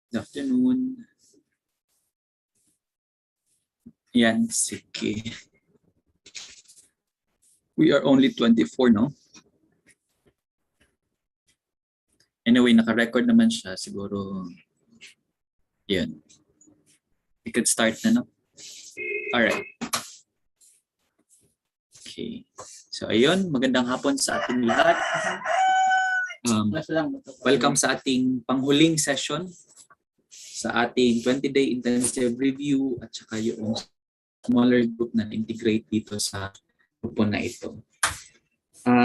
Good afternoon. Yan, sige. We are only 24, no? Anyway, naka-record naman siya. Siguro, yun. We could start na, no? Alright. Okay. So, ayun. Magandang hapon sa ating lahat. Welcome sa ating panghuling session sa ating 20-day intensive review at saka yung smaller group na integrate dito sa grupo na ito.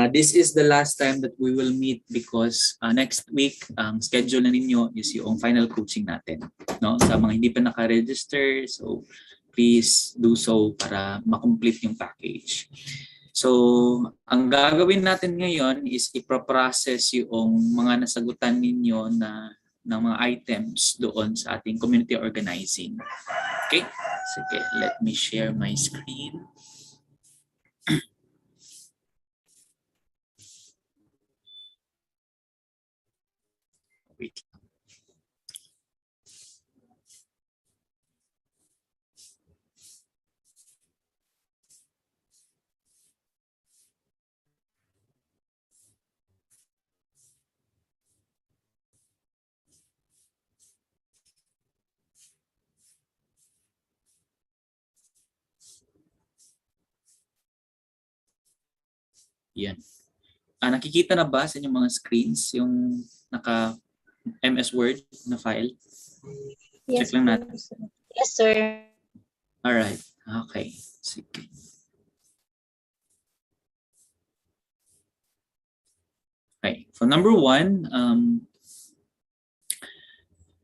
This is the last time that we will meet because next week, ang schedule na ninyo is yung final coaching natin. No? Sa mga hindi pa naka-register, so please do so para makomplete yung package. So, ang gagawin natin ngayon is ipaprocess yung mga nasagutan ninyo ng mga items doon sa ating community organizing. Okay? Sige, let me share my screen. Wait. Yan. Nakikita na ba sa inyong mga screens yung naka MS Word na file? Yes, Check lang natin. Yes, sir. Alright. Okay. Sige. Okay. So number one,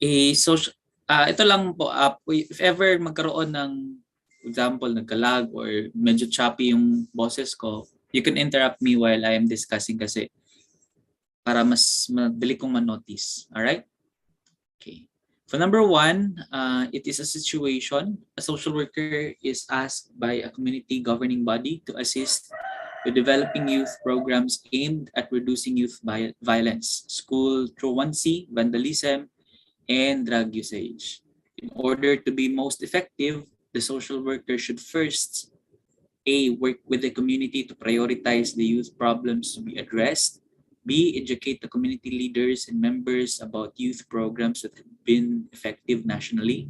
ito lang po, if ever magkaroon ng example, nagka-lag or medyo choppy yung boses ko, you can interrupt me while I am discussing kasi para mas madali kong ma-notice. Alright? Okay. For number one, it is a situation. A social worker is asked by a community governing body to assist with developing youth programs aimed at reducing youth violence, school truancy, vandalism, and drug usage. In order to be most effective, the social worker should first A. Work with the community to prioritize the youth problems to be addressed. B. Educate the community leaders and members about youth programs that have been effective nationally.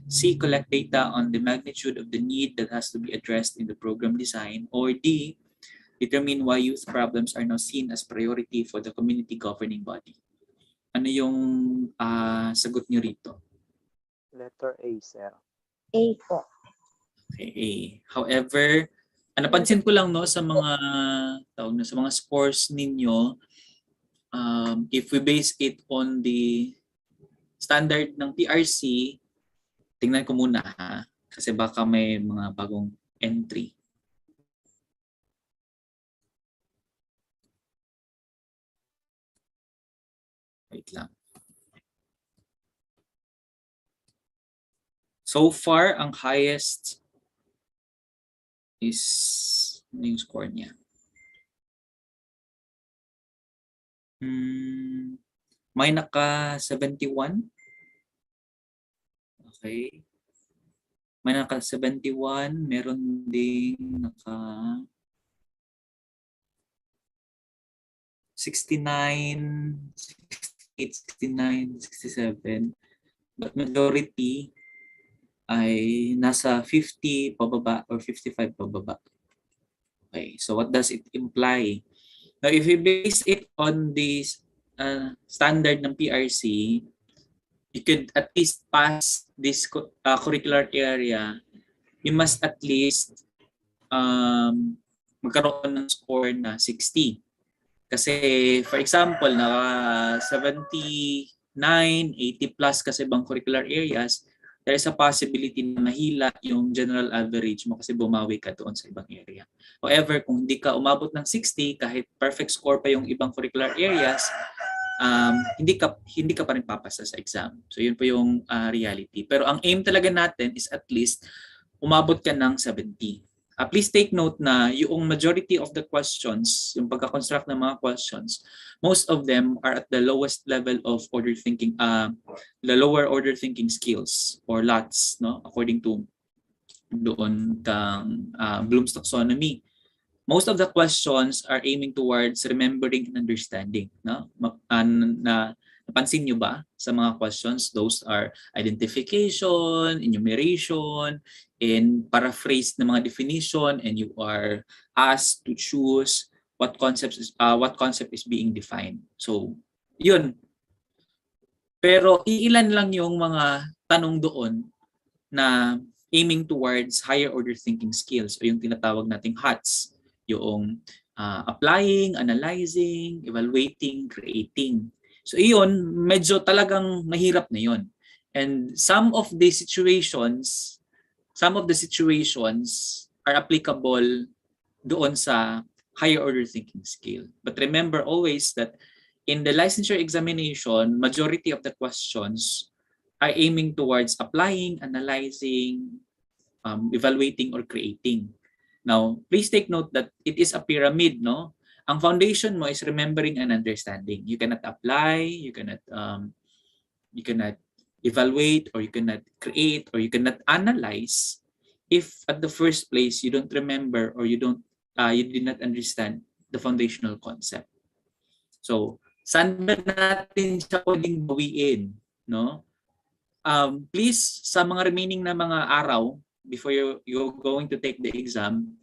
C. Collect data on the magnitude of the need that has to be addressed in the program design. Or D. Determine why youth problems are now seen as priority for the community governing body. Ano yung sagot niyo rito? Letter A, sir. A po. Okay, A. However, napansin ko lang no sa mga sa mga scores ninyo, if we base it on the standard ng PRC, tingnan ko muna ha, kasi baka may mga bagong entry. Wait lang. So far, ang highest is ano yung score niya? May naka 71. Okay. May naka 71, meron ding naka 69, 68, 69, 67. But majority ay nasa 50 pababa or 55 pababa. Okay, so what does it imply? Now, if we base it on this standard ng PRC, you could at least pass this curricular area. You must at least magkaroon ng score na 60. Kasi, for example, naka 79, 80 plus kasi bang curricular areas, there is a possibility na mahila yung general average mo kasi bumawi ka doon sa ibang area. However, kung hindi ka umabot ng 60, kahit perfect score pa yung ibang curricular areas, hindi ka pa rin papasa sa exam. So yun po yung reality. Pero ang aim talaga natin is at least umabot ka ng 70. Please take note na yung majority of the questions, yung pagka-construct ng mga questions, most of them are at the lowest level of order thinking, the lower order thinking skills or lots, no? According to doon kang Bloom's taxonomy. Most of the questions are aiming towards remembering and understanding, no? Napansin nyo ba sa mga questions? Those are identification, enumeration, and paraphrase ng mga definition, and you are asked to choose what concept is being defined. So, yun. Pero iilan lang yung mga tanong doon na aiming towards higher order thinking skills o yung tinatawag nating HOTS. Yung applying, analyzing, evaluating, creating. So iyon, medyo talagang mahirap na yun. And some of the situations are applicable doon sa higher order thinking skill. But remember always that in the licensure examination, majority of the questions are aiming towards applying, analyzing, evaluating, or creating. Now, please take note that it is a pyramid, no? Ang foundation mo is remembering and understanding. You cannot apply, you cannot evaluate, or you cannot create, or you cannot analyze if at the first place you don't remember or you did not understand the foundational concept. So, saan ba natin siya pwedeng bawiin, no? Please, sa mga remaining na mga araw, before you're going to take the exam,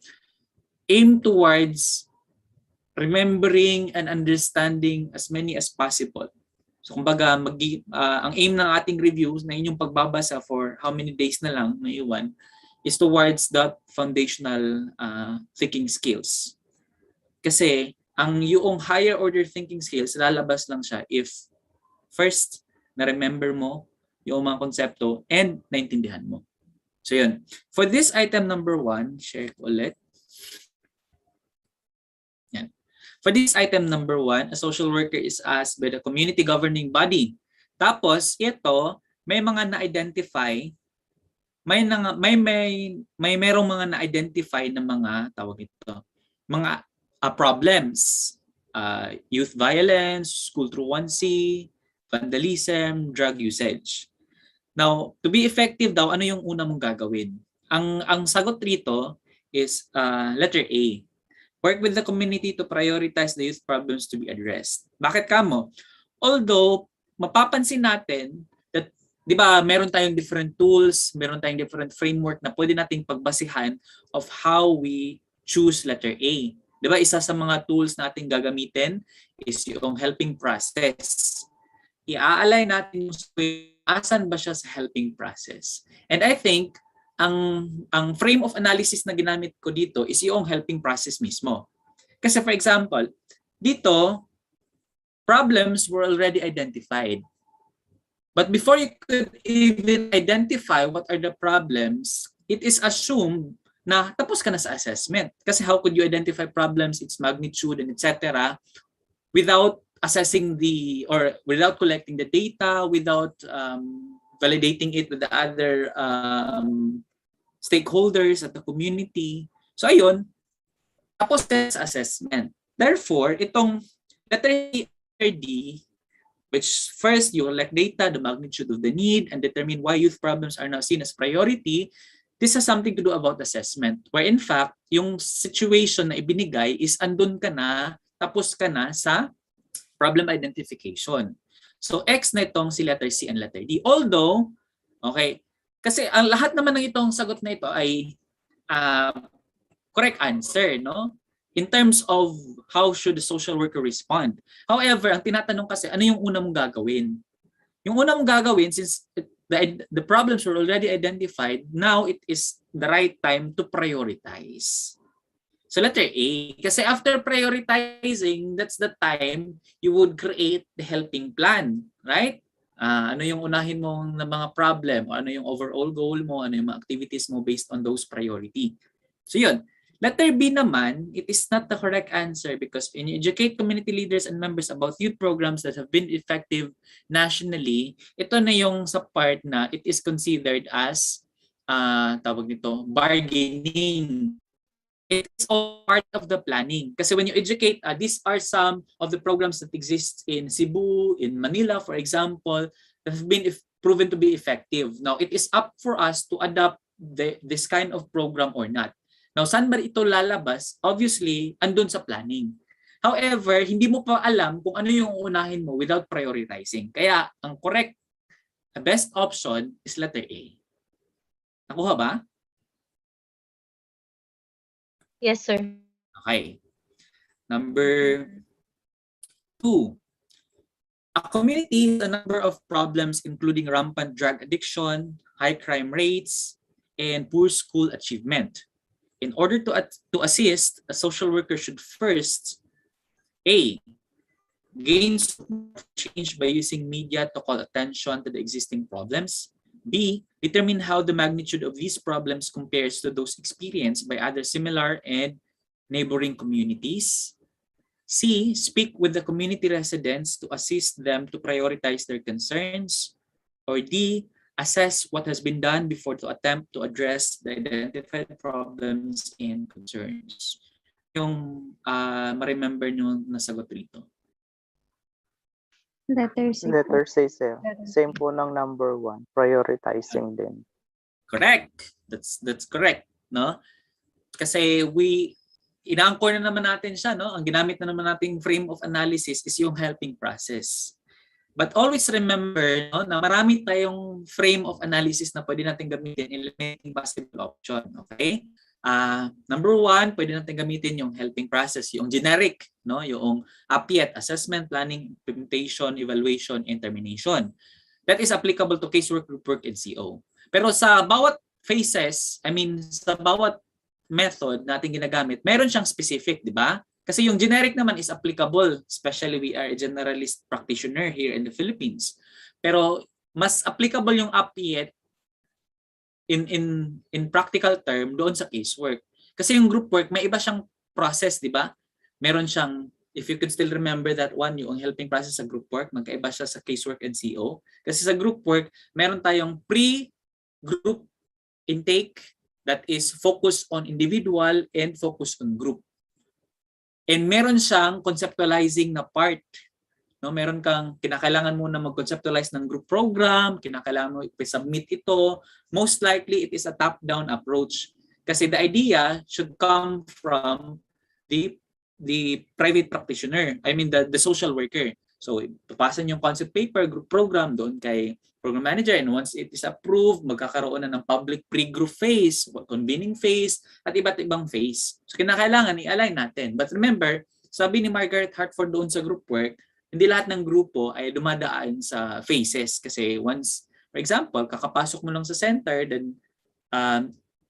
aim towards remembering and understanding as many as possible. So kumbaga, ang aim ng ating reviews na inyong pagbabasa for how many days na lang na iwan is towards that foundational thinking skills. Kasi ang yung higher order thinking skills, lalabas lang siya if first, na-remember mo yung mga konsepto and naintindihan mo. So yun. For this item number 1, share ko ulit. Yan. For this item number 1, a social worker is asked by the community governing body. Tapos ito, may mga na-identify, may merong mga na-identify na mga tawag ito, mga problems. Youth violence, school truancy, vandalism, drug usage. Now, to be effective daw, ano yung una mong gagawin? Ang sagot rito is letter A. Work with the community to prioritize the youth problems to be addressed. Bakit kamo? Although, mapapansin natin that, di ba, meron tayong different tools, meron tayong different framework na pwede nating pagbasihan of how we choose letter A. Di ba, isa sa mga tools nating gagamitin is yung helping process. I-align natin yung asan ba siya sa helping process. And I think ang frame of analysis na ginamit ko dito is yung helping process mismo. Kasi for example, dito problems were already identified. But before you could even identify what are the problems, it is assumed na tapos ka na sa assessment. Kasi how could you identify problems, its magnitude, and etc. without assessing or without collecting the data, without validating it with the other stakeholders at the community. So ayun, tapos sa assessment. Therefore, itong letter D, which first you collect data, the magnitude of the need, and determine why youth problems are now seen as priority, this has something to do about assessment. Where in fact, yung situation na ibinigay is andun ka na, tapos ka na sa problem identification. So X na itong si letter C and letter D. Although, okay, kasi ang lahat naman ng itong sagot na ito ay correct answer, no? In terms of how should the social worker respond. However, ang tinatanong kasi, ano yung una mong gagawin? Yung una mong gagawin, since the problems were already identified, now it is the right time to prioritize. So letter A, kasi after prioritizing, that's the time you would create the helping plan, right? Ano yung unahin mo na mga problem, o ano yung overall goal mo, ano yung mga activities mo based on those priority. So yun. Letter B naman, it is not the correct answer because when you educate community leaders and members about youth programs that have been effective nationally, ito na yung sa part na it is considered as tawag nito, bargaining It's all part of the planning. Kasi when you educate, these are some of the programs that exist in Cebu, in Manila, for example, that have been proven to be effective. Now, it is up for us to adopt this kind of program or not. Now, saan ba ito lalabas? Obviously, andun sa planning. However, hindi mo pa alam kung ano yung unahin mo without prioritizing. Kaya, ang correct, the best option is letter A. Nakuha ba? Yes, sir. Okay. Number 2. A community has a number of problems including rampant drug addiction, high crime rates, and poor school achievement. In order to assist, a social worker should first A. Gain support for change by using media to call attention to the existing problems. B. Determine how the magnitude of these problems compares to those experienced by other similar and neighboring communities. C. Speak with the community residents to assist them to prioritize their concerns. Or D. Assess what has been done before to attempt to address the identified problems and concerns. Yung ma-remember nyo na sagot rito. Letter C. Letter C, sir. Same po ng number 1. Prioritizing din. Correct. That's correct, no? Kasi ina-anchor na naman natin siya, no? Ang ginamit na naman nating frame of analysis is yung helping process. But always remember, no, na marami tayong frame of analysis na pwede natin gamitin in limiting possible option, okay? Number 1, pwede natin gamitin yung helping process, yung generic, no, yung APIET, assessment, planning, implementation, evaluation, and termination. That is applicable to casework, group work, and CO. Pero sa bawat phases, sa bawat method natin ginagamit, meron siyang specific, di ba? Kasi yung generic naman is applicable, especially we are a generalist practitioner here in the Philippines. Pero mas applicable yung APIET in practical term doon sa casework. Kasi yung group work, may iba siyang process, di ba? Meron siyang, if you could still remember that one, yung helping process sa group work, magkaiba siya sa casework and CO. Kasi sa group work, meron tayong pre-group intake that is focused on individual and focused on group. And meron siyang conceptualizing na part. No, meron kang kinakailangan mo na mag-conceptualize ng group program, kinakailangan mo i-submit ito. Most likely it is a top-down approach kasi the idea should come from the private practitioner, the social worker. So papasa yung concept paper, group program doon kay program manager, and once it is approved, magkakaroon na ng public pre-group phase, convening phase, at iba't ibang phase. So kinakailangan i-align natin. But remember, sabi ni Margaret Hartford doon sa group work, hindi lahat ng grupo ay dumadaan sa phases kasi once, for example, kakapasok mo lang sa center, then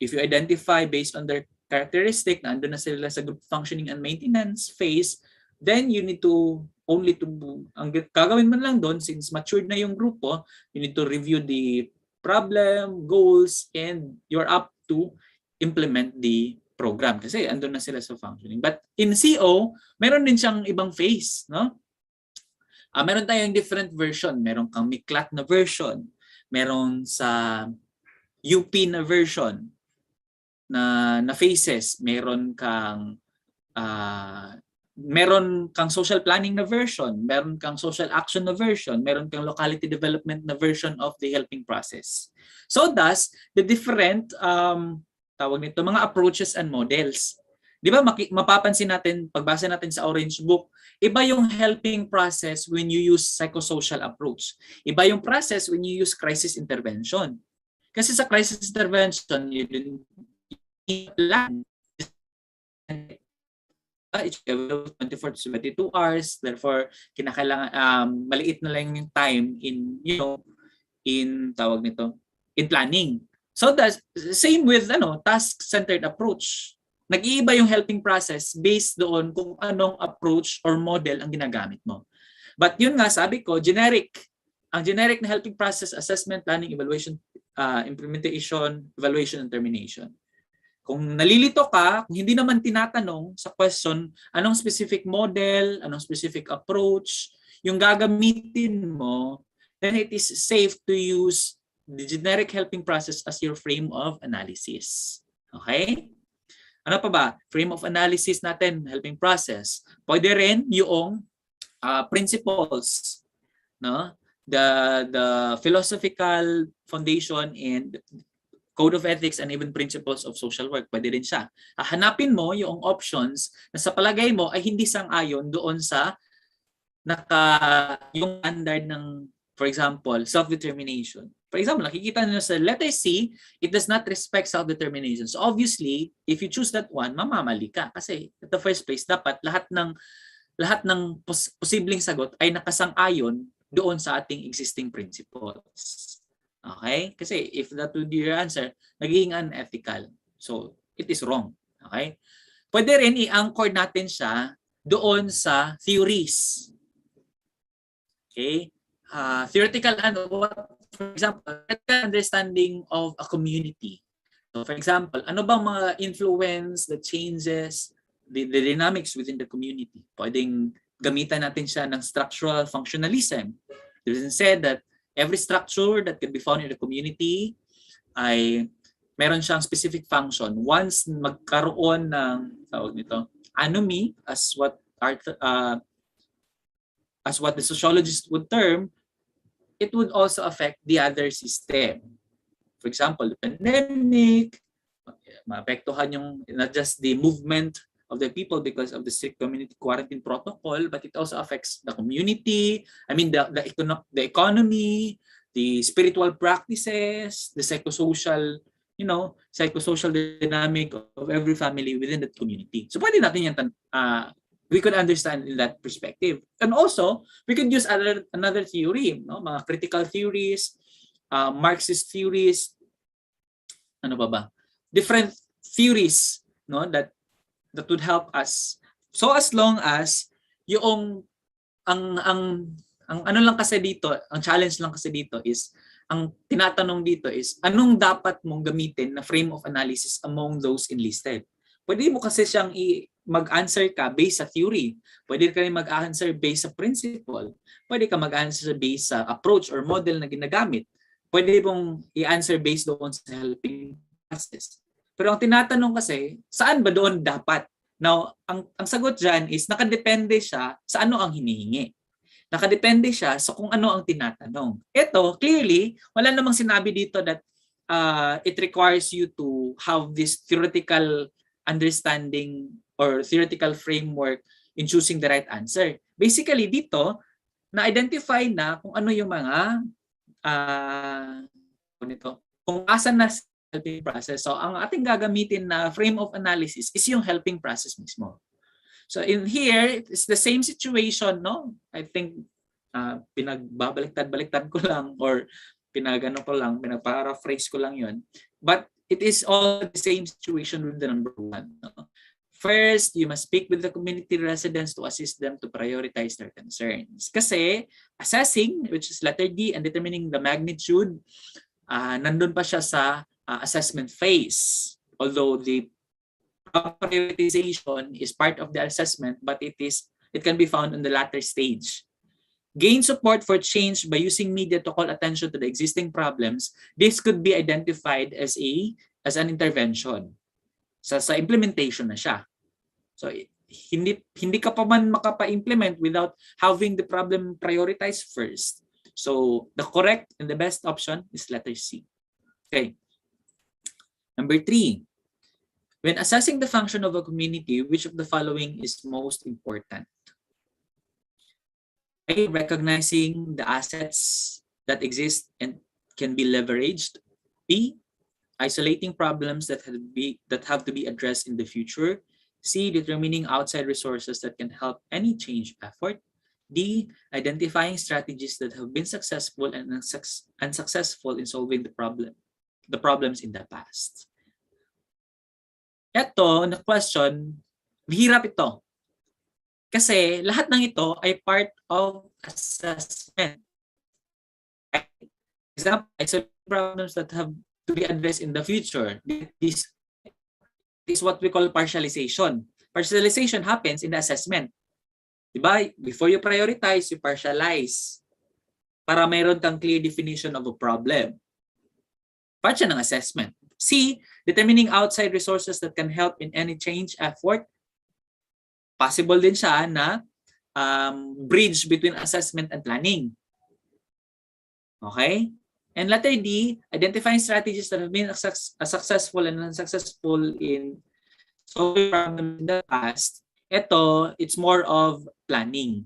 if you identify based on their characteristic na andun na sila sa group functioning and maintenance phase, then you need to ang gagawin mo lang doon, since matured na yung grupo, you need to review the problem, goals, and you're up to implement the program kasi andun na sila sa functioning. But in CO, meron din siyang ibang phase, no? Meron tayong different version. Meron kang Miklat na version. Meron sa UP na version na phases. Meron kang social planning na version. Meron kang social action na version. Meron kang locality development na version of the helping process. So thus, the different mga approaches and models. Di ba mapapansin natin, pagbasa natin sa Orange Book, iba yung helping process when you use psychosocial approach. Iba yung process when you use crisis intervention. Kasi sa crisis intervention, you plan. It's 24 to 72 hours. Therefore, kinakailangan maliit na lang yung time in planning. So that's same with task-centered approach. Nag-iiba yung helping process based doon kung anong approach or model ang ginagamit mo. But yun nga, sabi ko, generic. Ang generic na helping process, assessment, planning, evaluation, implementation, evaluation, and termination. Kung nalilito ka, kung hindi naman tinatanong sa question, anong specific model, anong specific approach, yung gagamitin mo, then it is safe to use the generic helping process as your frame of analysis. Okay? Ano pa ba? Frame of analysis natin, helping process. Pwede rin yung principles, no? The philosophical foundation and code of ethics and even principles of social work. Pwede rin siya. Hanapin mo yung options na sa palagay mo ay hindi sang-ayon doon sa yung standard ng, for example, self-determination. For example, nakikita nyo sa letter C, it does not respect self-determination. So obviously, if you choose that one, mamamali ka. Kasi at the first place, dapat lahat ng posibleng sagot ay nakasang-ayon doon sa ating existing principles. Okay? Kasi if that would be your answer, nagiging unethical. So it is wrong. Okay? Pwede rin i-anchor natin siya doon sa theories. Okay? Theoretical for example, understanding of a community. So for example, ano bang mga influence that changes the dynamics within the community? Pwedeng gamitan natin siya ng structural functionalism. It is said that every structure that can be found in the community ay meron siyang specific function. Once magkaroon ng tawag nito, anomy, as what the sociologists would term, it would also affect the other system. For example, the pandemic, maapektuhan yung not just the movement of the people because of the strict community quarantine protocol, but it also affects the community, the economy, the spiritual practices, the psychosocial dynamic of every family within that community. So pwede natin yan we could understand in that perspective. And also, we could use another theory, no? Mga critical theories, Marxist theories, ano ba? Different theories, no, that would help us. So as long as yung ang ano lang kasi dito, ang challenge lang kasi dito is ang tinatanong dito is anong dapat mong gamitin na frame of analysis among those enlisted. Pwede mo kasi siyang mag-answer ka based sa theory. Pwede ka rin mag-answer based sa principle. Pwede ka mag-answer based sa approach or model na ginagamit. Pwede mong i-answer based doon sa helping process. Pero ang tinatanong kasi, saan ba doon dapat? Now, ang sagot dyan is nakadepende siya sa ano ang hinihingi. Nakadepende siya sa kung ano ang tinatanong. Ito, clearly, wala namang sinabi dito that it requires you to have this theoretical understanding or theoretical framework in choosing the right answer. Basically, dito, na-identify na kung ano yung mga kung asan na helping process. So, ang ating gagamitin na frame of analysis is yung helping process mismo. So, in here, it's the same situation, no? I think pinagbabaliktad-baliktad ko lang or pinag-paraphrase ko lang yun. But it is all the same situation with the number 1. No? First, you must speak with the community residents to assist them to prioritize their concerns. Kasi assessing, which is letter D, and determining the magnitude, nandun pa siya sa assessment phase. Although the prioritization is part of the assessment, but it can be found in the latter stage. Gain support for change by using media to call attention to the existing problems. This could be identified as an intervention. Sa implementation na siya. So hindi ka pa man makapa-implement without having the problem prioritized first. So the correct and the best option is letter C. Okay. Number 3. When assessing the function of a community, which of the following is most important? A, recognizing the assets that exist and can be leveraged. B, isolating problems that have to be addressed in the future. C, determining outside resources that can help any change effort. D, identifying strategies that have been successful and unsuccessful in solving the problems in the past. Ito, na question, mahirap ito. Kasi lahat ng ito ay part of assessment. Example, isolating problems that have to be addressed in the future. This is what we call partialization. Partialization happens in the assessment. Diba? Before you prioritize, you partialize. Para mayroon kang clear definition of a problem. Part siya ng assessment. C, determining outside resources that can help in any change effort. Possible din siya na bridge between assessment and planning. Okay? And letter D, identifying strategies that have been successful and unsuccessful in solving problems in the past. Ito, it's more of planning.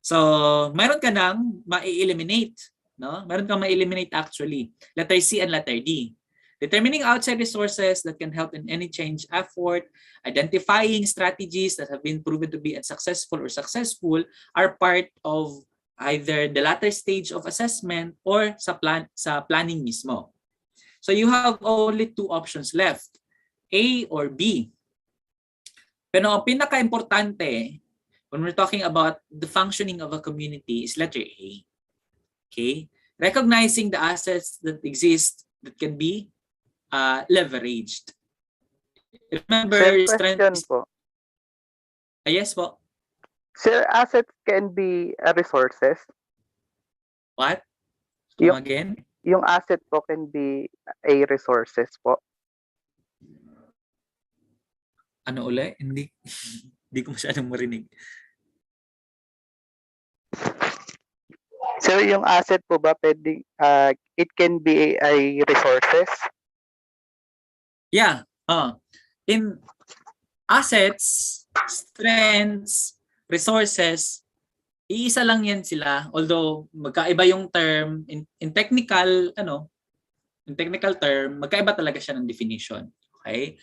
So, meron ka nang ma-eliminate. No? Meron kang ma-eliminate actually. Letter C and letter D. Determining outside resources that can help in any change effort, identifying strategies that have been proven to be unsuccessful or successful are part of either the latter stage of assessment or sa planning mismo. So you have only two options left, A or B. Pero ang pinaka-importante when we're talking about the functioning of a community is letter A. Okay? Recognizing the assets that exist that can be leveraged. Remember, Sir, question po. Yes po. Sir, assets can be resources. What? Yung- Again? Yung asset po can be a resources po. Ano uli? Hindi hindi ko masyadong marinig. Sir, yung asset po ba pwedeng it can be a resources? Yeah. In assets, strengths, resources, iisa lang yan sila. Although magkaiba yung term in technical term, magkaiba talaga siya ng definition. Okay?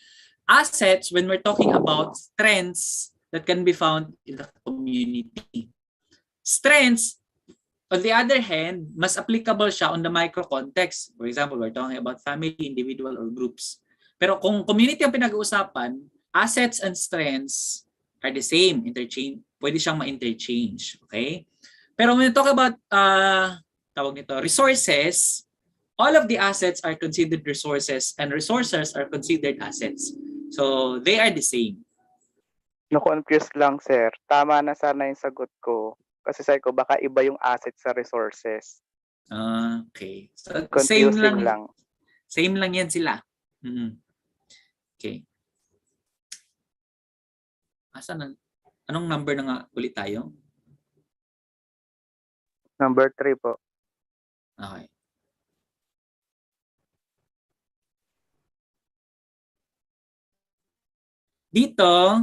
Assets, when we're talking about strengths that can be found in the community. Strengths, on the other hand, mas applicable siya on the micro context. For example, we're talking about family, individual, or groups. Pero kung community ang pinag-uusapan, assets and strengths are the same. Pwede siyang ma-interchange. Okay? Pero when we talk about resources, all of the assets are considered resources and resources are considered assets. So they are the same. No-confuse lang, sir. Tama na sana yung sagot ko. Kasi sabi ko, baka iba yung asset sa resources. Okay. So, Confusing lang. Same lang yan sila. Okay. Anong number na nga ulit tayo? Number 3 po. Okay. Dito,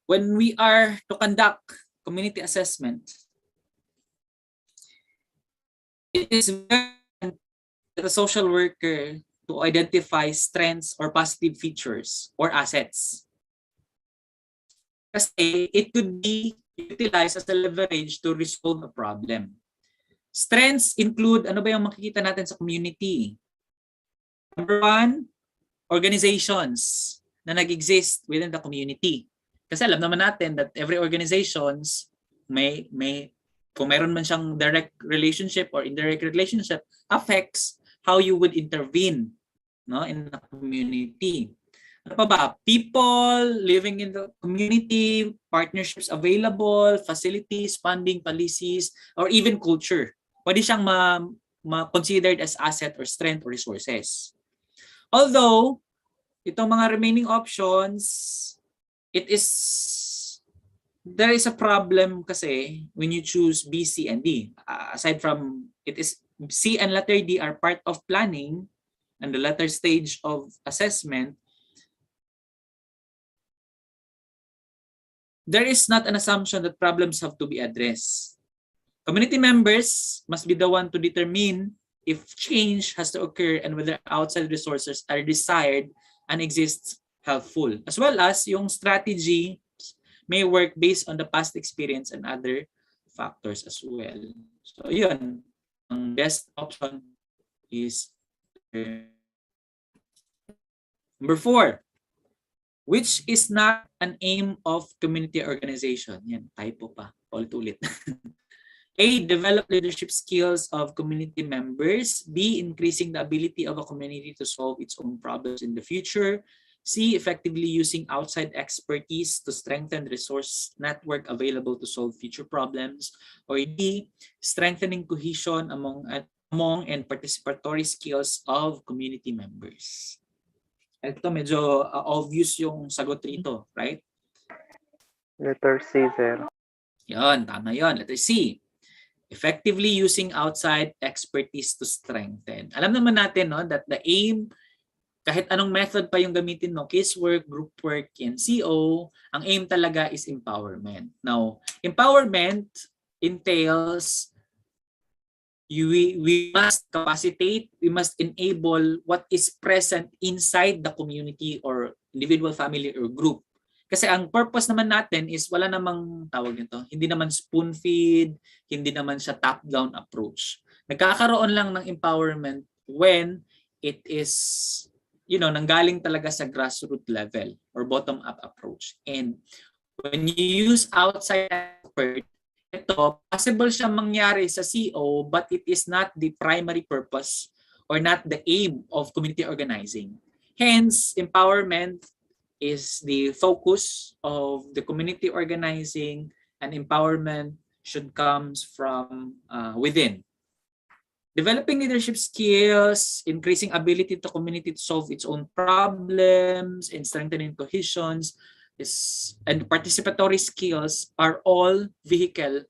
when we are to conduct community assessment, it is very important that a social worker to identify strengths or positive features or assets. Kasi it could be utilized as a leverage to resolve a problem. Strengths include, ano ba yung makikita natin sa community? Number 1, organizations na nag-exist within the community. Kasi alam naman natin that every organizations kung mayroon man siyang direct relationship or indirect relationship affects how you would intervene in the community. Ano pa ba? People living in the community, partnerships available, facilities, funding, policies, or even culture. Pwede siyang ma-considered as asset or strength or resources. Although, itong mga remaining options, there is a problem kasi when you choose B, C, and D. Aside from C and letter D are part of planning and the latter stage of assessment, there is not an assumption that problems have to be addressed. Community members must be the one to determine if change has to occur and whether outside resources are desired and exist helpful, as well as yung strategy may work based on the past experience and other factors as well. So yun, ang best option is number 4, which is not an aim of community organization. Yan, typo pa, ulit-ulit. A, develop leadership skills of community members. B, increasing the ability of a community to solve its own problems in the future. C, effectively using outside expertise to strengthen the resource network available to solve future problems. Or D, strengthening cohesion among among and participatory skills of community members. Ito medyo obvious yung sagot rito, right? Letter C, sir. Yon, tama yon. Letter C. Effectively using outside expertise to strengthen. Alam naman natin no, that the aim, kahit anong method pa yung gamitin mo, casework, group work, and CO, ang aim talaga is empowerment. Now, empowerment entails we must capacitate, we must enable what is present inside the community or individual, family, or group. Kasi ang purpose naman natin is wala namang tawag nito, hindi naman spoon feed, hindi naman siya top-down approach. Nagkakaroon lang ng empowerment when it is, nanggaling talaga sa grassroots level or bottom-up approach. And when you use outside expert, ito, possible siyang mangyari sa CO, but it is not the primary purpose or not the aim of community organizing. Hence, empowerment is the focus of the community organizing, and empowerment should come from within. Developing leadership skills, increasing ability to community to solve its own problems, and strengthening cohesions, and participatory skills are all vehicle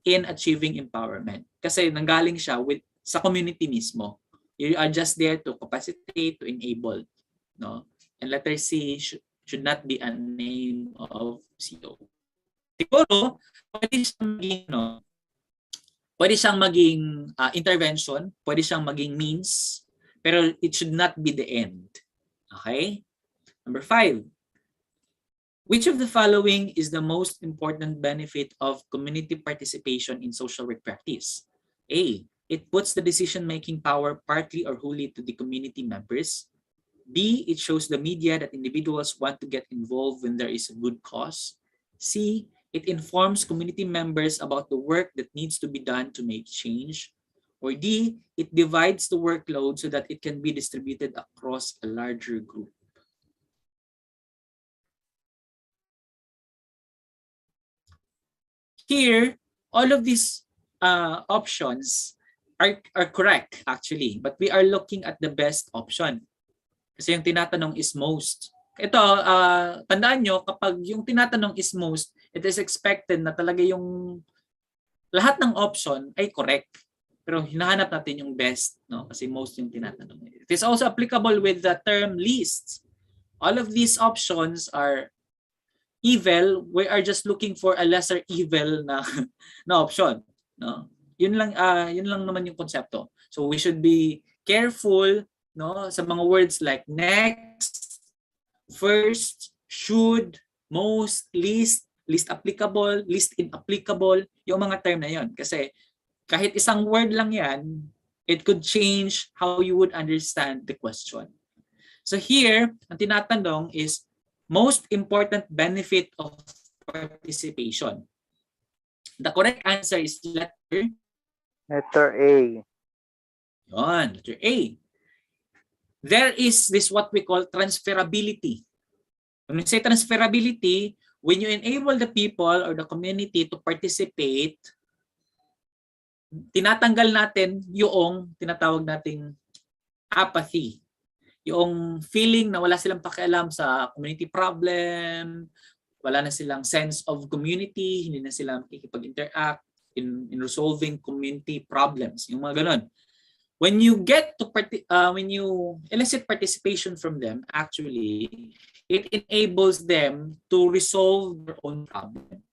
in achieving empowerment. Kasi nanggaling siya sa community mismo. You are just there to capacitate, to enable. No? And letter C should not be a name of CO. Siguro, pwede siyang maging intervention, pwede siyang maging means, pero it should not be the end. Okay? Number 5. Which of the following is the most important benefit of community participation in social work practice? A. It puts the decision-making power partly or wholly to the community members. B. It shows the media that individuals want to get involved when there is a good cause. C. It informs community members about the work that needs to be done to make change. Or D. It divides the workload so that it can be distributed across a larger group. Here, all of these options are correct actually, but we are looking at the best option. Kasi yung tinatanong is most. Ito, tandaan nyo, kapag yung tinatanong is most, it is expected na talaga yung lahat ng option ay correct. Pero hinahanap natin yung best, no? Kasi most yung tinatanong. It is also applicable with the term least. All of these options are evil. We are just looking for a lesser evil na option, no? Yun lang naman yung konsepto. So we should be careful, no, sa mga words like next, first, should, most, least applicable, least inapplicable, yung mga term na yon. Kasi kahit isang word lang yan, it could change how you would understand the question. So here, ang tinatanong is most important benefit of participation. The correct answer is letter A. Yon, letter A. There is this what we call transferability. When we say transferability, when you enable the people or the community to participate, tinatanggal natin yung tinatawag nating apathy. Yung feeling na wala silang pakialam sa community problem, wala na silang sense of community, hindi na sila makikipag-interact in resolving community problems. Yung mga ganun. When you get to when you elicit participation from them, actually, it enables them to resolve their own problem.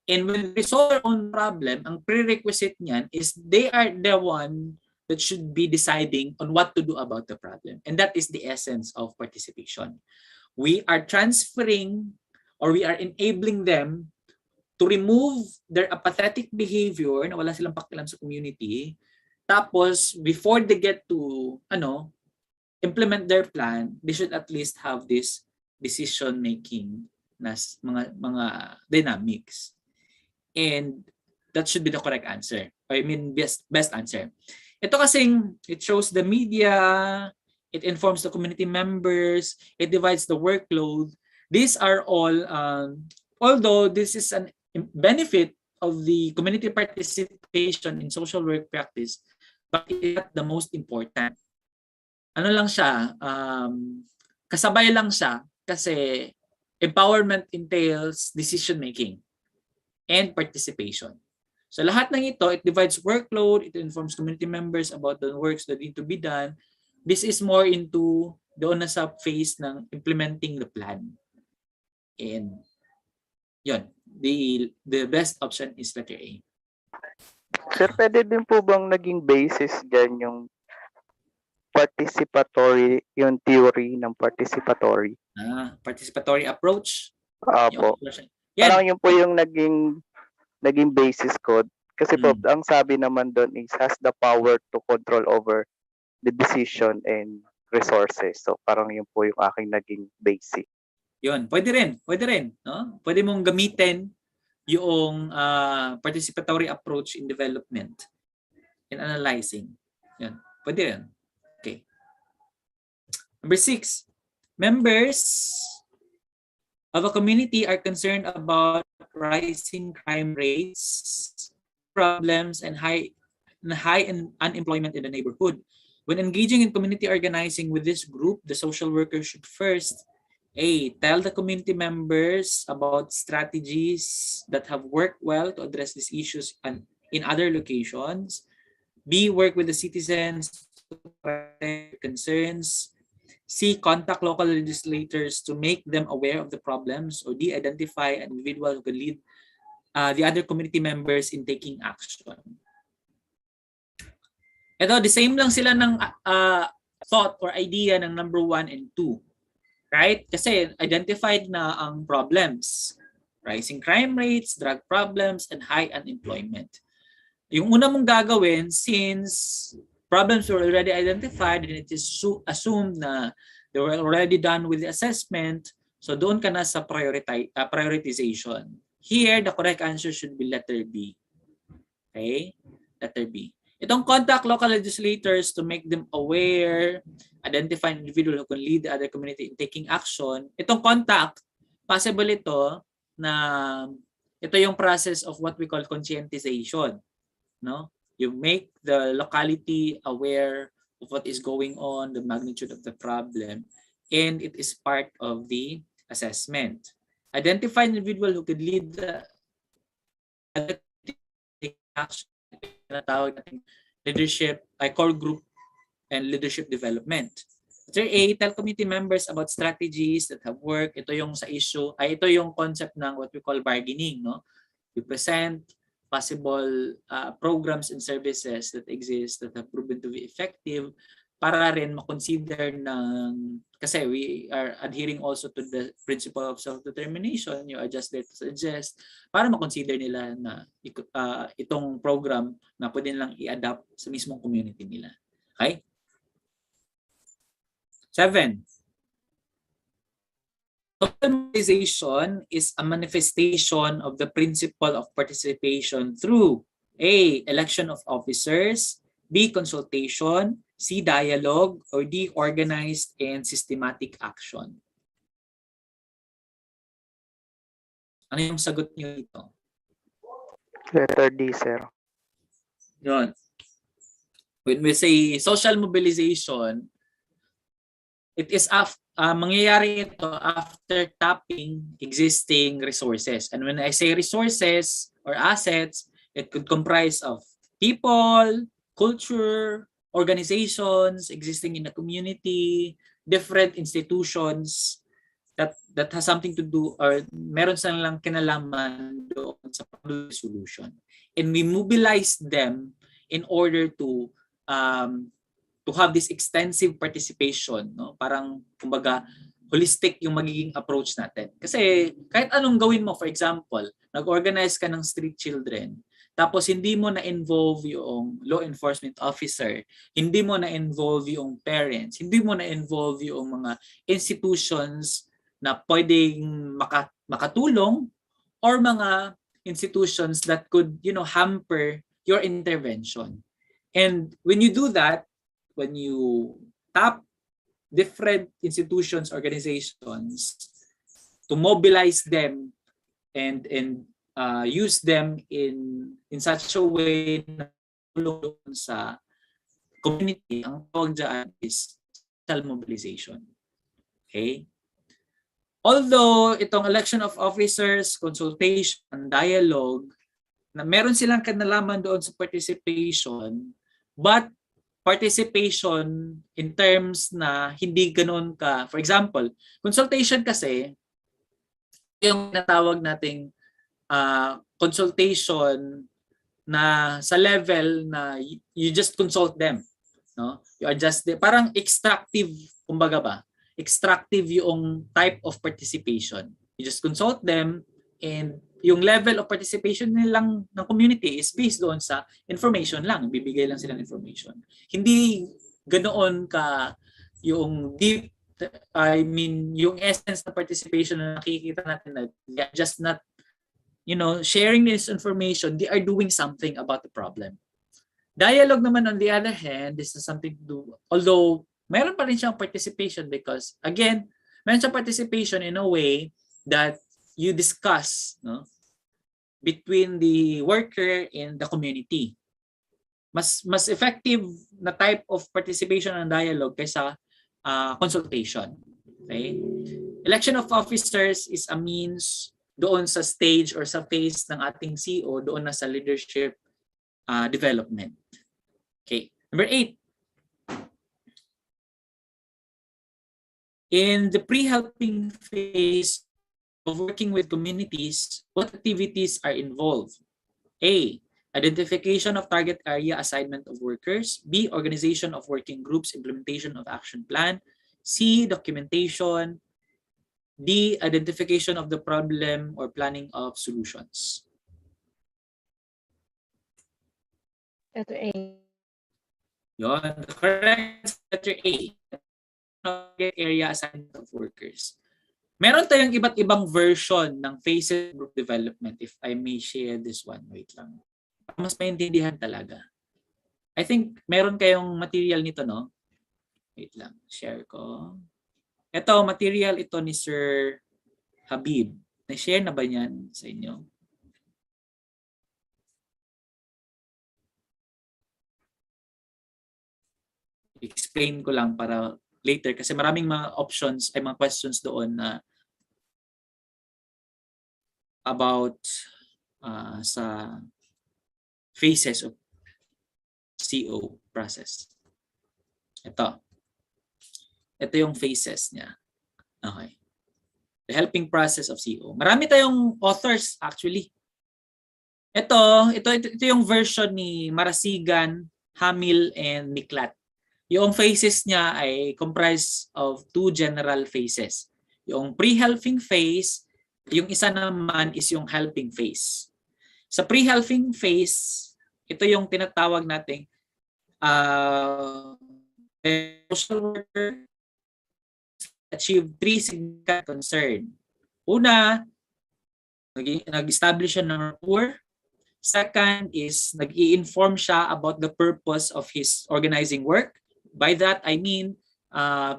And when they resolve their own problem, ang prerequisite niyan is they are the one that should be deciding on what to do about the problem. And that is the essence of participation. We are transferring or we are enabling them to remove their apathetic behavior na wala silang pakialam sa community. Tapos, before they get to implement their plan, they should at least have this decision-making na mga dynamics. And that should be the correct answer. I mean, best answer. Ito kasing, it shows the media, it informs the community members, it divides the workload. These are all, although this is a benefit of the community participation in social work practice, but it's not the most important. Ano lang siya, kasabay lang siya kasi empowerment entails decision making and participation. So lahat ng ito, it divides workload, it informs community members about the works that need to be done. This is more into doon na sa phase ng implementing the plan. And yun, the best option is letter A. Sir, pwede din po bang naging basis dyan yung participatory, yung theory ng participatory? Participatory approach. Opo. Yan. Parang yun po yung naging basis code. Kasi po, ang sabi naman doon is has the power to control over the decision and resources. So parang yun po yung aking naging basic. Yun, pwede rin, no? Pwede mong gamitin yung participatory approach in development and analyzing. Yan, pwede rin. Okay. Number 6, members of a community are concerned about rising crime rates, problems, and high unemployment in the neighborhood. When engaging in community organizing with this group, the social worker should first A. Tell the community members about strategies that have worked well to address these issues in other locations. B. Work with the citizens to protect their concerns. C. Contact local legislators to make them aware of the problems. Or D. Identify an individual who can lead the other community members in taking action. Ito, the same lang sila ng thought or idea ng number 1 and 2. Right? Kasi identified na ang problems. Rising crime rates, drug problems, and high unemployment. Yung una mong gagawin, since problems were already identified and it is assumed na they were already done with the assessment, so doon ka na sa prioritization. Here, the correct answer should be letter B. Okay? Letter B. Itong contact local legislators to make them aware, identify an individual who can lead the other community in taking action. Itong contact, possible ito na ito yung process of what we call conscientization. No? You make the locality aware of what is going on, the magnitude of the problem, and it is part of the assessment. Identify an individual who could lead the other action. Natawag natin leadership, core group and leadership development. Letter A, tell community members about strategies that have worked. Ito yung sa issue, ito yung concept ng what we call bargaining, no? We present possible programs and services that exist that have proven to be effective para rin makonsider ng, kasi we are adhering also to the principle of self-determination, you are just there to suggest, para makonsider nila na itong program na pwede nilang i-adapt sa mismong community nila. Okay? 7. Social mobilization is a manifestation of the principle of participation through A. Election of officers, B. Consultation, C. Dialogue, or D. Organized and systematic action. Ano yung sagot niyo dito? Letter D, sir. Yun. When we say social mobilization, it is mangyayari ito after tapping existing resources. And when I say resources or assets, it could comprise of people, culture, organizations existing in the community, different institutions that has something to do or meron silang kinalaman doon sa problem solution. And we mobilize them in order to have this extensive participation, no? Parang kumbaga holistic yung magiging approach natin. Kasi kahit anong gawin mo, for example, nag-organize ka ng street children, tapos hindi mo na-involve yung law enforcement officer, hindi mo na-involve yung parents, hindi mo na-involve yung mga institutions na pwedeng makatulong or mga institutions that could, hamper your intervention. And when you do that, when you tap different institutions, organizations to mobilize them and use them in such a way na tulong sa community, ang tawag dyan is social mobilization. Okay? Although itong election of officers, consultation, dialogue, na meron silang kinalaman doon sa participation, but participation in terms na hindi ganoon ka, for example, consultation kasi, yung natawag nating consultation na sa level na you just consult them, no? You are just parang extractive, kumbaga ba? Extractive yung type of participation. You just consult them, and yung level of participation nilang ng community is based doon sa information lang. Bibigay lang silang information. Hindi ganoon ka yung deep, I mean, yung essence ng participation na nakikita natin na just not, sharing this information, they are doing something about the problem. Dialogue naman, on the other hand, this is something to do, although meron pa rin siyang participation because, again, meron siyang participation in a way that you discuss, no, between the worker and the community. Mas effective na type of participation and dialogue kaysa consultation. Okay? Election of officers is a means doon sa stage or sa phase ng ating CEO, doon na sa leadership development. Okay. Number 8. In the pre-helping phase of working with communities, what activities are involved? A. Identification of target area, assignment of workers. B. Organization of working groups, implementation of action plan. C. Documentation. D. Identification of the problem or planning of solutions. Letter A. Yon, the correct letter A. Target area, assignment of workers. Meron tayong iba't ibang version ng phases group development. If I may share this one, wait lang. Mas maintindihan talaga. I think meron kayong material nito, no? Wait lang, share ko. Ito, material ito ni Sir Habib. Na-share na ba yan sa inyo? Explain ko lang para later kasi maraming mga options ay mga questions doon na about sa phases of CO process. Ito yung phases niya. Okay. The helping process of CO. Marami tayong authors actually. Ito yung version ni Marasigan, Hamil, and Miklat. Yung phases niya ay comprised of 2 general phases. Yung pre-helping phase, yung isa naman is yung helping phase. Sa pre-helping phase, ito yung tinatawag nating social worker achieve 3 significant concern. Una, nag-establish siya ng rapport. Second is nag-i-inform siya about the purpose of his organizing work. By that, I mean,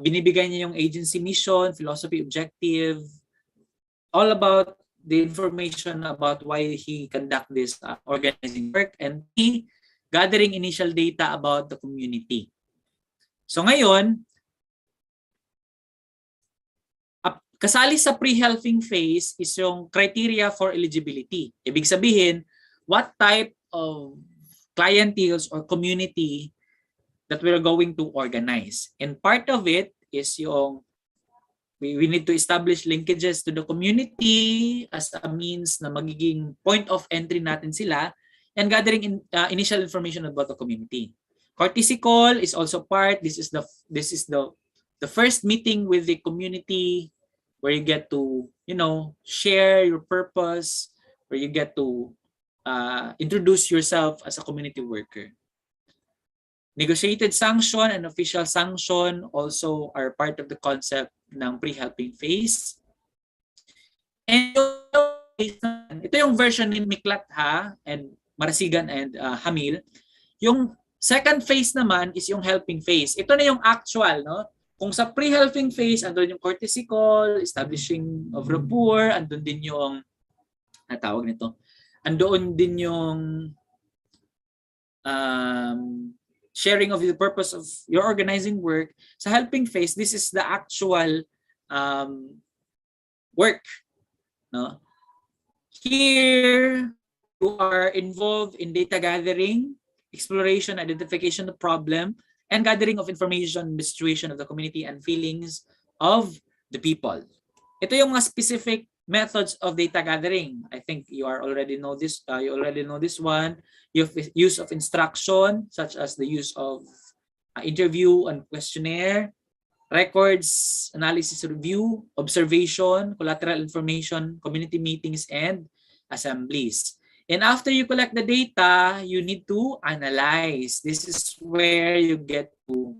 binibigay niya yung agency mission, philosophy, objective, all about the information about why he conduct this organizing work, and he gathering initial data about the community. So ngayon, kasali sa pre-helping phase is yung criteria for eligibility. Ibig sabihin, what type of clienteles or community that we're going to organize. And part of it is yung we need to establish linkages to the community as a means na magiging point of entry natin sila, and gathering initial information about the community. Courtesy call is also part. This is the first meeting with the community where you get to, share your purpose, where you get to introduce yourself as a community worker. Negotiated sanction and official sanction also are part of the concept ng pre-helping phase. And ito yung version ni Miklat and Marasigan and Hamil. Yung second phase naman is yung helping phase. Ito na yung actual, no? Kung sa pre-helping phase, andun yung courtesy call, establishing of rapport, andun din yung, tawag nito, andun din yung sharing of the purpose of your organizing work. Sa helping phase, this is the actual work. No? Here, you are involved in data gathering, exploration, identification of problem, and gathering of information, the situation of the community, and feelings of the people. Ito yung mga specific methods of data gathering. I think you already know this. You already know this one. Use of instruction, such as the use of interview and questionnaire, records, analysis, review, observation, collateral information, community meetings, and assemblies. And after you collect the data, you need to analyze. This is where you get to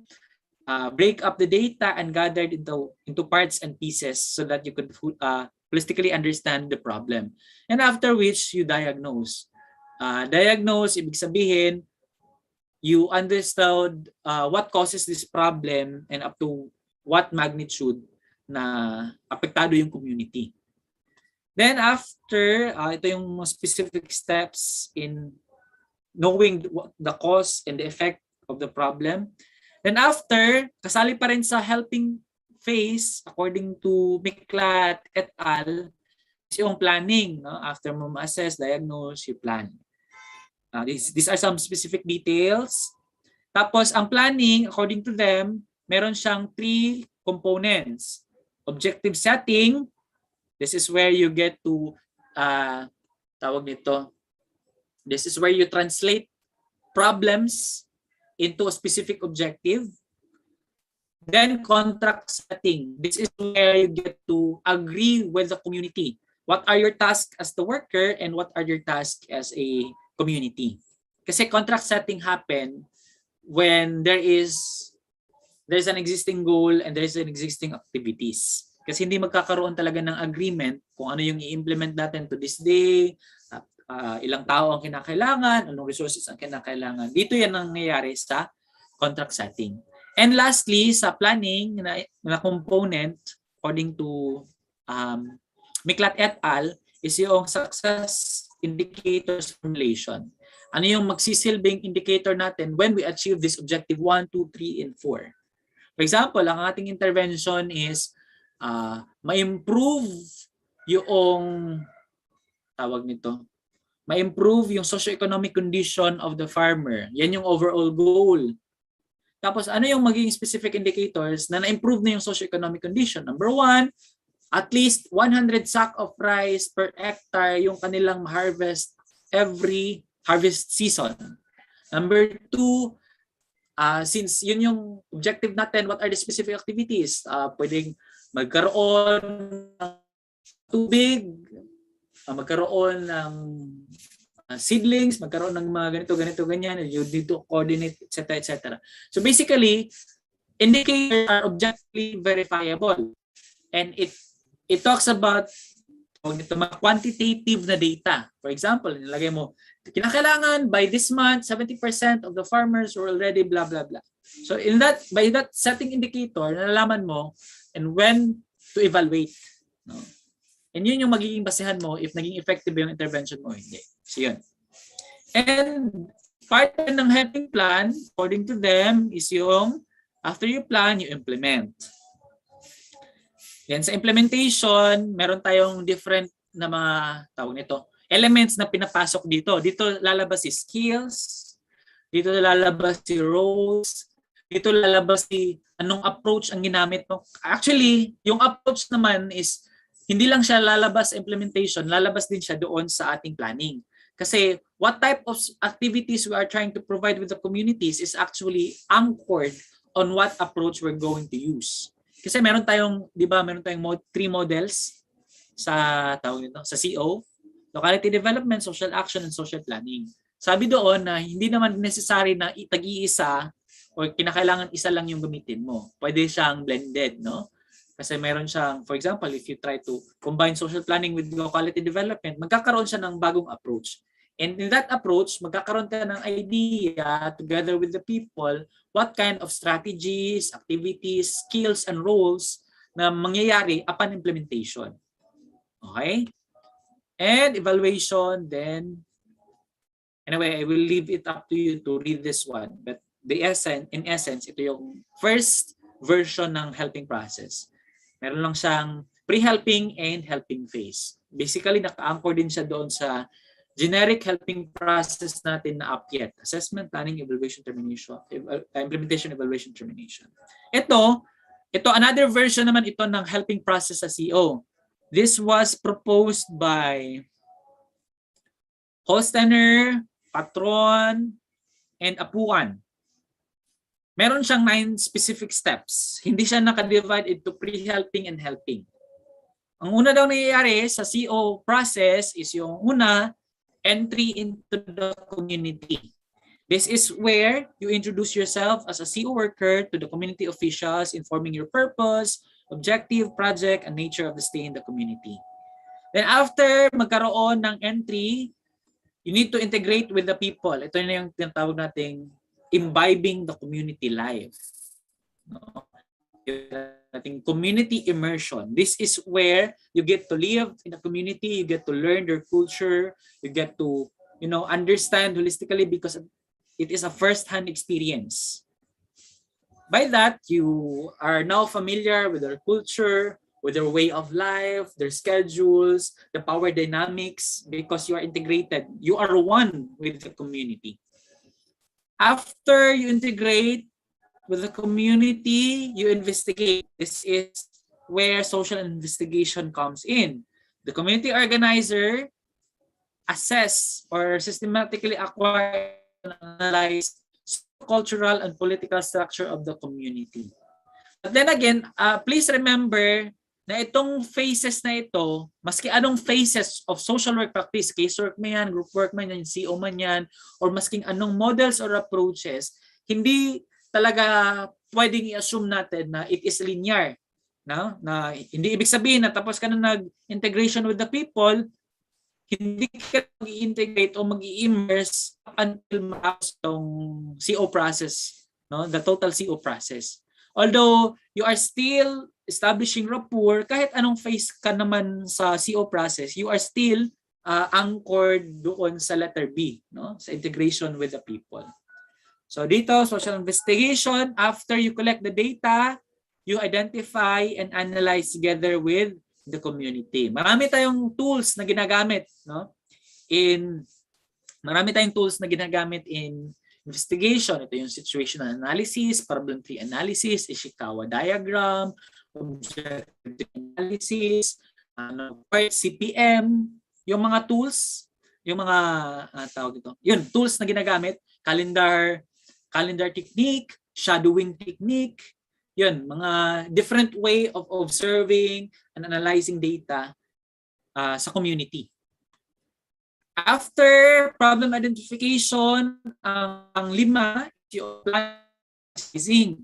break up the data and gather it into parts and pieces so that you could holistically understand the problem. And after which, you diagnose. Diagnose, ibig sabihin, you understood what causes this problem and up to what magnitude na apektado yung community. Then after, ito yung specific steps in knowing the cause and the effect of the problem. Then after, kasali pa rin sa helping phase, according to Miklat et al., is yung planning. No? After mo ma-assess, diagnose, you plan. These are some specific details. Tapos, ang planning, according to them, meron siyang 3 components. Objective setting, this is where you get to, tawag nito, this is where you translate problems into a specific objective. Then contract setting. This is where you get to agree with the community. What are your tasks as the worker and what are your tasks as a community? Kasi contract setting happen when there's an existing goal and there's an existing activities. Kasi hindi magkakaroon talaga ng agreement kung ano yung i-implement natin to this day, ilang tao ang kinakailangan, anong resources ang kinakailangan. Dito yan ang nangyayari sa contract setting. And lastly, sa planning na component, according to Miklat et al., is yung success indicators formulation. Ano yung magsisilbing indicator natin when we achieve this objective 1, 2, 3, and 4. For example, ang ating intervention is ma-improve yung tawag nito, ma-improve yung socio-economic condition of the farmer. Yan yung overall goal. Tapos ano yung magiging specific indicators na na-improve na yung socio-economic condition? Number 1, at least 100 sack of rice per hectare yung kanilang harvest every harvest season. Number 2, since yun yung objective natin, what are the specific activities? Pwedeng magkaroon ng tubig, magkaroon ng seedlings, magkaroon ng mga ganito, ganyan, you need to coordinate, etc., etc. So basically, indicators are objectively verifiable. And it talks about quantitative na data. For example, nilagay mo, kinakailangan by this month, 70% of the farmers were already blah, blah, blah. So by that setting indicator, nalalaman mo and when to evaluate. No? And yun yung magiging basehan mo if naging effective yung intervention mo o hindi. So yun. And part ng helping plan, according to them, is yung after you plan, you implement. Yan, sa implementation, meron tayong different na mga tawag nito, elements na pinapasok dito. Dito lalabas si skills, dito lalabas si roles, dito lalabas si anong approach ang ginamit mo. Actually, yung approach naman is hindi lang siya lalabas sa implementation, lalabas din siya doon sa ating planning. Kasi what type of activities we are trying to provide with the communities is actually anchored on what approach we're going to use. Kasi meron tayong, di ba, meron tayong 3 models sa tawag nito, sa CO, locality development, social action, and social planning. Sabi doon na hindi naman necessary na tag-iisa o kinakailangan isa lang yung gamitin mo. Pwede siyang blended, no? Kasi meron siyang, for example, if you try to combine social planning with locality development, magkakaroon siya ng bagong approach. And in that approach, magkakaroon ka ng idea together with the people what kind of strategies, activities, skills, and roles na mangyayari upon implementation. Okay? And evaluation, then, anyway, I will leave it up to you to read this one. But in essence, ito yung first version ng helping process. Meron lang siyang pre-helping and helping phase. Basically, naka-anchor din siya doon sa generic helping process natin na APYET, Assessment, Planning, Evaluation, Termination, Implementation, Evaluation, Termination. Ito, another version naman ito ng helping process sa CO. This was proposed by Holsteiner, Patron, and Apuan. Meron siyang 9 specific steps. Hindi siya naka-divide into pre-helping and helping. Ang una daw nangyayari sa CO process is yung una, entry into the community. This is where you introduce yourself as a CO worker to the community officials, informing your purpose, objective, project, and nature of the stay in the community. Then after magkaroon ng entry, you need to integrate with the people. Ito na yung tinatawag nating imbibing the community life. No? Yung community immersion. This is where you get to live in the community, you get to learn their culture, you get to, understand holistically because it is a first-hand experience. By that, you are now familiar with their culture, with their way of life, their schedules, the power dynamics, because you are integrated. You are one with the community. After you integrate with the community, you investigate. This is where social investigation comes in. The community organizer assess or systematically acquire and analyze cultural and political structure of the community. But then again, please remember na itong phases na ito, maski anong phases of social work practice, casework man yan, group work man yan, CO man yan, or masking anong models or approaches, hindi talaga pwedeng i-assume natin na it is linear. No? Na hindi ibig sabihin na tapos ka na nag-integration with the people, hindi ka mag-i-integrate o mag-i-immerse up until matapos itong CO process, no? The total CO process. Although you are still establishing rapport, kahit anong phase ka naman sa CO process, you are still anchored doon sa letter B, no? Sa integration with the people. So dito, social investigation, after you collect the data, you identify and analyze together with the community. Marami tayong tools na ginagamit, no? Marami tayong tools na ginagamit in investigation. Ito yung situational analysis, problem tree analysis, Ishikawa diagram, objective analysis, CPM, yung mga tools, yung mga tawag ito. Yun, tools na ginagamit, calendar technique, shadowing technique, yun, mga different way of observing and analyzing data sa community. After problem identification, ang 5, yung planning.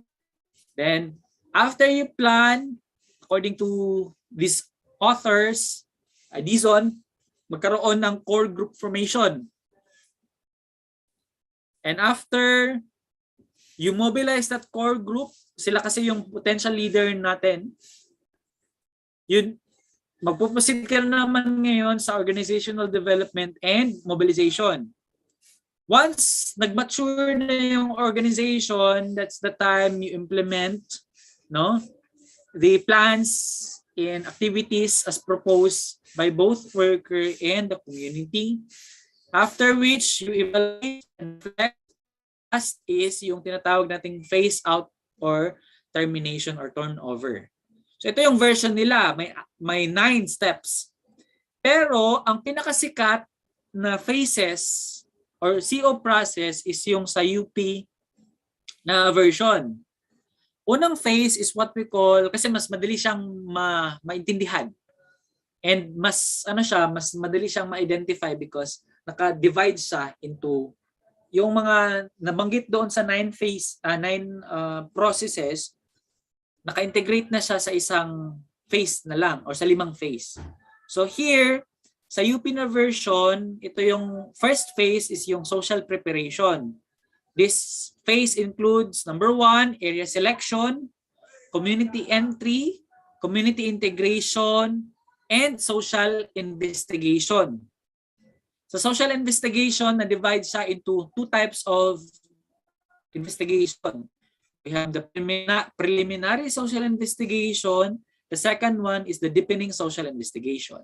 Then, after you plan, according to these authors, Dizon, magkaroon ng core group formation. And after you mobilize that core group, sila kasi yung potential leader natin, yun, magpuproceed ka naman ngayon sa organizational development and mobilization. Once nag-mature na yung organization, that's the time you implement, no, the plans and activities as proposed by both worker and the community. After which you evaluate and reflect. Last is yung tinatawag nating phase out or termination or turnover. So ito yung version nila, may 9 steps. Pero ang pinakasikat na phases or CO process is yung sa UP na version. Unang phase is what we call, kasi mas madali siyang maintindihan. And mas madali siyang ma-identify because naka-divide siya into yung mga nabanggit doon sa 9 processes, naka-integrate na siya sa isang phase na lang or sa 5 phase. So here, sa UP na version, ito yung first phase is yung social preparation. This phase includes number 1, area selection, community entry, community integration, and social investigation. Sa social investigation, na-divide siya into 2 types of investigation. We have the preliminary social investigation. The second one is the deepening social investigation.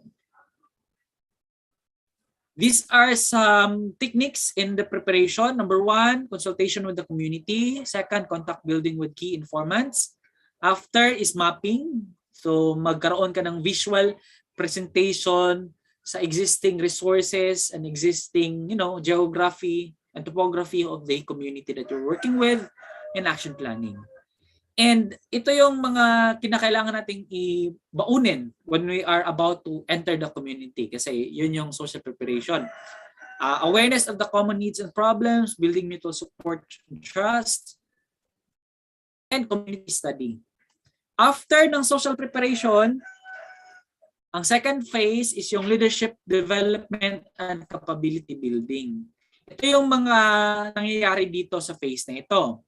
These are some techniques in the preparation. Number one, consultation with the community. Second, contact building with key informants. After is mapping. So magkaroon ka ng visual presentation sa existing resources and existing, geography and topography of the community that you're working with, and action planning. And ito yung mga kinakailangan nating ibaunin when we are about to enter the community kasi yun yung social preparation. Awareness of the common needs and problems, building mutual support and trust, and community study. After ng social preparation, ang second phase is yung leadership development and capability building. Ito yung mga nangyayari dito sa phase na ito.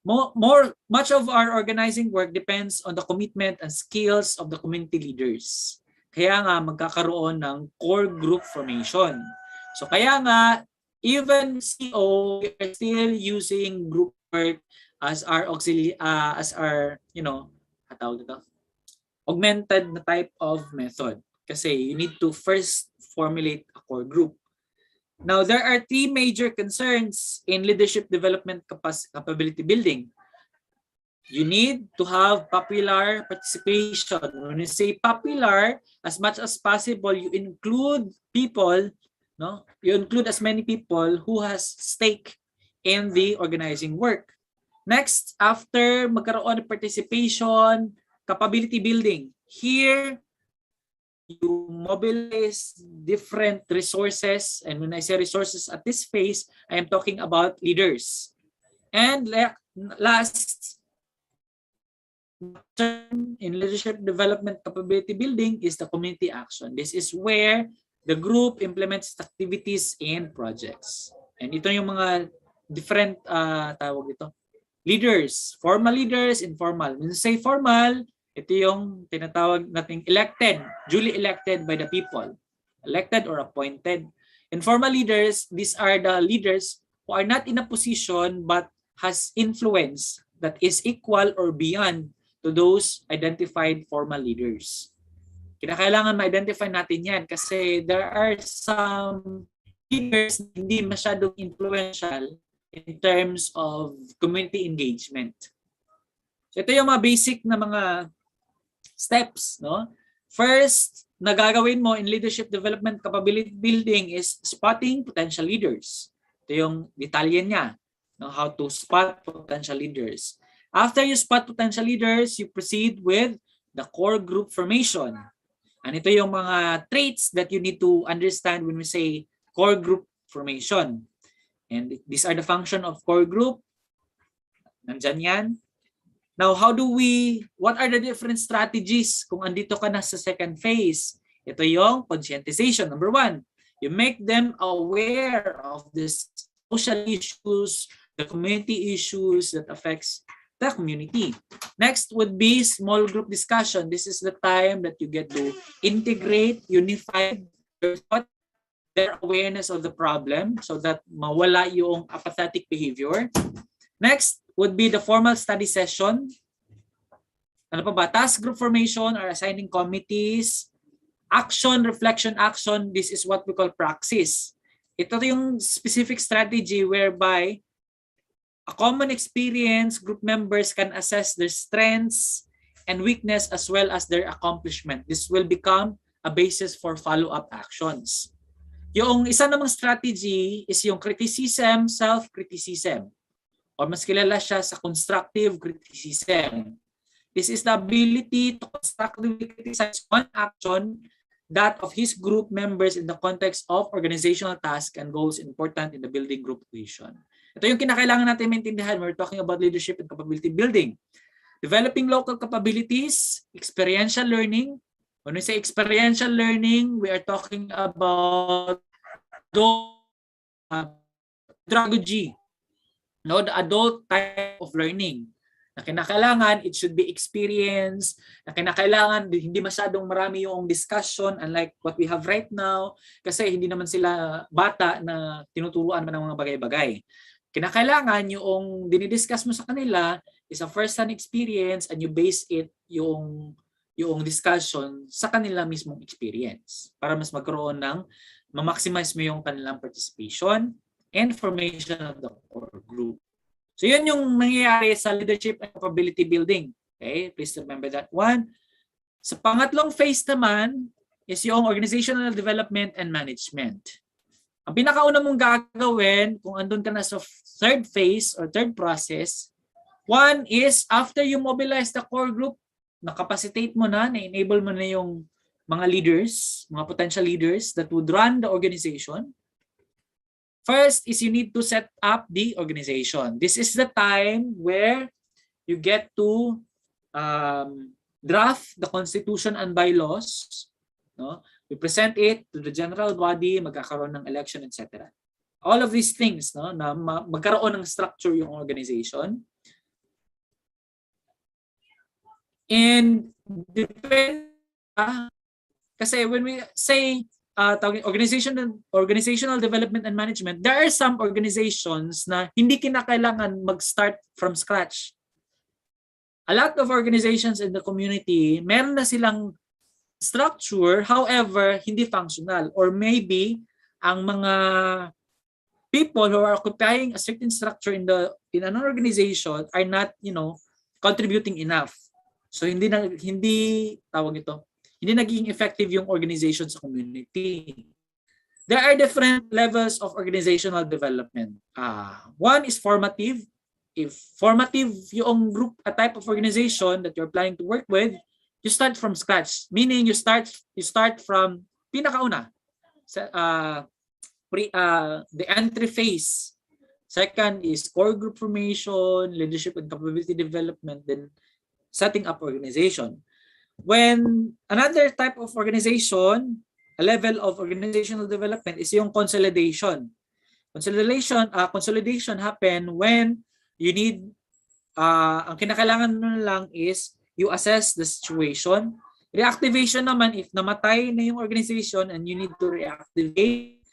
Much of our organizing work depends on the commitment and skills of the community leaders. Kaya nga magkakaroon ng core group formation. So kaya nga even CO, we are still using group work as our auxiliary augmented na type of method kasi you need to first formulate a core group. Now, there are three major concerns in leadership development capability building. You need to have popular participation. When you say popular, as much as possible, you include people, no? You include as many people who has stake in the organizing work. Next, after magkaroon ng participation, capability building. Here, you mobilize different resources, and when I say resources at this phase, I am talking about leaders. And last, in leadership development capability building is the community action. This is where the group implements activities and projects. And ito yung mga different tawag ito. Leaders, formal leaders, informal. When you say formal, ito yung tinatawag nating elected, duly elected by the people, elected or appointed. Informal leaders, these are the leaders who are not in a position but has influence that is equal or beyond to those identified formal leaders. Kinakailangan ma-identify natin yan kasi there are some leaders na hindi masyadong influential in terms of community engagement. So ito yung mga basic na mga steps, no? First, na gagawin mo in leadership development capability building is spotting potential leaders. Ito yung detalye niya, no? How to spot potential leaders. After you spot potential leaders, you proceed with the core group formation. And ito yung mga traits that you need to understand when we say core group formation. And these are the function of core group. Nandyan yan. Now, what are the different strategies kung andito ka na sa second phase? Ito yung conscientization. Number one, you make them aware of the social issues, the community issues that affects the community. Next would be small group discussion. This is the time that you get to integrate, unify their awareness of the problem so that mawala yung apathetic behavior. Next would be the formal study session. Ano pa ba? Task group formation or assigning committees. Action, reflection, action. This is what we call praxis. Ito yung specific strategy whereby a common experience, group members can assess their strengths and weakness as well as their accomplishment. This will become a basis for follow-up actions. Yung isa namang strategy is yung criticism, self-criticism. Or mas kilala siya sa constructive criticism. This is the ability to constructively criticize one action, that of his group members in the context of organizational tasks and goals important in the building group cohesion. Ito yung kinakailangan natin maintindihan when we're talking about leadership and capability building. Developing local capabilities, experiential learning. When we say experiential learning, we are talking about pedagogy. No, the adult type of learning na kinakailangan it should be experience, na kinakailangan hindi masyadong marami yung discussion unlike what we have right now kasi hindi naman sila bata na tinuturuan man ng mga bagay-bagay. kinakailangan yung dinidiscuss mo sa kanila is a first-hand experience and you base it yung discussion sa kanila mismong experience para mas magkaroon ng ma-maximize mo yung kanilang participation and formation of the core group. So yun yung nangyayari sa leadership and capability building. Okay, please remember that one. Sa pangatlong phase naman is yung organizational development and management. Ang pinakauna mong gagawin kung andun ka na sa third phase or third process, one is after you mobilize the core group, na-capacitate mo na-enable mo na yung mga leaders, mga potential leaders that would run the organization. First is you need to set up the organization. This is the time where you get to draft the constitution and bylaws. No? We present it to the general body, magkakaroon ng election, etc. All of these things, no, na magkaroon ng structure yung organization. And depende, kasi when we say organizational development and management, there are some organizations na hindi kinakailangan mag-start from scratch. A lot of organizations in the community, meron na silang structure, however, hindi functional. Or maybe, ang mga people who are occupying a certain structure in an organization are not, contributing enough. So hindi naging effective yung organization sa community. There are different levels of organizational development. One is formative. If formative yung group, a type of organization that you're planning to work with, you start from scratch. Meaning you start from pinakauna. The entry phase. Second is core group formation, leadership and capability development, then setting up organization. When another type of organization, a level of organizational development is yung consolidation. Consolidation happen when you need, ang kinakailangan mo lang is you assess the situation. Reactivation naman, if namatay na yung organization and you need to reactivate.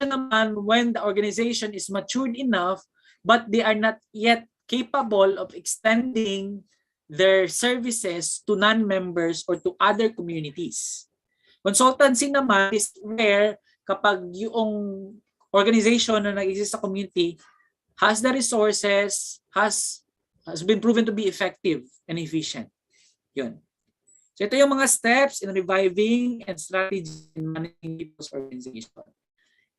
Naman when the organization is matured enough but they are not yet capable of extending their services to non-members or to other communities. Consultancy naman is where kapag yung organization na nag-exist sa community has the resources, has been proven to be effective and efficient. Yun. So ito yung mga steps in reviving and strategy in managing people's organization.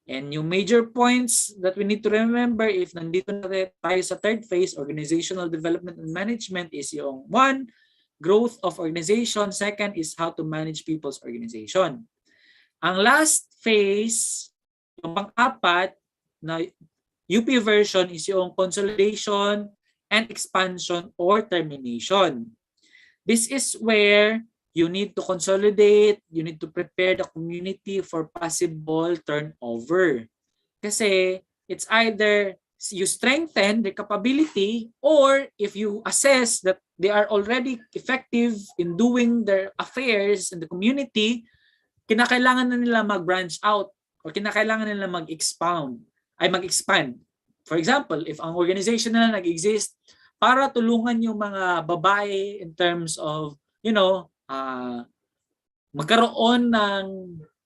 And yung major points that we need to remember if nandito na tayo sa third phase, organizational development and management, is yung one, growth of organization. Second is how to manage people's organization. Ang last phase, yung pang-apat na UP version is yung consolidation and expansion or termination. This is where you need to consolidate, you need to prepare the community for possible turnover. Kasi it's either you strengthen the capability or if you assess that they are already effective in doing their affairs in the community, kinakailangan na nila mag-branch out or kinakailangan nila mag-expand. For example, if ang organization na nag-exist para tulungan yung mga babae in terms of, magkaroon ng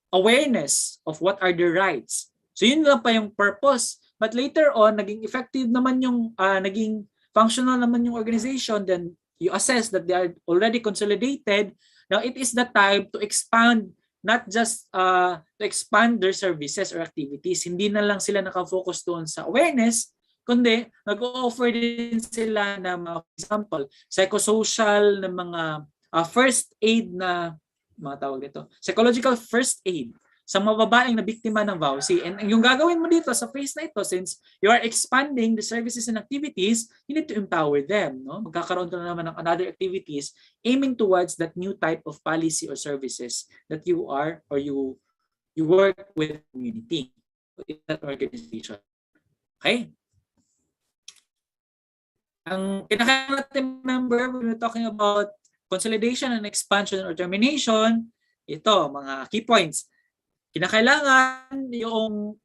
awareness of what are their rights. So yun lang pa yung purpose. But later on, naging effective naman yung, naging functional naman yung organization, then you assess that they are already consolidated. Now it is the time to expand, not just to expand their services or activities. Hindi na lang sila nakafocus doon sa awareness, kundi nag-o-offer din sila na mga, for example, psychosocial na mga first aid na mga tawag dito, psychological first aid sa mga babaeng na biktima ng VAUSI. And yung gagawin mo dito sa phase na ito, since you are expanding the services and activities, you need to empower them. No? Magkakaroon ka na naman ng other activities aiming towards that new type of policy or services that you are or you work with the community in that organization. Okay? Ang kinakailangan natin remember when we're talking about consolidation and expansion or termination, ito, mga key points. Kinakailangan yung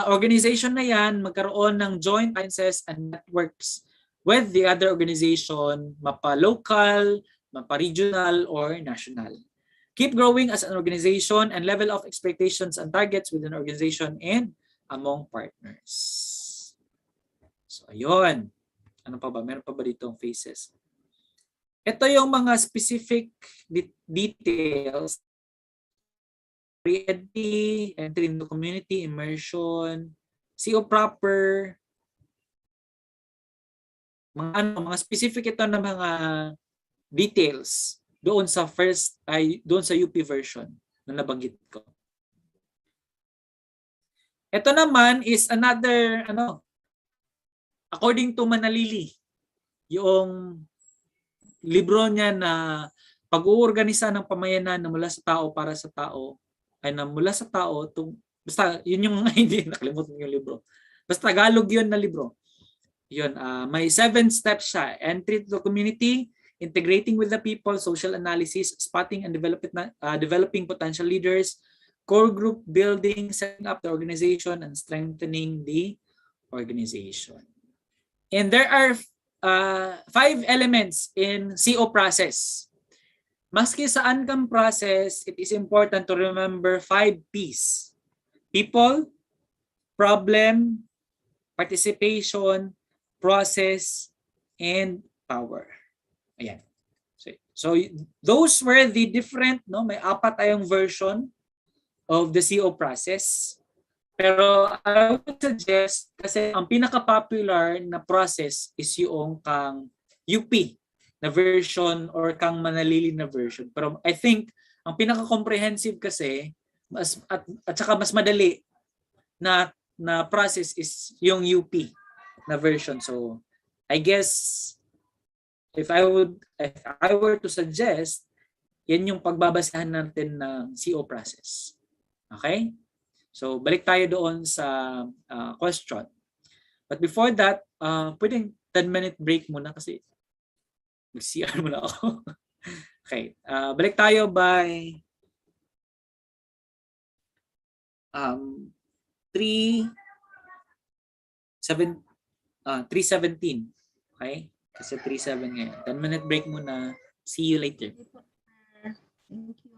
organization na yan magkaroon ng joint alliances and networks with the other organization, mapa-local, mapa-regional, or national. Keep growing as an organization and level of expectations and targets within an organization and among partners. So, ayun. Ano pa ba? Meron pa ba dito ang phases? Ito yung mga specific details. Entry into community, immersion, CO proper, mga specific ito na mga details doon sa doon sa UP version na nabanggit ko. Ito naman is another according to Manalili, yung libro niya na pag-uorganisa ng pamayanan na mula sa tao para sa tao ay na mula sa tao basta yun yung hindi nakalimutan yung libro. Basta Tagalog yun na libro. Yun, may 7 steps siya. Entry to the community, integrating with the people, social analysis, spotting and developing potential leaders, core group building, setting up the organization, and strengthening the organization. And there are 5 elements in CO process. Maski saan kang process, it is important to remember 5 P's. People, problem, participation, process, and power. Ayan. So those were the different, may 4 tayong version of the CO process. Pero I would suggest, kasi ang pinaka-popular na process is yung kang UP na version or kang Manalili na version. Pero I think ang pinaka-comprehensive kasi at saka mas madali na process is yung UP na version. So I guess if I were to suggest, yan yung pagbabasehan natin ng CO process. Okay? So balik tayo doon sa question. But before that, pwedeng 10-minute break muna kasi mag-CR muna ako. Okay. Balik tayo by 3:17. Okay? Kasi 3:07 ngayon. 10-minute break muna. See you later. Thank you.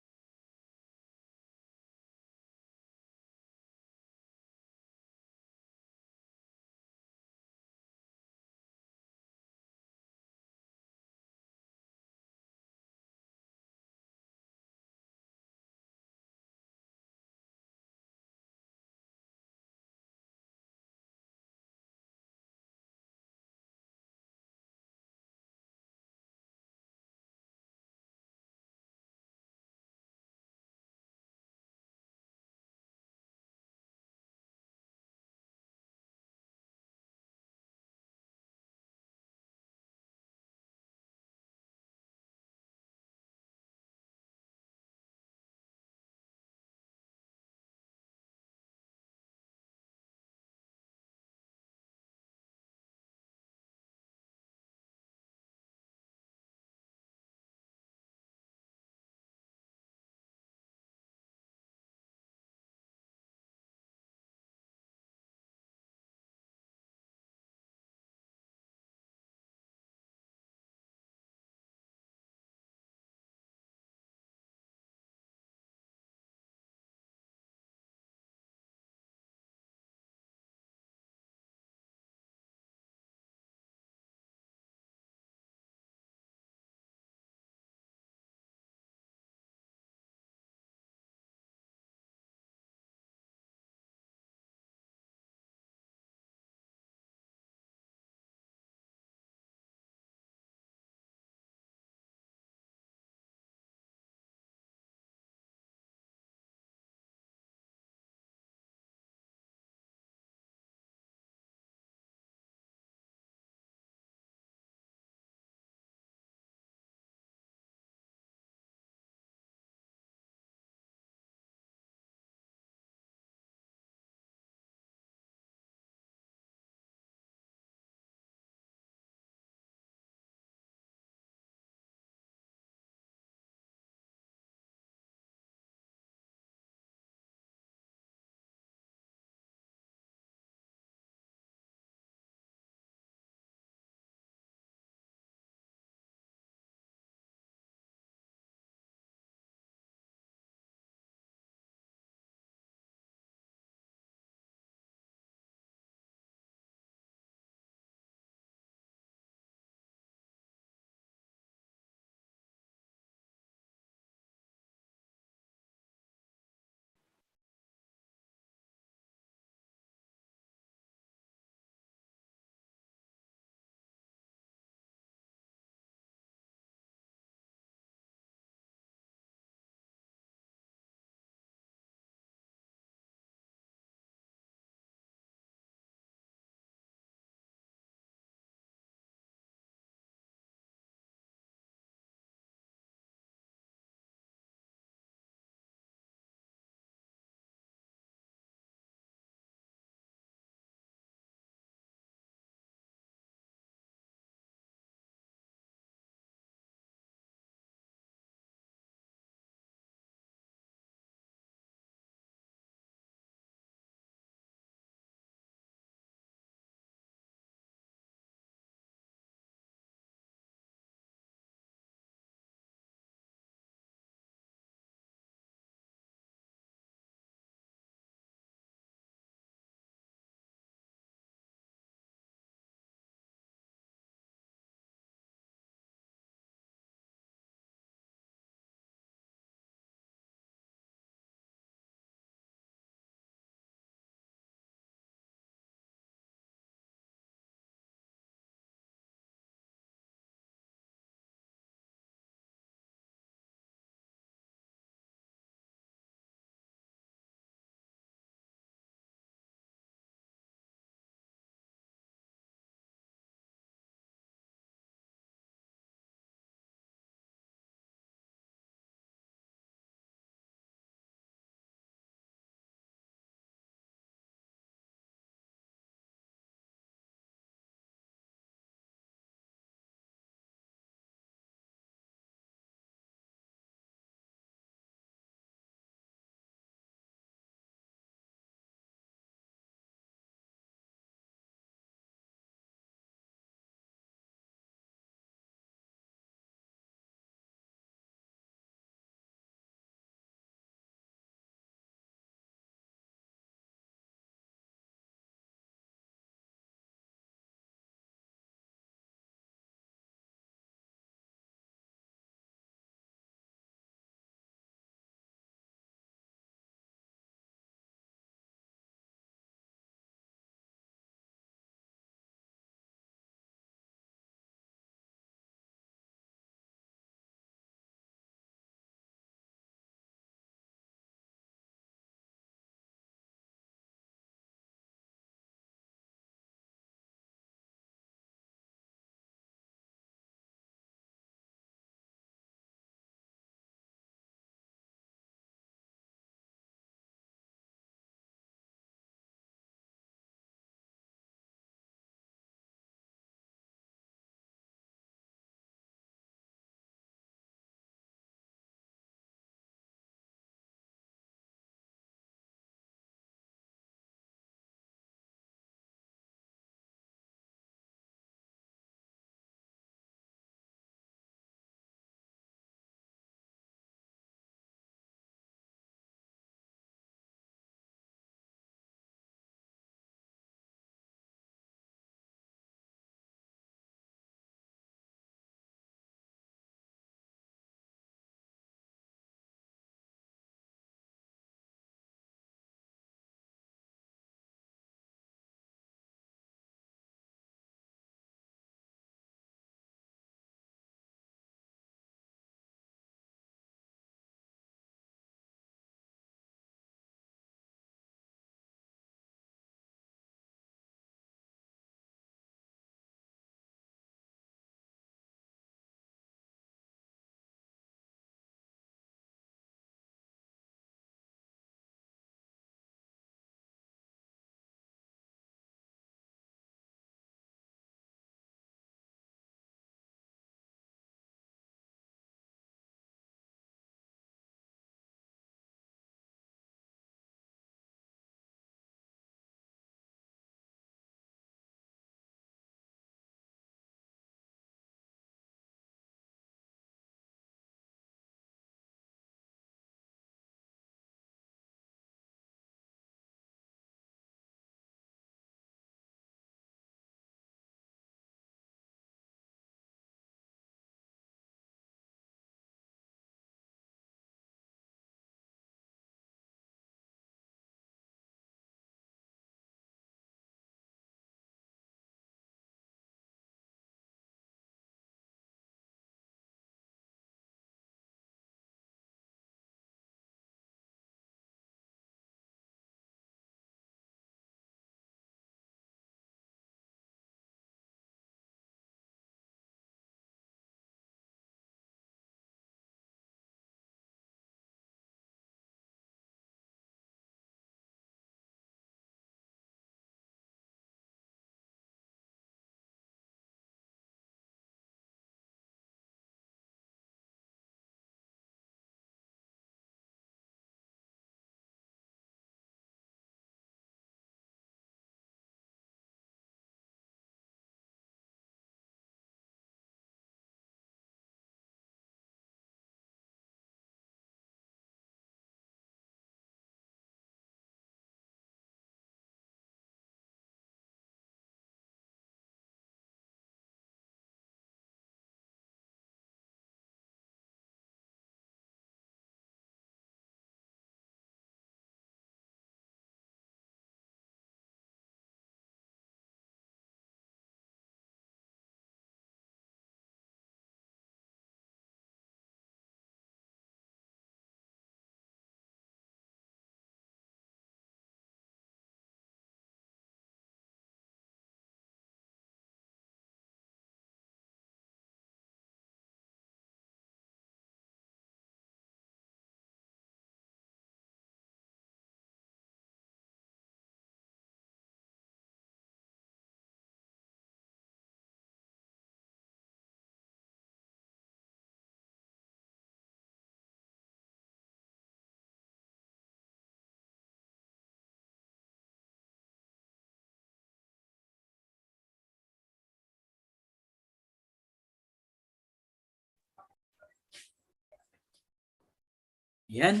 Yan.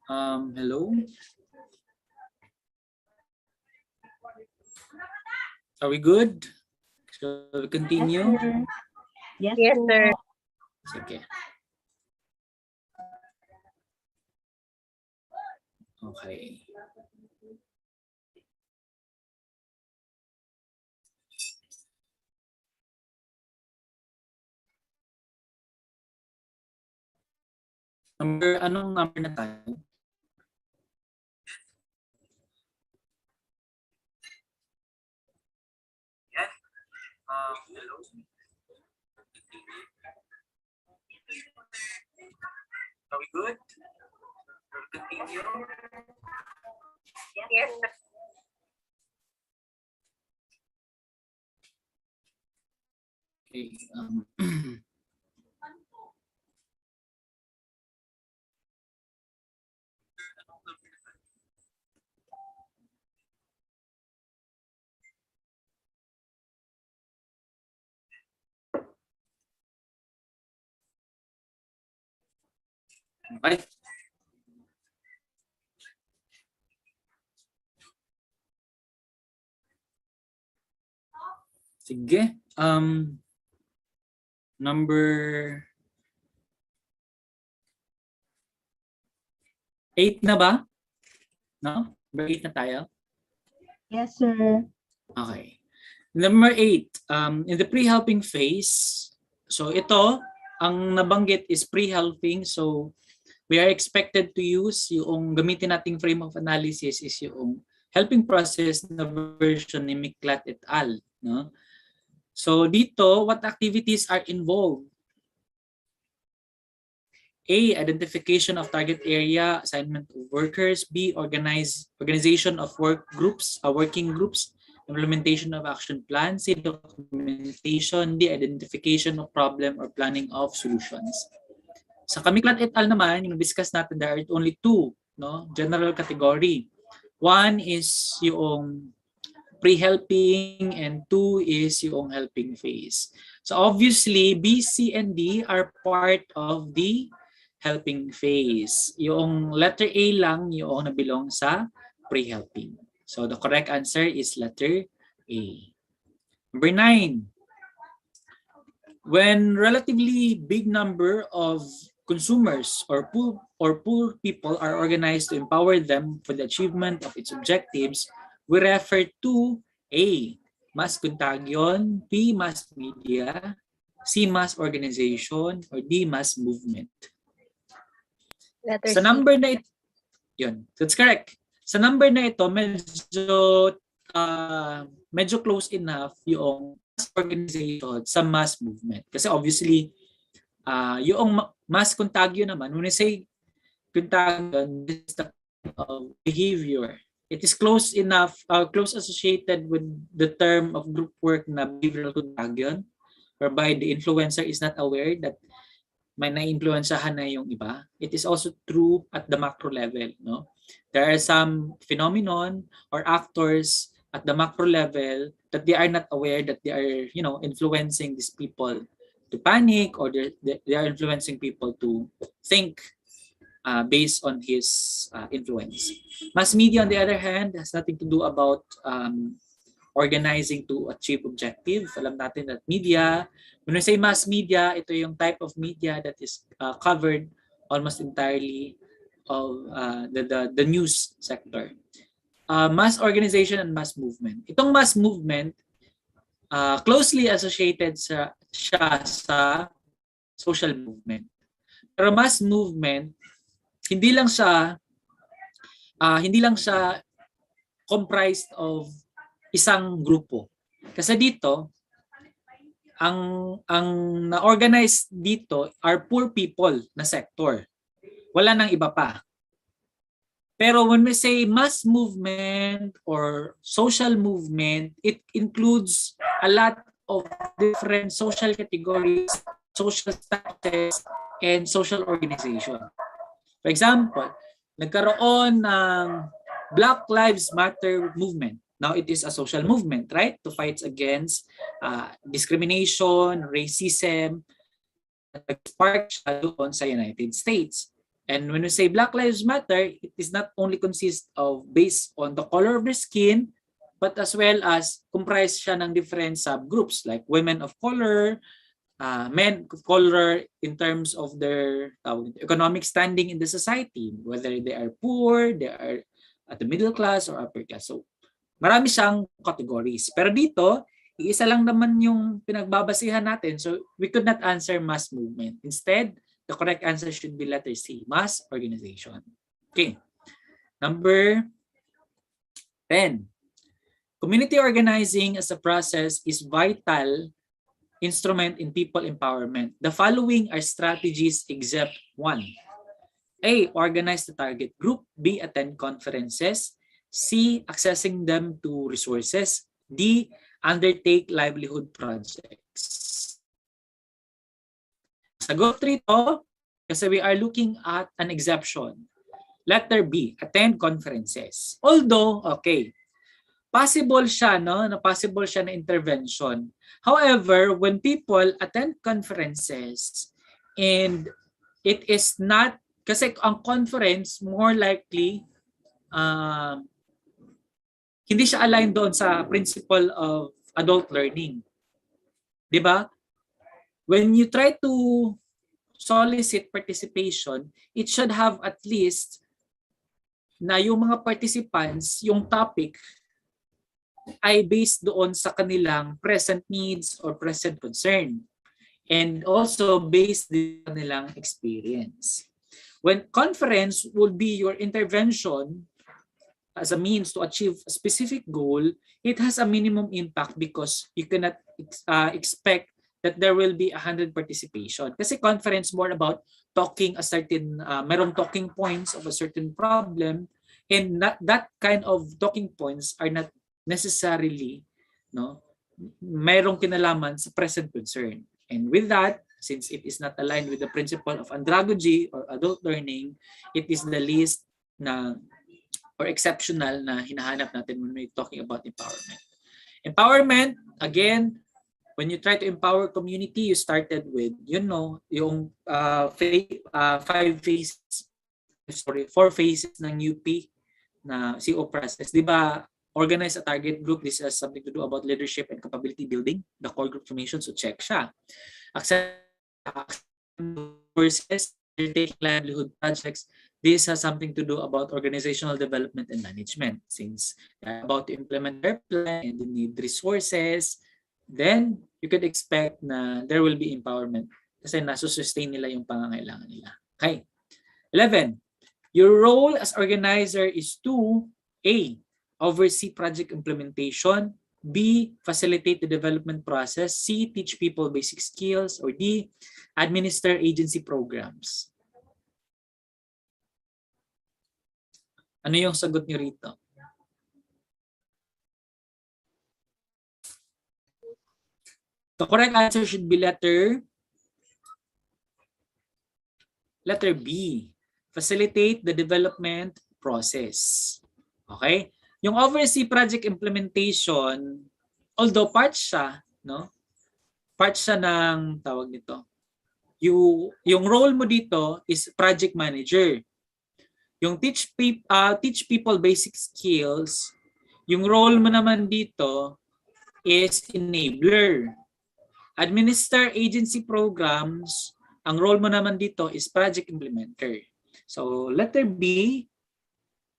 Hello. Are we good? Shall we continue? Yes, Yes, po. sir. Sige. Okay. Anong number na tayo? Hello. Are we good? Shall we continue? Yes, sir. Okay. Okay. Sige. Number 8 na ba? No? Number 8 na tayo? Yes, sir. Okay. Number 8, in the pre-helping phase, so ito, ang nabanggit is pre-helping. So, we are expected to use yung gamitin nating frame of analysis is yung helping process na version ni Miklat et al. No? So, dito, what activities are involved? A, identification of target area, assignment of workers. B, organization of working groups, implementation of action plans. C, documentation. D, identification of problem or planning of solutions. Sa Kamiklat et al. Naman, yung discuss natin, there are only two, no, general category. One is yung pre-helping and two is yung helping phase. So obviously, B, C, and D are part of the helping phase. Yung letter A lang yung nabilong sa pre-helping. So the correct answer is letter A. Number 9. When relatively big number of consumers or poor people are organized to empower them for the achievement of its objectives, we refer to A, mass contagion, B, mass media, C, mass organization, or D, mass movement. Letter Sa C. number na ito, yun, that's correct. Sa number na ito, medyo close enough yung mass organization sa mass movement. Kasi obviously, yung mass contagio naman, when we say contagion, this is the kind of behavior. It is close enough, close associated with the term of group work na behavioral contagion, whereby the influencer is not aware that may na-influensyahan na yung iba. It is also true at the macro level. No? There are some phenomenon or actors at the macro level that they are not aware that they are, influencing these people to panic, or they are influencing people to think based on his influence. Mass media, on the other hand, has nothing to do about organizing to achieve objective. Alam natin that media, when we say mass media, ito yung type of media that is covered almost entirely of the news sector. Mass organization and mass movement. Itong mass movement, closely associated siya sa social movement. Pero mass movement, hindi lang siya comprised of isang grupo. Kasi dito, ang na-organize dito are poor people na sector. Wala nang iba pa. Pero when we say mass movement or social movement, it includes a lot of different social categories, social status, and social organization. For example, nagkaroon ng Black Lives Matter movement. Now it is a social movement, right? To fight against discrimination, racism, nag-spark siya doon sa United States. And when we say Black Lives Matter, it is not only consist of based on the color of their skin, but as well as comprised siya ng different subgroups like women of color, men of color in terms of their economic standing in the society, whether they are poor, they are at the middle class or upper class. So marami siyang categories. Pero dito, iisa lang naman yung pinagbabasihan natin. So we could not answer mass movement. Instead, the correct answer should be letter C, mass organization. Okay. Number 10. Community organizing as a process is vital instrument in people empowerment. The following are strategies except one. A. Organize the target group. B. Attend conferences. C. Accessing them to resources. D. Undertake livelihood projects. Sagot 3 to kasi we are looking at an exception. Letter B. Attend conferences. Although, okay, possible siya, no? Na possible siya na intervention. However, when people attend conferences and it is not, kasi ang conference more likely hindi siya aligned doon sa principle of adult learning. 'Di ba? When you try to solicit participation, it should have at least na yung mga participants, yung topic ay based doon sa kanilang present needs or present concern, and also based din sa kanilang experience. When conference would be your intervention as a means to achieve a specific goal, it has a minimum impact because you cannot expect that there will be 100 participation. Kasi conference more about talking a certain, merong talking points of a certain problem, and that kind of talking points are not necessarily, no, merong kinalaman sa present concern. And with that, since it is not aligned with the principle of andragogy or adult learning, it is the least na or exceptional na hinahanap natin when we're talking about empowerment. Empowerment, again, when you try to empower community, you started with, you know, yung 4 phases ng UP na CO process. Di ba, organize a target group. This has something to do about leadership and capability building, the core group formation, so check siya. Accept courses, taking livelihood projects. This has something to do about organizational development and management. Since they're about to implement their plan and they need resources, then you could expect na there will be empowerment kasi nasusustain nila yung pangangailangan nila. Okay. 11. Your role as organizer is to A. Oversee project implementation. B. Facilitate the development process. C. Teach people basic skills. Or D. Administer agency programs. Ano yung sagot niyo rito? The correct answer should be letter B. Facilitate the development process. Okay? Yung oversee project implementation, although part siya, no? Part siya ng tawag nito. Yung role mo dito is project manager. Yung teach people basic skills, yung role mo naman dito is enabler. Administer agency programs, ang role mo naman dito is project implementer. So letter B,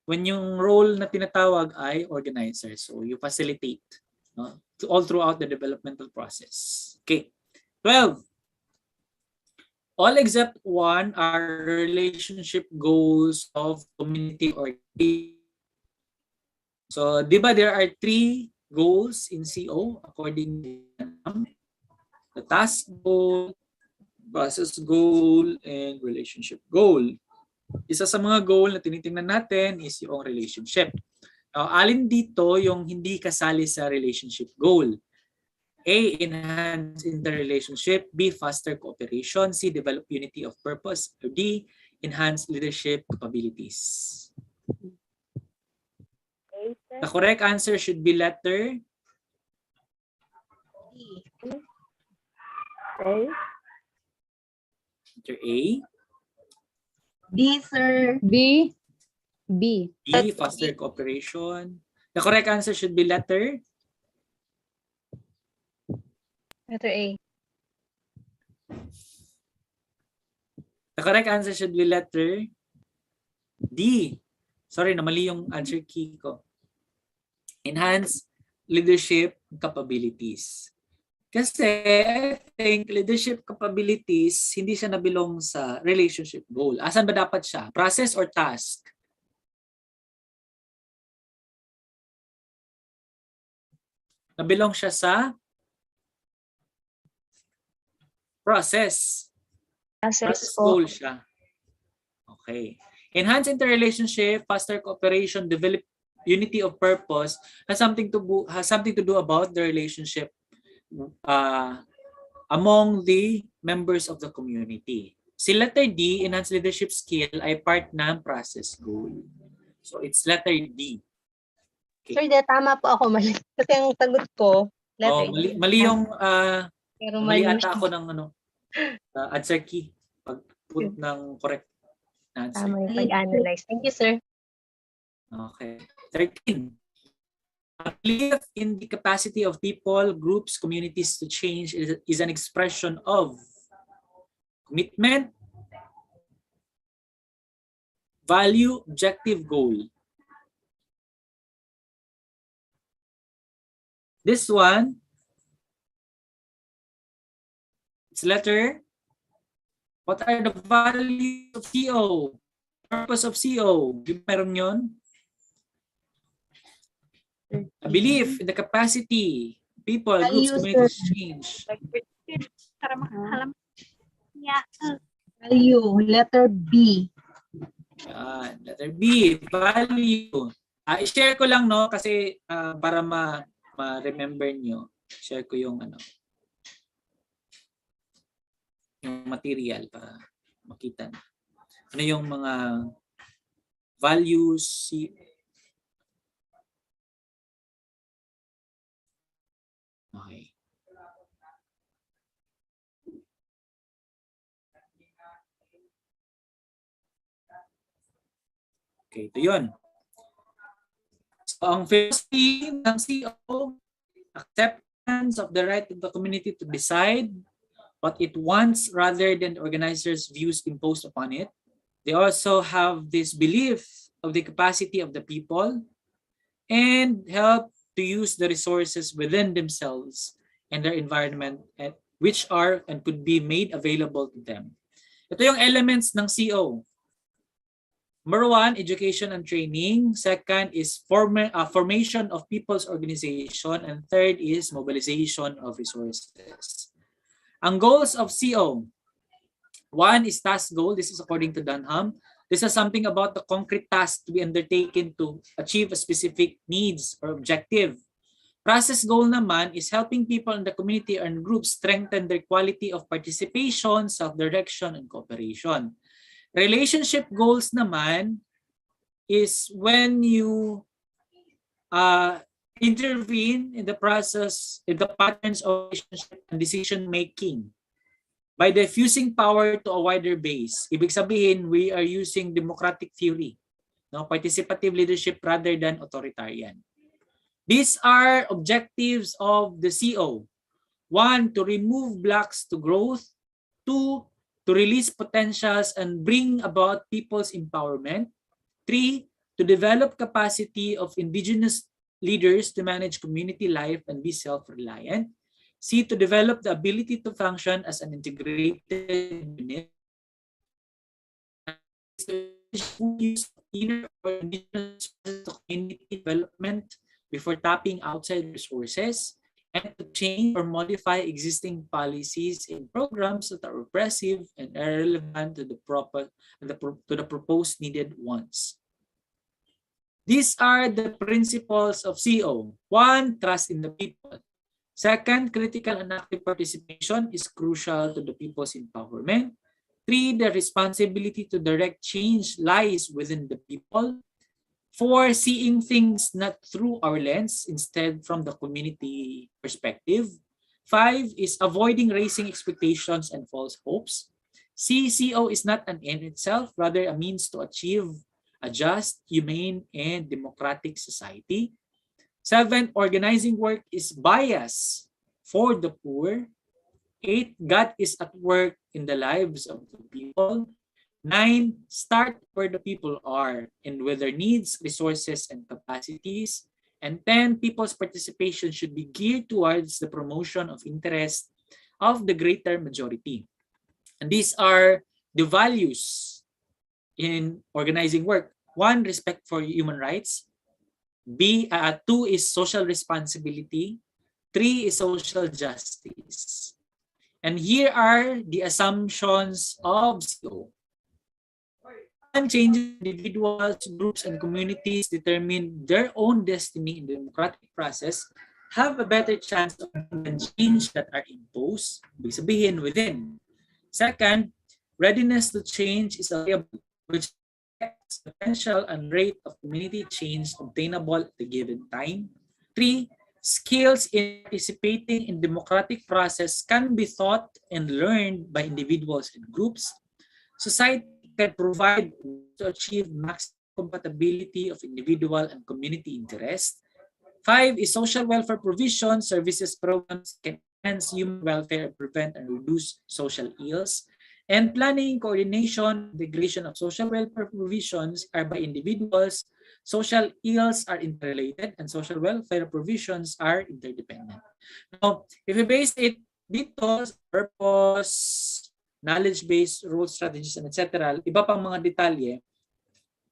when yung role na tinatawag ay organizer. So you facilitate, no, all throughout the developmental process. Okay. 12. All except one are relationship goals of community organization. So, di ba there are 3 goals in CO according to the task goal, process goal, and relationship goal. Isa sa mga goal na tinitingnan natin is yung relationship. Now, alin dito yung hindi kasali sa relationship goal? A. Enhance interrelationship. B. Foster cooperation. C. Develop unity of purpose. Or D. Enhance leadership capabilities. The correct answer should be letter A. letter A. B, sir. B. B. B, foster cooperation. The correct answer should be letter Letter A. The correct answer should be letter D. Sorry, namali yung answer key ko. Enhance leadership capabilities. Kasi I think leadership capabilities, hindi siya nabilong sa relationship goal. Asan ba dapat siya? Process or task? Nabilong siya sa process. Process goal siya. Okay. Enhance interrelationship, foster cooperation, develop unity of purpose has something to do about the relationship among the members of the community. Si letter D, enhance leadership skill, ay part ng process goal. So it's letter D. Okay. Sir, tama po ako. Mali. Kasi ang sagot ko, letter Oh, A. mali yung Pero mali mali ata ako ng answer key pag put ng correct na answer. Tama yung pag-analyze. Thank you, sir. Okay. 13. A belief in the capacity of people, groups, communities to change is an expression of commitment, value, objective, goal. This one, it's letter. What are the values of CO? Purpose of CO? Meron yun? A belief in the capacity, people, groups, Values, communities to change. Value, letter B. Yan, letter B, value. I-share ko lang no kasi para ma-remember nyo. Share ko yung yung material para makita nyo. Ano yung mga values, okay. Okay, ito yun. So, ang philosophy ng CO, acceptance of the right of the community to decide what it wants rather than the organizers' views imposed upon it. They also have this belief of the capacity of the people and help to use the resources within themselves and their environment which are and could be made available to them. Ito yung elements ng CO. Number 1, education and training. Second is formation of people's organization. And third is mobilization of resources. Ang goals of CO. 1 is task goal. This is according to Dunham. This is something about the concrete task to be undertaken to achieve a specific needs or objective. Process goal naman is helping people in the community and groups strengthen their quality of participation, self-direction, and cooperation. Relationship goals naman is when you intervene in the process, in the patterns of relationship and decision making by diffusing power to a wider base. Ibig sabihin, we are using democratic theory, no? Participative leadership rather than authoritarian. These are objectives of the CO. 1, to remove blocks to growth. 2, to release potentials and bring about people's empowerment. 3, to develop capacity of indigenous leaders to manage community life and be self-reliant. C, to develop the ability to function as an integrated unit. Use inner or indigenous community development before tapping outside resources, and to change or modify existing policies and programs that are oppressive and irrelevant to the proposed needed ones. These are the principles of CO. 1, trust in the people. 2, critical and active participation is crucial to the people's empowerment. 3, the responsibility to direct change lies within the people. 4, seeing things not through our lens, instead from the community perspective. 5 is avoiding raising expectations and false hopes. C, CO is not an end in itself, rather a means to achieve a just, humane, and democratic society. 7, organizing work is bias for the poor. 8, God is at work in the lives of the people. 9, start where the people are and with their needs, resources, and capacities. And 10, people's participation should be geared towards the promotion of interest of the greater majority. And these are the values in organizing work. 1, respect for human rights. 2 is social responsibility. 3 is social justice. And here are the assumptions of CO. Changes individuals, groups, and communities determine their own destiny in the democratic process have a better chance of change that are imposed, ibig sabihin, within. Second, readiness to change is a variable which affects the potential and rate of community change obtainable at a given time. 3, skills in participating in democratic process can be taught and learned by individuals and groups. Society can provide to achieve maximum compatibility of individual and community interest. 5 is social welfare provision, services programs can enhance human welfare, prevent and reduce social ills. And planning, coordination, integration of social welfare provisions are by individuals. Social ills are interrelated and social welfare provisions are interdependent. Now, if we base it dito, purpose, knowledge-based rules, strategies, and etc., iba pang mga detalye,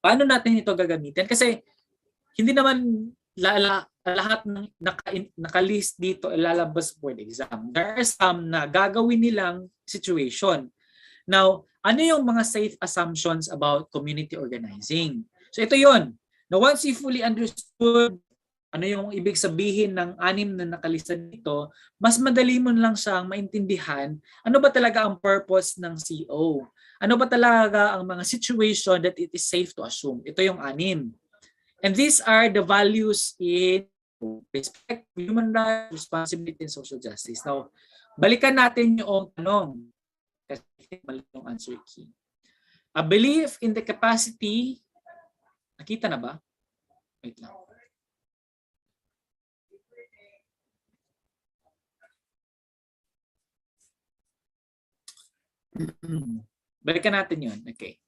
paano natin ito gagamitin? Kasi hindi naman lahat ng nakalist dito ilalabas board exam. There are some na gagawin nilang situation. Now, ano yung mga safe assumptions about community organizing? So ito yon. Now, once you fully understood ano yung ibig sabihin ng 6 na nakalista dito, mas madali mo lang siyang maintindihan ano ba talaga ang purpose ng CO. Ano ba talaga ang mga situation that it is safe to assume. Ito yung 6. And these are the values in respect, human rights, responsibility, and social justice. Now, balikan natin yung tanong. Kasi mali yung answer key. A belief in the capacity, nakita na ba? Wait lang. Balikan natin yun. Okay.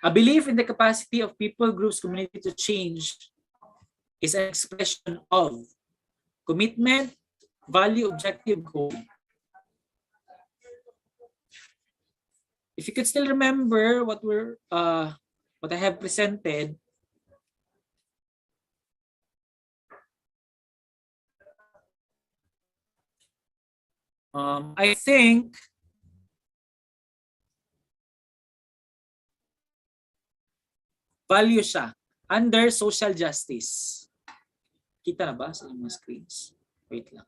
A belief in the capacity of people, groups, community to change is an expression of commitment, value, objective, goal. If you could still remember what I have presented, I think value siya under social justice. Kita na ba sa inyong screens? Wait lang.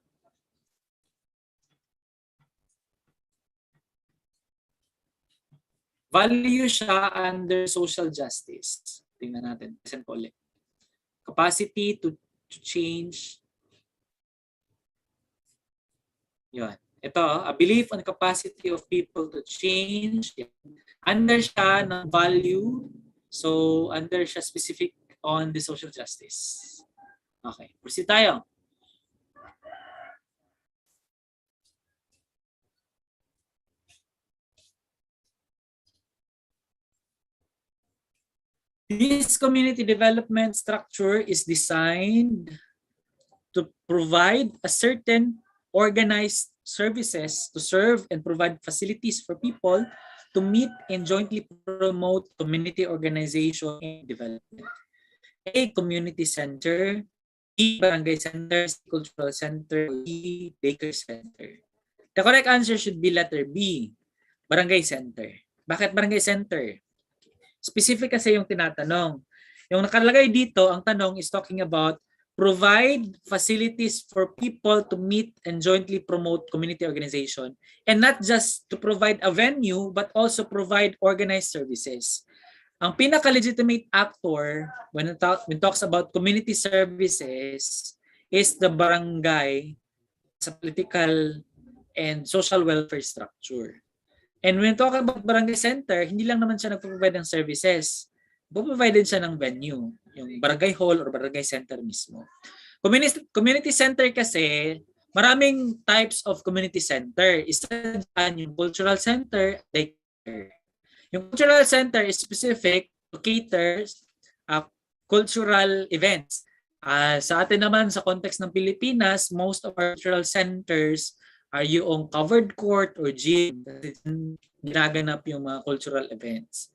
Value siya under social justice. Tingnan natin. Present ko ulit. Capacity to change. Yan. Ito, a belief on capacity of people to change. Under siya ng value. So, under siya specific on the social justice. Okay, proceed tayo. This community development structure is designed to provide a certain organized services to serve and provide facilities for people to meet and jointly promote community organization and development. A, community center. B, barangay center. C, cultural center. E, daycare center. The correct answer should be letter B, barangay center. Bakit barangay center? Specific kasi yung tinatanong. Yung nakalagay dito, ang tanong is talking about provide facilities for people to meet and jointly promote community organization. And not just to provide a venue, but also provide organized services. Ang pinaka-legitimate actor when talks about community services is the barangay sa political and social welfare structure. And when talking about barangay center, hindi lang naman siya nagpo-provide ng services. Provide siya ng venue, yung barangay hall or barangay center mismo. Community center kasi, maraming types of community center. Isa dyan yung cultural center, daycare. Yung cultural center is specific to cater cultural events. Sa atin naman, sa context ng Pilipinas, most of our cultural centers are yung covered court or gym. Ginaganap yung mga cultural events.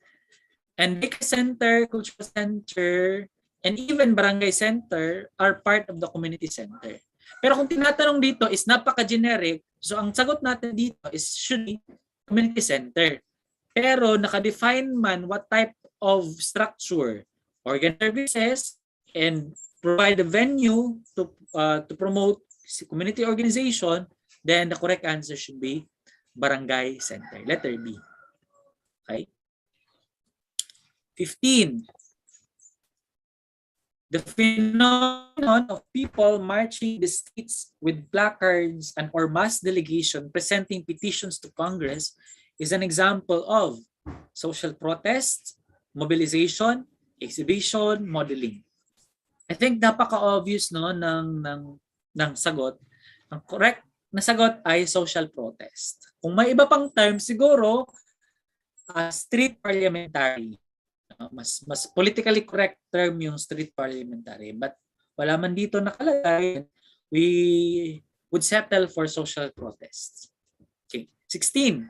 And daycare center, cultural center, and even barangay center are part of the community center. Pero kung tinatanong dito is napaka-generic, so ang sagot natin dito is should be community center. Pero nakadefine man what type of structure, organ services, and provide a venue to promote community organization, then the correct answer should be barangay center. Letter B. Okay? 15. The phenomenon of people marching the streets with placards and or mass delegation presenting petitions to Congress is an example of social protest, mobilization, exhibition, modeling. I think napaka-obvious no ng sagot. Ang correct na sagot ay social protest. Kung may iba pang term siguro street parliamentary. Mas politically correct term yung street parliamentary, but wala man dito nakalagay, we would settle for social protests. Okay. 16.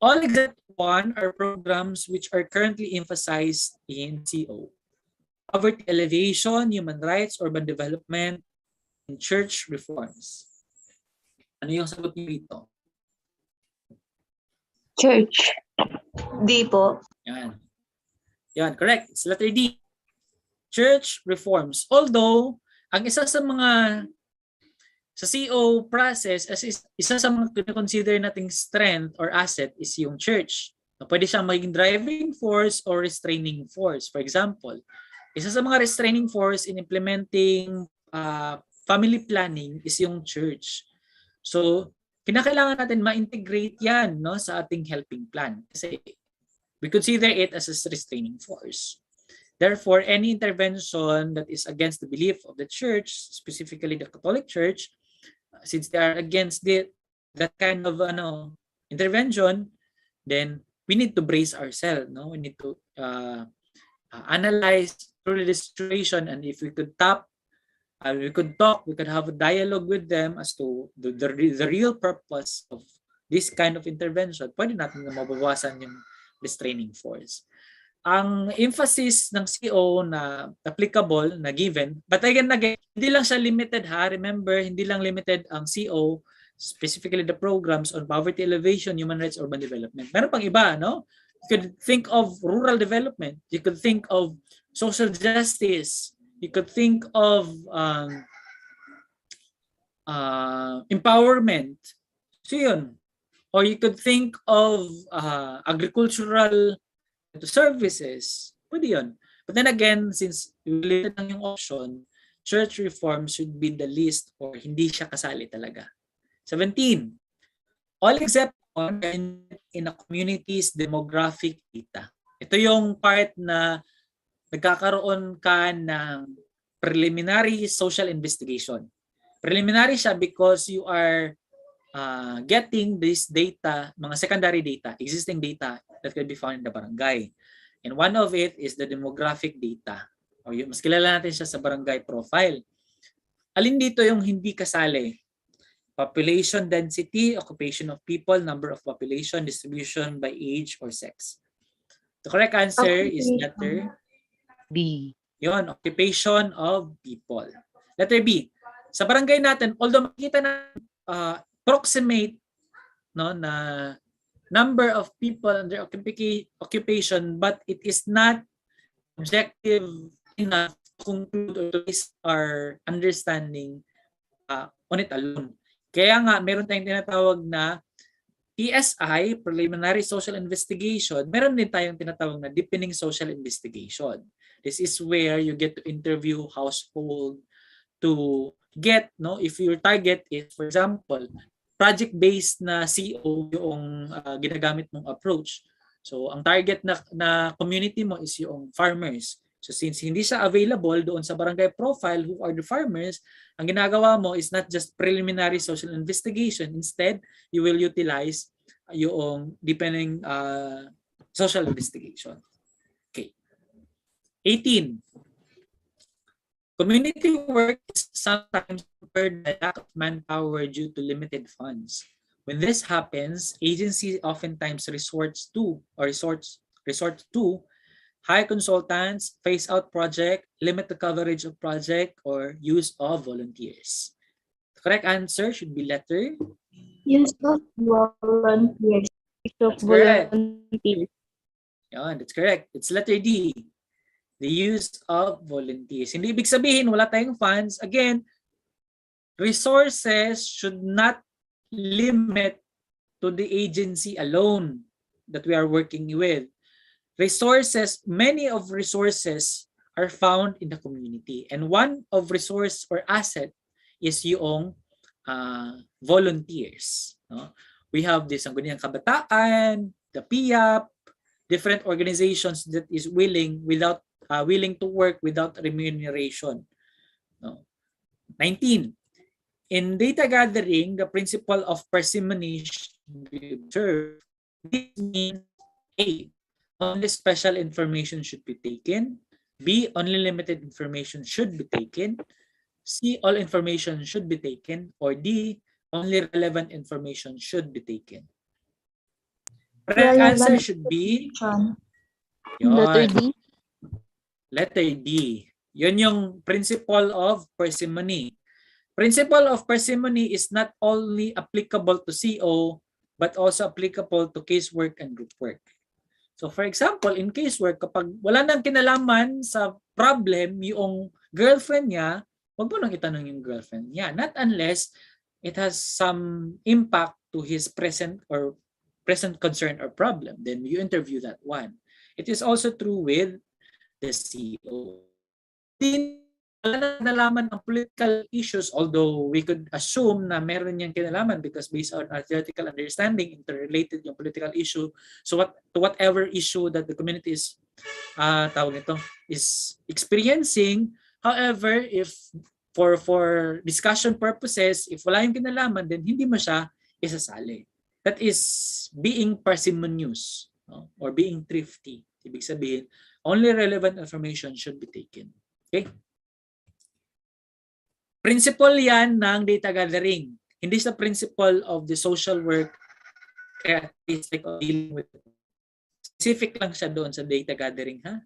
All except one are programs which are currently emphasized in CO. Poverty alleviation, human rights, urban development, and church reforms. Ano yung sagot niyo dito? Church. D po. Yan, correct. It's letter D. Church reforms. Although, ang isa sa mga sa CO process, as isa sa mga consider nating strength or asset is yung church. Pwede siyang maging driving force or restraining force. For example, isa sa mga restraining force in implementing family planning is yung church. So, kinakailangan natin ma-integrate yan no, sa ating helping plan. Kasi we consider it as a restraining force. Therefore, any intervention that is against the belief of the church, specifically the Catholic Church, since they are against that kind of intervention, then we need to brace ourselves. No? We need to analyze through the situation, and if we could talk, we could have a dialogue with them as to the real purpose of this kind of intervention. Pwede natin na mabawasan yung restraining force. Ang emphasis ng CO na applicable, na given, but again, hindi lang siya limited ha. Remember, hindi lang limited ang CO, specifically the programs on poverty alleviation, human rights, urban development. Meron pang iba, no? You could think of rural development. You could think of social justice. You could think of empowerment. So yun. Or you could think of agricultural services. Pwede yun. But then again, since limited lang yung option, church reform should be the least or hindi siya kasali talaga. 17. All except one in a community's demographic data. Ito yung part na nagkakaroon ka ng preliminary social investigation. Preliminary siya because you are getting this data, mga secondary data, existing data that can be found in the barangay. And one of it is the demographic data. O mas kilala natin siya sa barangay profile. Alin dito yung hindi kasali? Population density, occupation of people, number of population, distribution by age or sex. The correct answer is letter B. Yon, occupation of people. Letter B. Sa barangay natin, although makikita na approximate no na number of people under occupation, but it is not objective enough to conclude or to base our understanding on it alone. Kaya nga meron tayong tinatawag na PSI, Preliminary Social Investigation. Meron din tayong tinatawag na Deepening Social Investigation. This is where you get to interview household to get, no, if your target is, for example, project-based na CO yung ginagamit mong approach. So ang target na community mo is yung farmers. So since hindi siya available doon sa barangay profile who are the farmers, ang ginagawa mo is not just preliminary social investigation. Instead, you will utilize yung depending social investigation. Okay. 18. Community work is sometimes hampered by lack of manpower due to limited funds. When this happens, agency oftentimes resorts to hire consultants, phase out project, limit the coverage of project, or use of volunteers. The correct answer should be letter. Use of volunteers. That's correct. Yan, that's correct. It's letter D. The use of volunteers. Hindi ibig sabihin wala tayong funds. Again, resources should not limit to the agency alone that we are working with. Resources, many of resources are found in the community. And one of resource or asset is yung volunteers. No? We have the Sangguniang Kabataan, the PIAP, different organizations that is willing to work without remuneration. No? 19. In data gathering, the principle of parsimony should be observed. This means A, only special information should be taken. B, only limited information should be taken. C, all information should be taken. Or D, only relevant information should be taken. Correct answer should be Letter yun. D. Letter D. Yun yung principle of parsimony. Principle of parsimony is not only applicable to CO, but also applicable to casework and group work. So for example, in casework, kapag wala nang kinalaman sa problem yung girlfriend niya, wag mo nang itanong yung girlfriend niya. Not unless it has some impact to his present concern or problem. Then you interview that one. It is also true with the CO. Wala na kinalaman ang political issues, although we could assume na meron niyang kinalaman because based on our theoretical understanding, interrelated yung political issue. So to whatever issue that the community is experiencing. However, if for discussion purposes, if wala yung kinalaman, then hindi mo siya isasali. That is being parsimonious, no? Or being thrifty. Ibig sabihin, only relevant information should be taken. Okay? Principle yan ng data gathering. Hindi sa principle of the social work characteristic of dealing with. Specific lang siya doon sa data gathering. Ha?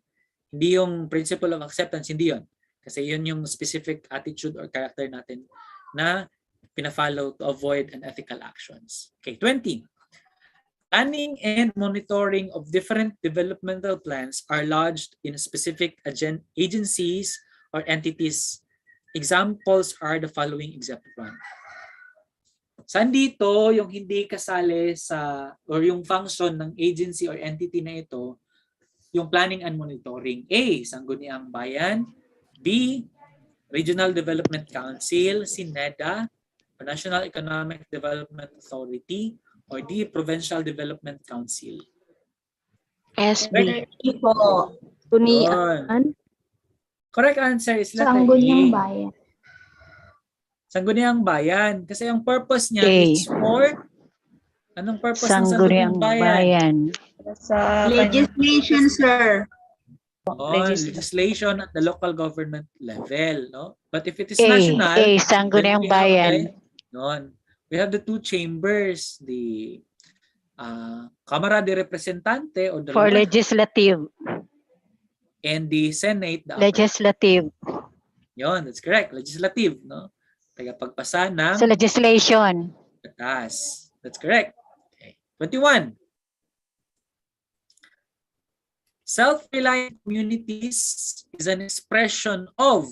Hindi yung principle of acceptance, hindi yun. Kasi yun yung specific attitude or character natin na pina-follow to avoid unethical actions. Okay, 20. Planning and monitoring of different developmental plans are lodged in specific agencies or entities. Examples are the following example 1. Saan dito yung hindi kasali sa or yung function ng agency or entity na ito, yung planning and monitoring? A, Sangguniang Bayan. B, Regional Development Council, SINEDA, or National Economic Development Authority, or D, Provincial Development Council. SB. Po. Tunian. Correct answer is letter Sangguniang A. Bayan. Sangguniang Bayan. Kasi ang purpose niya A. is for... Anong purpose ng Sangguniang Sangguniang Bayan? Bayan. Legislation, sir. Legislation at the local government level. No? But if it is A. national... A. Sangguniang Bayan. Noon. We have the two chambers, the Cámara de Representante o the For lower, legislative. and the Senate, the upper. Legislative. Yun, that's correct. Legislative, no? Tagapagpasa ng So legislation. batas. That's correct. Okay. 21. Self-reliant communities is an expression of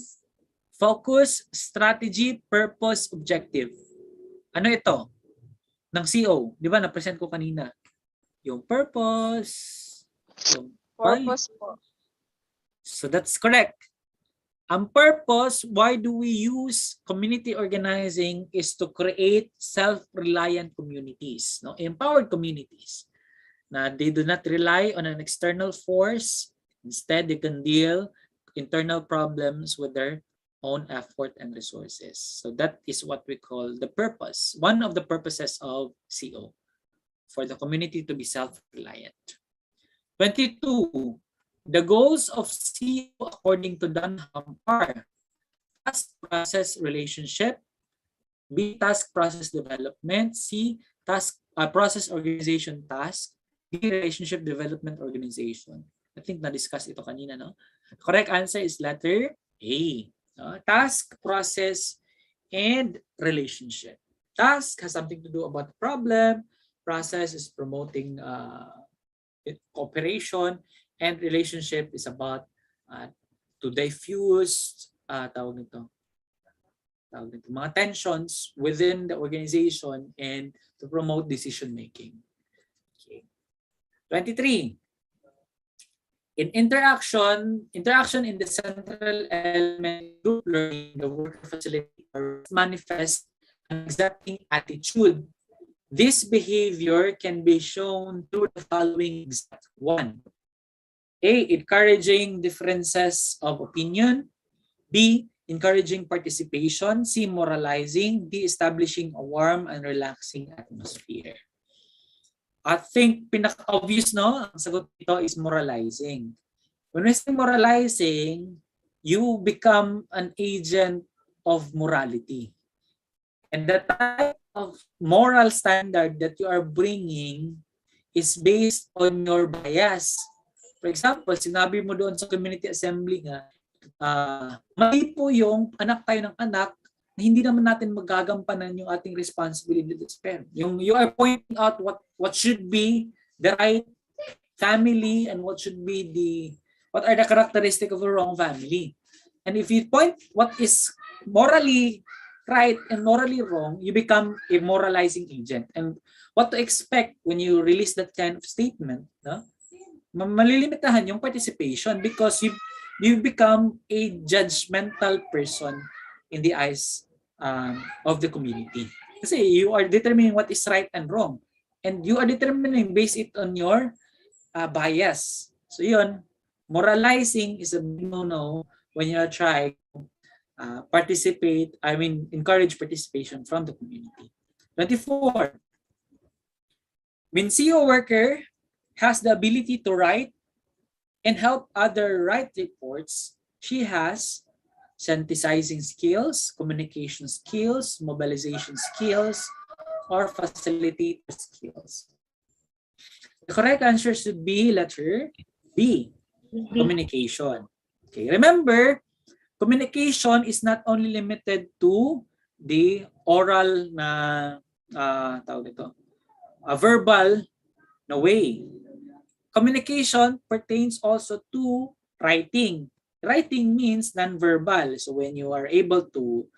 focus, strategy, purpose, objective. Ano ito? Ng CO. Di ba, na-present ko kanina. Yung purpose. Yung Purpose po. So that's correct. Ang purpose, why do we use community organizing is to create self-reliant communities, no? Empowered communities. Na they do not rely on an external force. Instead, they can deal internal problems with their own effort and resources. So that is what we call the purpose. One of the purposes of CO, for the community to be self-reliant. 22. The goals of CO according to Dunham are task process relationship, B, task process development, C, task process organization task, D, relationship development organization. I think na-discuss ito kanina, no? Correct answer is letter A. Task, process, and relationship. Task has something to do about the problem. Process is promoting cooperation, and relationship is about to diffuse mga tensions within the organization and to promote decision making. Okay. 23. In interaction in the central element group learning, the worker facilitator manifests an exacting attitude. This behavior can be shown through the following exact one. A, encouraging differences of opinion. B, encouraging participation. C, moralizing. D, establishing a warm and relaxing atmosphere. I think pinaka-obvious, no? Ang sagot dito is moralizing. When we say moralizing, you become an agent of morality. And the type of moral standard that you are bringing is based on your bias. For example, sinabi mo doon sa community assembly nga, mali po yung anak tayo ng anak na hindi naman natin magagampanan yung ating responsibility as parents. Yung you are pointing out what should be the right family and what are the characteristics of a wrong family. And if you point what is morally right and morally wrong, you become a moralizing agent. And what to expect when you release that kind of statement, no? Malilimitahan yung participation because you become a judgmental person in the eyes of the community. Kasi you are determining what is right and wrong. And you are determining based it on your bias. So yun, moralizing is a no-no when you are trying to encourage participation from the community. 24. When CO worker has the ability to write and help other write reports, she has synthesizing skills, communication skills, mobilization skills, or facilitator skills. The correct answer should be letter B, communication. Okay, remember, communication is not only limited to the oral na verbal na way. Communication pertains also to writing. Writing means non-verbal. So when you are able to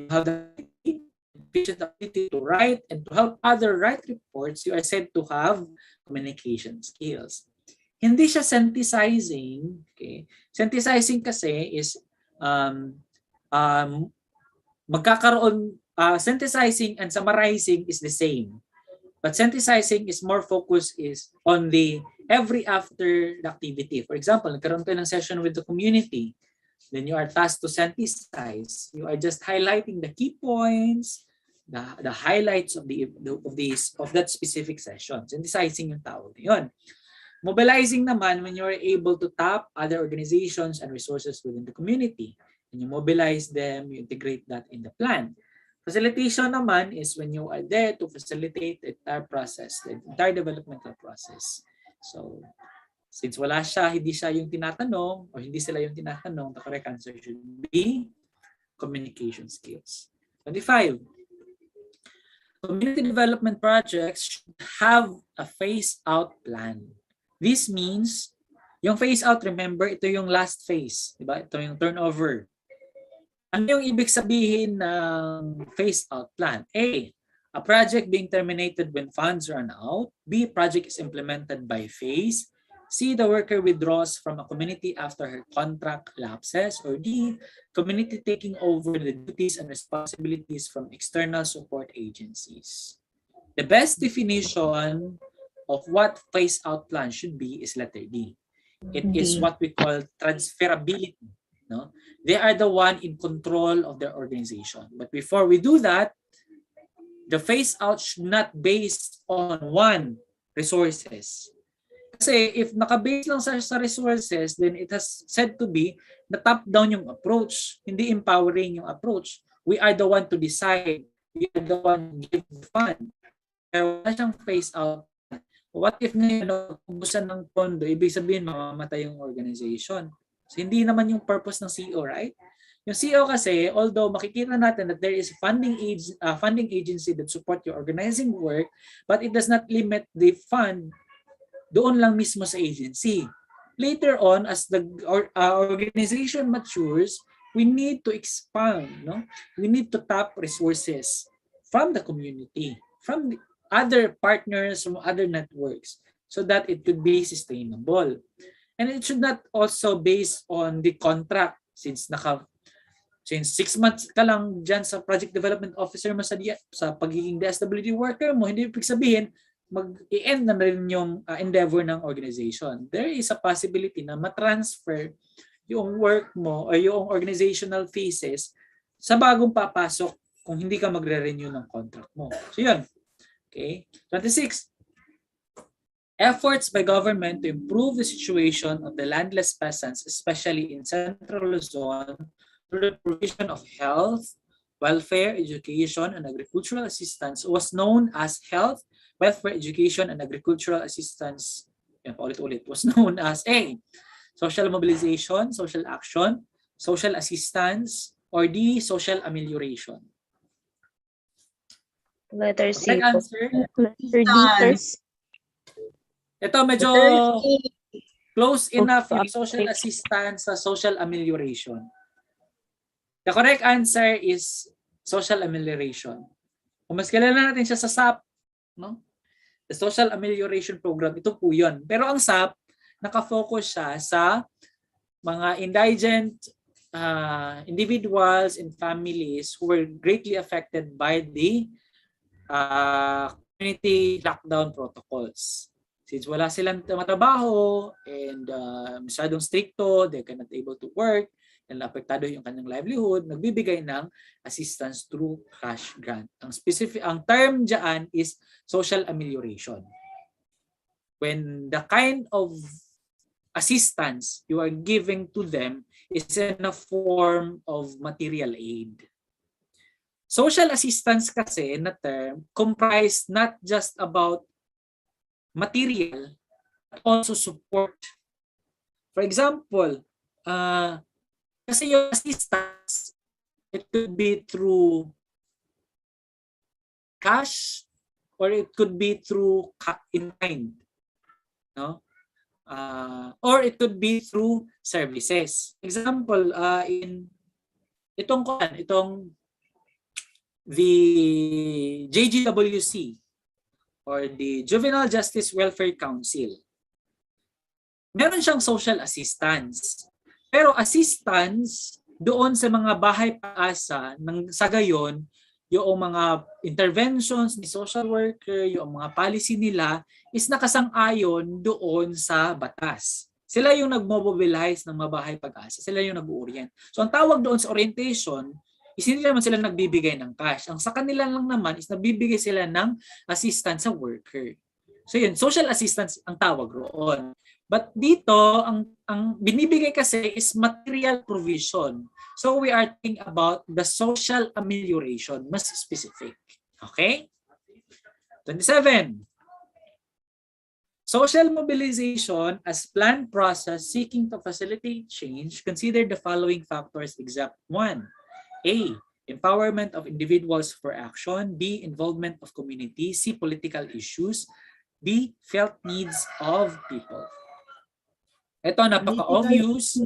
have the ability to write and to help other write reports, you are said to have communication skills. Hindi siya synthesizing. Okay? Synthesizing kasi is synthesizing and summarizing is the same. But synthesizing is more focused is on the every after the activity. For example, nagkaroon kayo ng session with the community, then you are tasked to synthesize. You are just highlighting the key points, the highlights of that specific session. Synthesizing yung tawag yun. Mobilizing naman when you are able to tap other organizations and resources within the community. And you mobilize them, you integrate that in the plan. Facilitation naman is when you are there to facilitate the entire process, the entire developmental process. So, since hindi siya yung tinatanong or hindi sila yung tinatanong, the correct answer should be communication skills. 25. Community development projects should have a phase-out plan. This means, yung phase-out, remember, ito yung last phase. Diba? Ito yung turnover. Ano yung ibig sabihin ng phase-out plan? A project being terminated when funds run out. B, project is implemented by phase. C, the worker withdraws from a community after her contract lapses. Or D, community taking over the duties and responsibilities from external support agencies. The best definition of what phase-out plan should be is letter D. It is D. what we call transferability. No? They are the one in control of their organization. But before we do that, the phase-out should not base on one resources. Kasi if naka-base lang sa resources, then it has said to be na top-down yung approach, hindi empowering yung approach. We are the one to decide. We are the one to give the fund. Pero wala siyang phase-out. What if ngayon, ubusan ng pondo, ibig sabihin mamamatay yung organization. So hindi naman yung purpose ng CEO, right? Yung CEO kasi, although makikita natin that there is funding agency that support your organizing work, but it does not limit the fund doon lang mismo sa agency. Later on, as the organization matures, we need to expand, no? We need to tap resources from the community, from the other partners, from other networks, so that it could be sustainable. And it should not also based on the contract, since 6 months ka lang dyan sa project development officer mo sa pagiging DSWD worker mo, hindi ibig sabihin mag-i-end na rin yung endeavor ng organization. There is a possibility na matransfer yung work mo o yung organizational phases sa bagong papasok kung hindi ka magre-renew ng contract mo. So yun. Okay. 26. Efforts by government to improve the situation of the landless peasants, especially in Central Luzon, through the provision of health, welfare, education, and agricultural assistance was known as Health, Welfare, Education, and Agricultural Assistance. Yan, paulit-ulit. Was known as A, social mobilization, social action, social assistance, or D, social amelioration. Letter C. Correct answer? Letter D first. Ito medyo Letter C. close enough Okay. yung social assistance sa social amelioration. The correct answer is social amelioration. Kung mas kilala natin siya sa SAP, no? The Social Amelioration Program, ito po yun. Pero ang SAP, nakafocus siya sa mga indigent individuals and families who were greatly affected by the community lockdown protocols. Since wala silang matrabaho and masyadong stricto, they cannot able to work, and apektado yung kanyang livelihood, nagbibigay ng assistance through cash grant. Ang term diyan is social amelioration. When the kind of assistance you are giving to them is in a form of material aid. Social assistance kasi na term comprised not just about material, but also support. For example, kasi yung assistance, it could be through cash or it could be through in kind, no? Or it could be through services. Example, in itong the JGWC or the Juvenile Justice Welfare Council. Meron siyang social assistance. Pero assistance doon sa mga bahay paasa sa gayon, yung mga interventions ni social worker, yung mga policy nila is nakasang-ayon doon sa batas. Sila yung nag-mobilize ng mga bahay pag-asa. Sila yung nag-orient. So ang tawag doon sa orientation is hindi naman sila nagbibigay ng cash. Ang sa kanila lang naman is nabibigay sila ng assistance sa worker. So yun, social assistance ang tawag roon. But dito, ang binibigay kasi is material provision. So we are thinking about the social amelioration, mas specific. Okay? 27. Social mobilization as planned process seeking to facilitate change, consider the following factors except 1. A. Empowerment of individuals for action. B. Involvement of community. C. Political issues. D. Felt needs of people. Ito, napaka-obvious.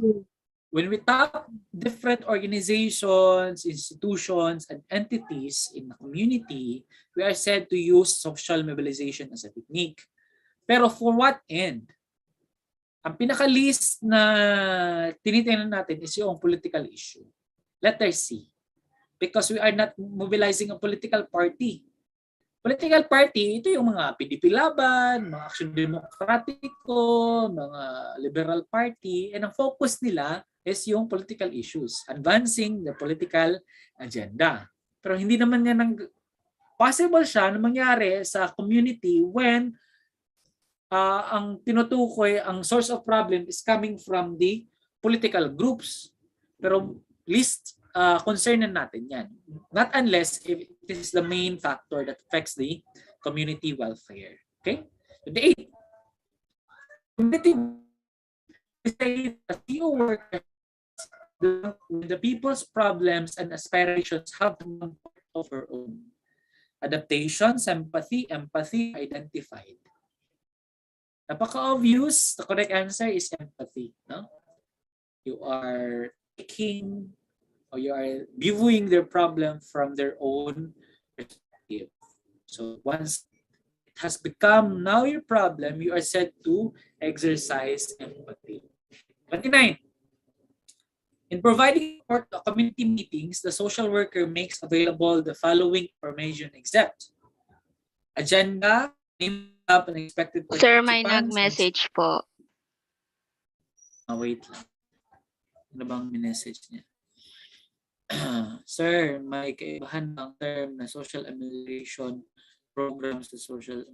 When we tap different organizations, institutions, and entities in the community, we are said to use social mobilization as a technique. Pero for what end? Ang pinaka-least na tinitingnan natin is yung political issue. Letter C. Because we are not mobilizing a political party. Political party, ito yung mga PDP Laban, mga Action Demokratiko, mga Liberal Party, and ang focus nila is yung political issues, advancing the political agenda. Pero hindi naman yan possible siya na mangyari sa community when ang tinutukoy, ang source of problem is coming from the political groups. Pero least concernan natin yan. Not unless if it is the main factor that affects the community welfare. Okay? The 8. Community CEO workers, the people's problems and aspirations have to be part of our own. Adaptation, sympathy, empathy, identified. Napaka-obvious. The correct answer is empathy. No? You are taking or you are viewing their problem from their own perspective. So once it has become now your problem, you are said to exercise empathy. 29. In providing support to community meetings, the social worker makes available the following information except agenda, name up unexpected Sir, may participants. nag-message po. Wait lang. Ano bang message niya? Sir, may kaibahan ng term na social amelioration programs sa social.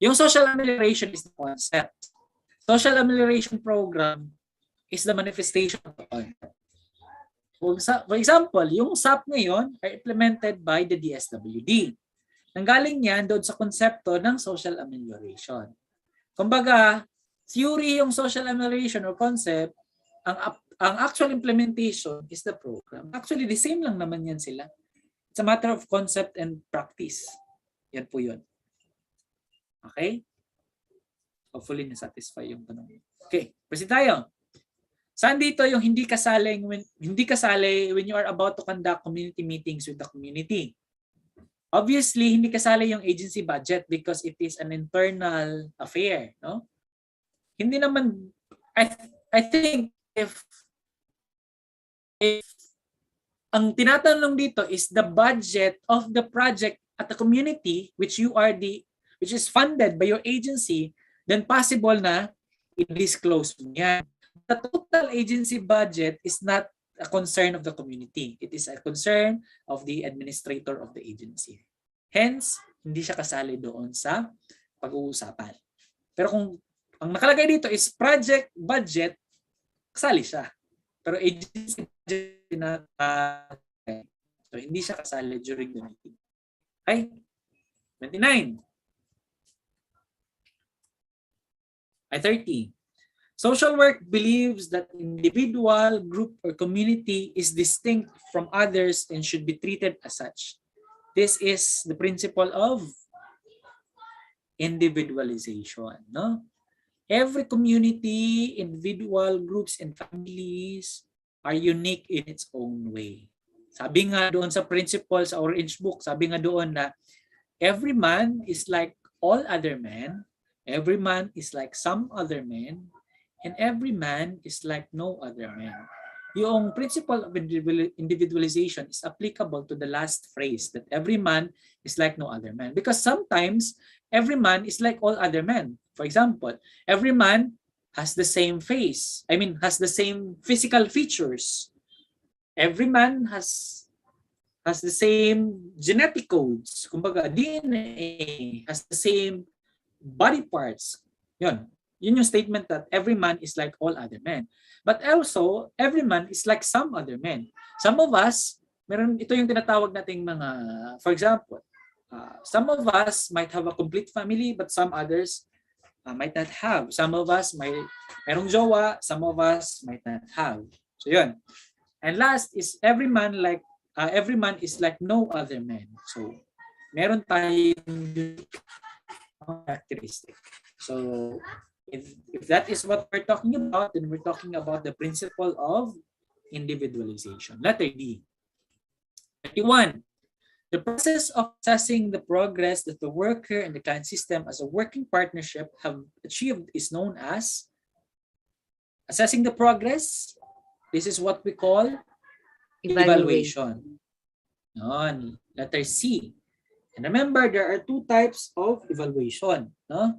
Yung social amelioration is the concept. Social amelioration program is the manifestation of the concept. For example, yung SAP ngayon are implemented by the DSWD. Nanggaling yan doon sa konsepto ng social amelioration. Kumbaga, theory yung social amelioration or concept, ang actual implementation is the program. Actually, the same lang naman yan sila. It's a matter of concept and practice. Yan po yun. Okay? Hopefully, na-satisfy yung tanong. Okay, proceed tayo. Saan dito yung hindi kasali when you are about to conduct community meetings with the community? Obviously, hindi kasali yung agency budget because it is an internal affair, no? Hindi naman, I think if ang tinatanong dito is the budget of the project at the community which is funded by your agency, then possible na i-disclose mo yan. The total agency budget is not a concern of the community. It is a concern of the administrator of the agency. Hence, hindi siya kasali doon sa pag-uusapan. Pero kung ang nakalagay dito is project budget, kasali siya. Pero agency budget na so hindi siya kasali during the meeting. Okay? 29. 30. Social work believes that individual, group, or community is distinct from others and should be treated as such. This is the principle of individualization. No? Every community, individual, groups, and families are unique in its own way. Sabi nga doon sa principle sa Orange Book, sabi nga doon na every man is like all other men, every man is like some other men, and every man is like no other man. Yung principle of individualization is applicable to the last phrase that every man is like no other man. Because sometimes every man is like all other men. For example, every man has the same face. Has the same physical features. Every man has the same genetic codes. Kumbaga, DNA has the same body parts. Yun yung statement that every man is like all other men. But also, every man is like some other men. Some of us, ito yung tinatawag nating mga, for example, some of us might have a complete family, but some others might not have. Some of us merong jowa, some of us might not have. So yun. And last is every man is like no other man. So meron tayong characteristic. So if that is what we're talking about, then we're talking about the principle of individualization. Letter D. 31. The process of assessing the progress that the worker and the client system as a working partnership have achieved is known as Assessing the progress, this is what we call evaluation. Yun. Letter C. And remember, there are two types of evaluation. No?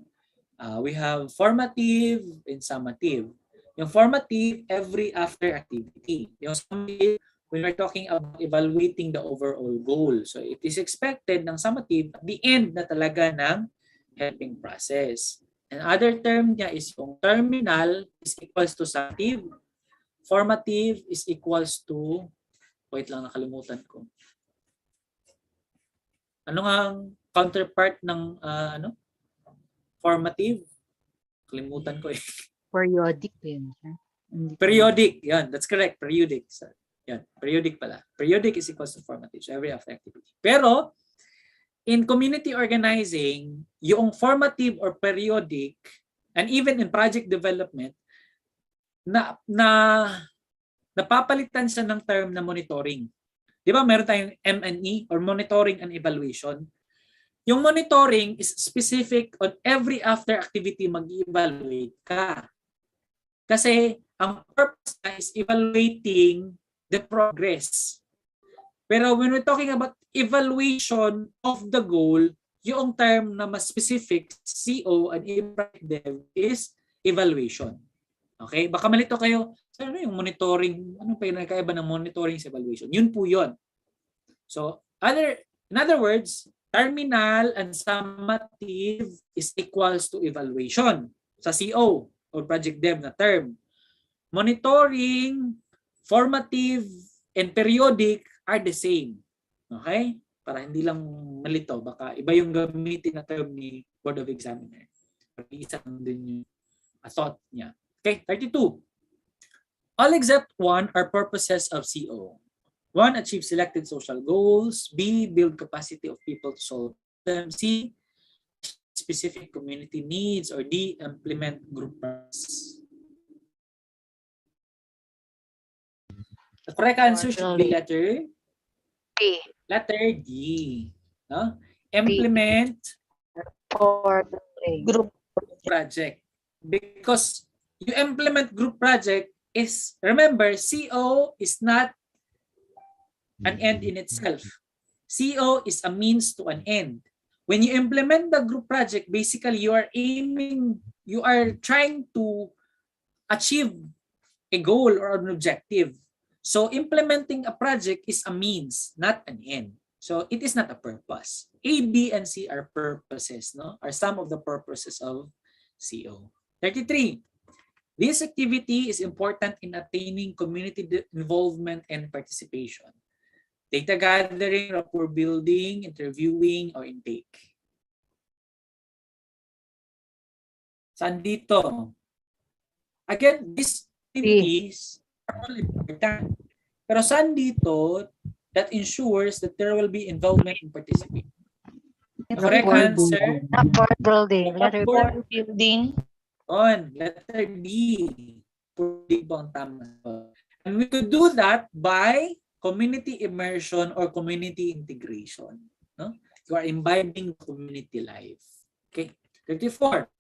We have formative and summative. Yung formative, every after activity. Yung summative, when we're talking about evaluating the overall goal. So it is expected ng summative at the end na talaga ng helping process. And other term niya is yung terminal is equals to summative. Formative is equals to, wait lang, nakalimutan ko. Ano nga ang counterpart ng formative? Kalimutan ko eh. Periodic yun. Hindi ko- Periodic. Yan, that's correct. Periodic. Yan, periodic pala. Periodic is equals to formative. So every after activity. Pero, in community organizing, yung formative or periodic, and even in project development, napapalitan siya ng term na monitoring. Di ba meron tayong M&E or monitoring and evaluation? Yung monitoring is specific on every after activity mag-evaluate ka. Kasi ang purpose is evaluating the progress. Pero when we're talking about evaluation of the goal, yung term na mas specific, CO and dev is evaluation. Okay? Baka malito kayo, ano yung monitoring, ano pa yung nakaiba ng monitoring sa evaluation? Yun po yun. So, in other words, terminal and summative is equals to evaluation sa CO or project dev na term. Monitoring, formative, and periodic are the same. Okay? Para hindi lang malito. Baka iba yung gamitin na term ni Board of Examiner. Isa lang din yung thought niya. Okay, 32. All except one are purposes of CO. 1. Achieve selected social goals. B. Build capacity of people to solve them. C. Specific community needs. Or D. Implement group projects. The correct answer should be letter D. Letter D. No? Implement For Group. project. Because you implement group project is, remember, CO is not an end in itself. CO is a means to an end. When you implement the group project, basically you are trying to achieve a goal or an objective. So implementing a project is a means, not an end. So it is not a purpose. A, B, and C are purposes, no? Are some of the purposes of CO. 33. This activity is important in attaining community involvement and participation. Data gathering, rapport building, interviewing, or intake. Saan dito? Again, these activities are all important. Pero saan dito that ensures that there will be involvement and participation? The correct answer, Rapport building. Letter B. rapport Building. on letter D. Pwede ba ang tama? And we could do that by community immersion or community integration. No? You are imbibing community life. Okay. 34.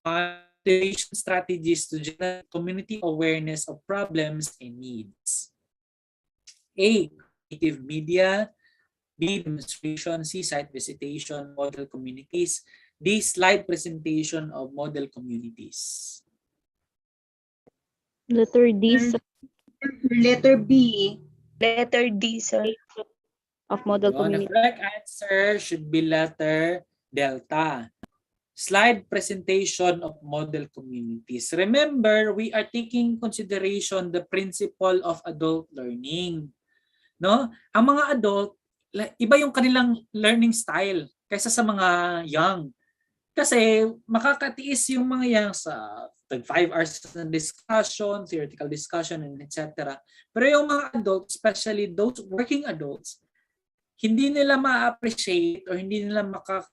Motivation strategies to generate community awareness of problems and needs. A. Creative media. B. Demonstration. C. Site visitation. Model communities. D. Slide presentation of model communities. Letter D, sir, Letter B. Letter D, sir. of model The community. correct answer should be letter delta. Slide presentation of model communities. Remember, we are taking consideration the principle of adult learning. No? Ang mga adult, iba yung kanilang learning style kaysa sa mga young. Kasi makakatiis yung mga young sa 5 hours na discussion, theoretical discussion, and etc. Pero yung mga adults, especially those working adults, hindi nila ma-appreciate or hindi nila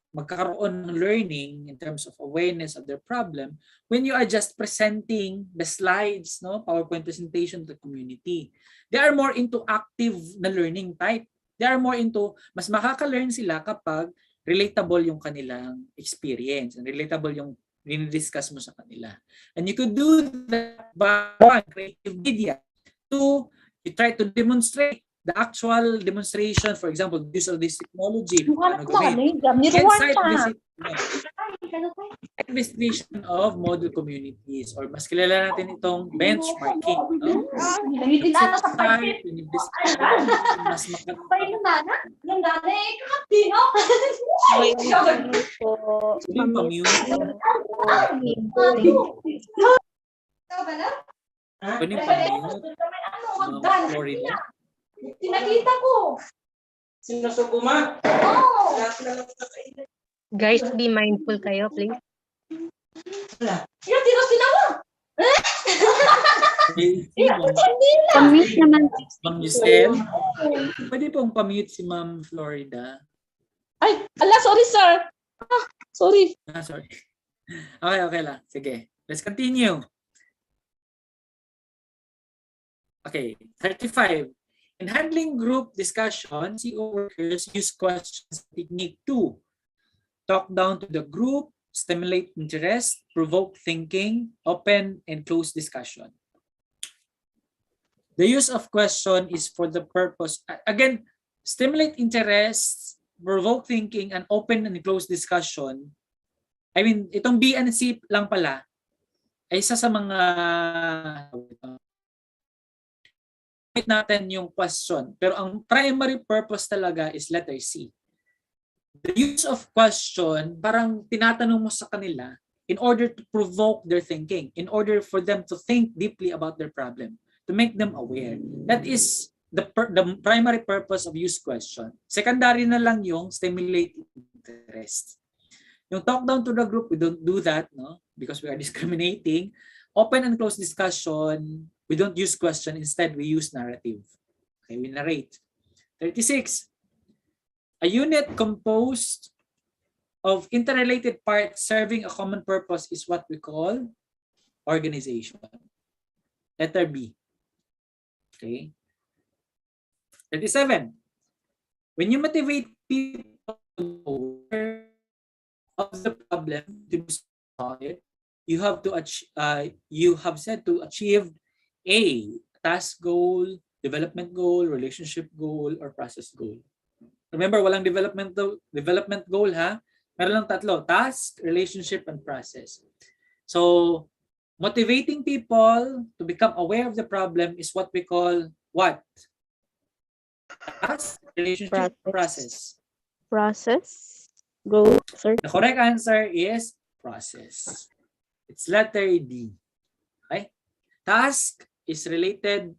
magkakaroon ng learning in terms of awareness of their problem when you are just presenting the slides, no, PowerPoint presentation to the community. They are more into active na learning type. They are more into, mas makaka-learn sila kapag relatable yung kanilang experience and relatable yung dinidiscuss mo sa kanila. And you could do that by one, creative media. Two, you try to demonstrate the actual demonstration, for example, the use of this technology. Paano gawin? Can cite investigation of model communities, or mas kilala natin itong benchmarking. No? Site, mas Pwede yung pamute. Florida. Tinakita ko. Sinusuguma? Oo. Guys, be mindful kayo, please. Yung tinusina mo. Pamit naman. Ma'am Giselle, pwede pong pamute si Ma'am Florida. Ay, ala, sorry, sir. Ah, sorry. Sorry. Okay lang. Sige. Let's continue. Okay, 35. In handling group discussion, CO workers use questions technique 2. Talk down to the group, stimulate interest, provoke thinking, open and close discussion. The use of question is for the purpose, again, stimulate interest, provoke thinking, and open and close discussion. I mean, itong B and C lang pala ay isa sa mga natin yung question. Pero ang primary purpose talaga is letter C. The use of question, parang tinatanong mo sa kanila in order to provoke their thinking, in order for them to think deeply about their problem, to make them aware. That is the primary purpose of use question. Secondary na lang yung stimulate interest. Yung talk down to the group, we don't do that, no? Because we are discriminating. Open and close discussion, we don't use question. Instead, we use narrative. Okay, we narrate. 36. A unit composed of interrelated parts serving a common purpose is what we call organization. Letter B. Okay. 37. When you motivate people of the problem to solve it, you have said to achieve A, task goal, development goal, relationship goal, or process goal. Remember, walang development goal, ha? Meron lang tatlo, task, relationship, and process. So, motivating people to become aware of the problem is what we call what? Task, relationship, process. Process. Go, sir. The correct answer is process. It's letter D. Okay? Task is related,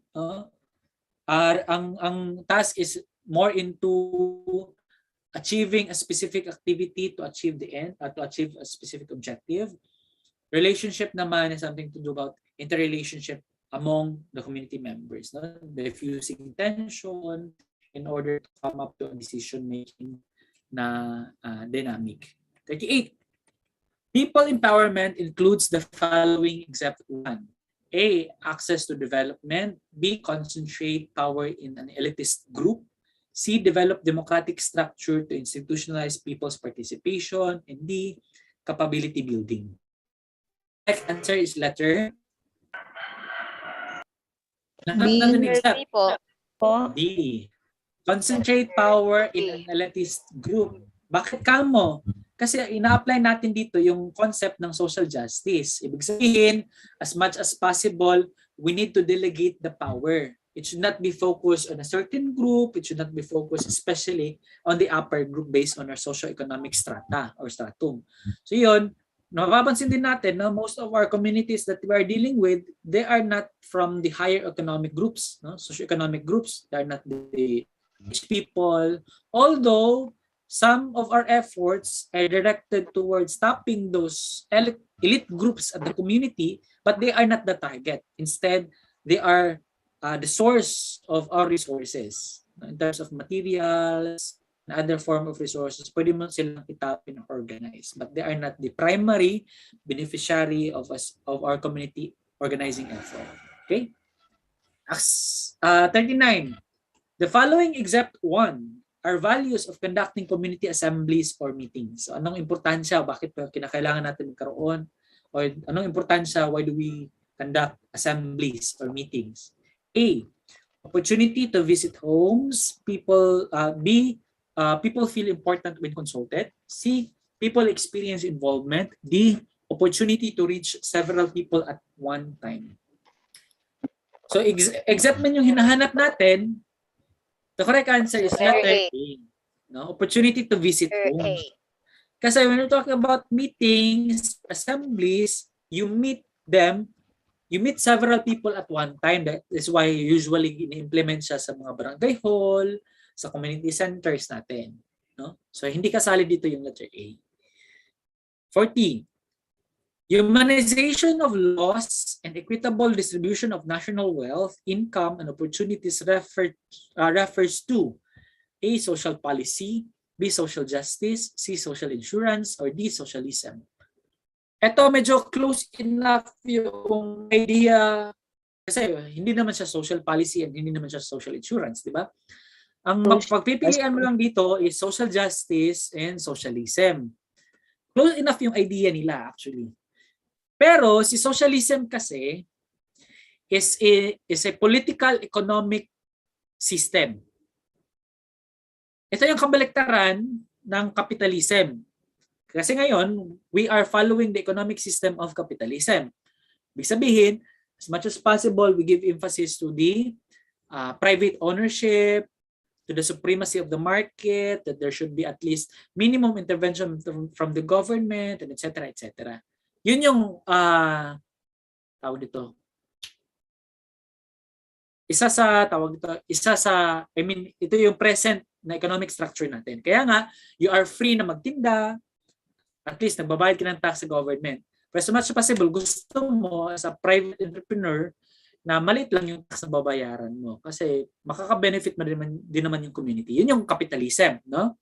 ang task is more into achieving a specific activity to achieve the end, or to achieve a specific objective. Relationship naman is something to do about interrelationship among the community members, no? Diffusing tension in order to come up to a decision-making na dynamic. 38. People empowerment includes the following except one. A, access to development. B, concentrate power in an elitist group. C, develop democratic structure to institutionalize people's participation. And D, capability building. Correct answer is letter Po. D. Concentrate power in an elitist group. Bakit kamo? Kasi ina-apply natin dito yung concept ng social justice. Ibig sabihin, as much as possible, we need to delegate the power. It should not be focused on a certain group. It should not be focused especially on the upper group based on our socio-economic strata or stratum. So yun, mapapansin din natin na most of our communities that we are dealing with, they are not from the higher economic groups, no? Socio-economic groups. They are not the rich people. Although, some of our efforts are directed towards stopping those elite groups at the community, but they are not the target. Instead, they are the source of our resources. In terms of materials and other form of resources, pwede mo silang itapin or organize, but they are not the primary beneficiary of our community organizing effort. Okay? 39. The following except one are values of conducting community assemblies or meetings. So anong importansya? Bakit kinakailangan natin magkaroon? Or anong importansya? Why do we conduct assemblies or meetings? A, opportunity to visit homes. People, B, people feel important when consulted. C, people experience involvement. D, opportunity to reach several people at one time. So except man yung hinahanap natin, the correct answer is letter A. No? Opportunity to visit homes. Kasi when you're talking about meetings, assemblies, you meet several people at one time. That is why usually ini-implement siya sa mga barangay hall, sa community centers natin. No? So hindi kasali dito yung letter A. 40. Humanization of laws and equitable distribution of national wealth, income, and opportunities refers to A, social policy, B, social justice, C, social insurance, or D, socialism. Ito medyo close enough yung idea kasi hindi naman siya social policy and hindi naman siya social insurance, di ba? Ang pagpipilian mo lang dito is social justice and socialism. Close enough yung idea nila actually. Pero si socialism kasi is a political economic system. Ito yung kabaliktaran ng capitalism. Kasi ngayon, we are following the economic system of capitalism. Ibig sabihin, as much as possible, we give emphasis to the private ownership, to the supremacy of the market, that there should be at least minimum intervention from the government, and etc. etc. Yun yung tawag dito. Ito yung present na economic structure natin. Kaya nga, you are free na magtinda, at least nagbabayad ka ng tax sa government. Pero so much as possible, gusto mo as a private entrepreneur na maliit lang yung tax na babayaran mo kasi makaka-benefit mo din naman yung community. Yun yung capitalism, no?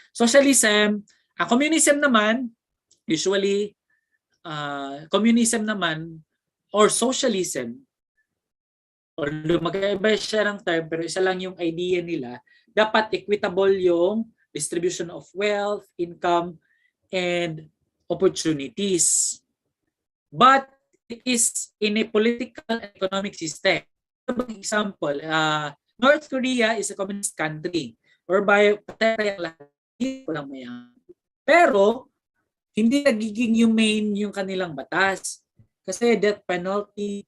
Socialism, ang communism naman, usually, communism naman or socialism, although magkaiba siya ng term pero isa lang yung idea nila, dapat equitable yung distribution of wealth, income, and opportunities. But it is in a political and economic system. For example, North Korea is a communist country whereby patay ang lahat, walang mayaman. Pero hindi nagiging humane yung kanilang batas. Kasi death penalty,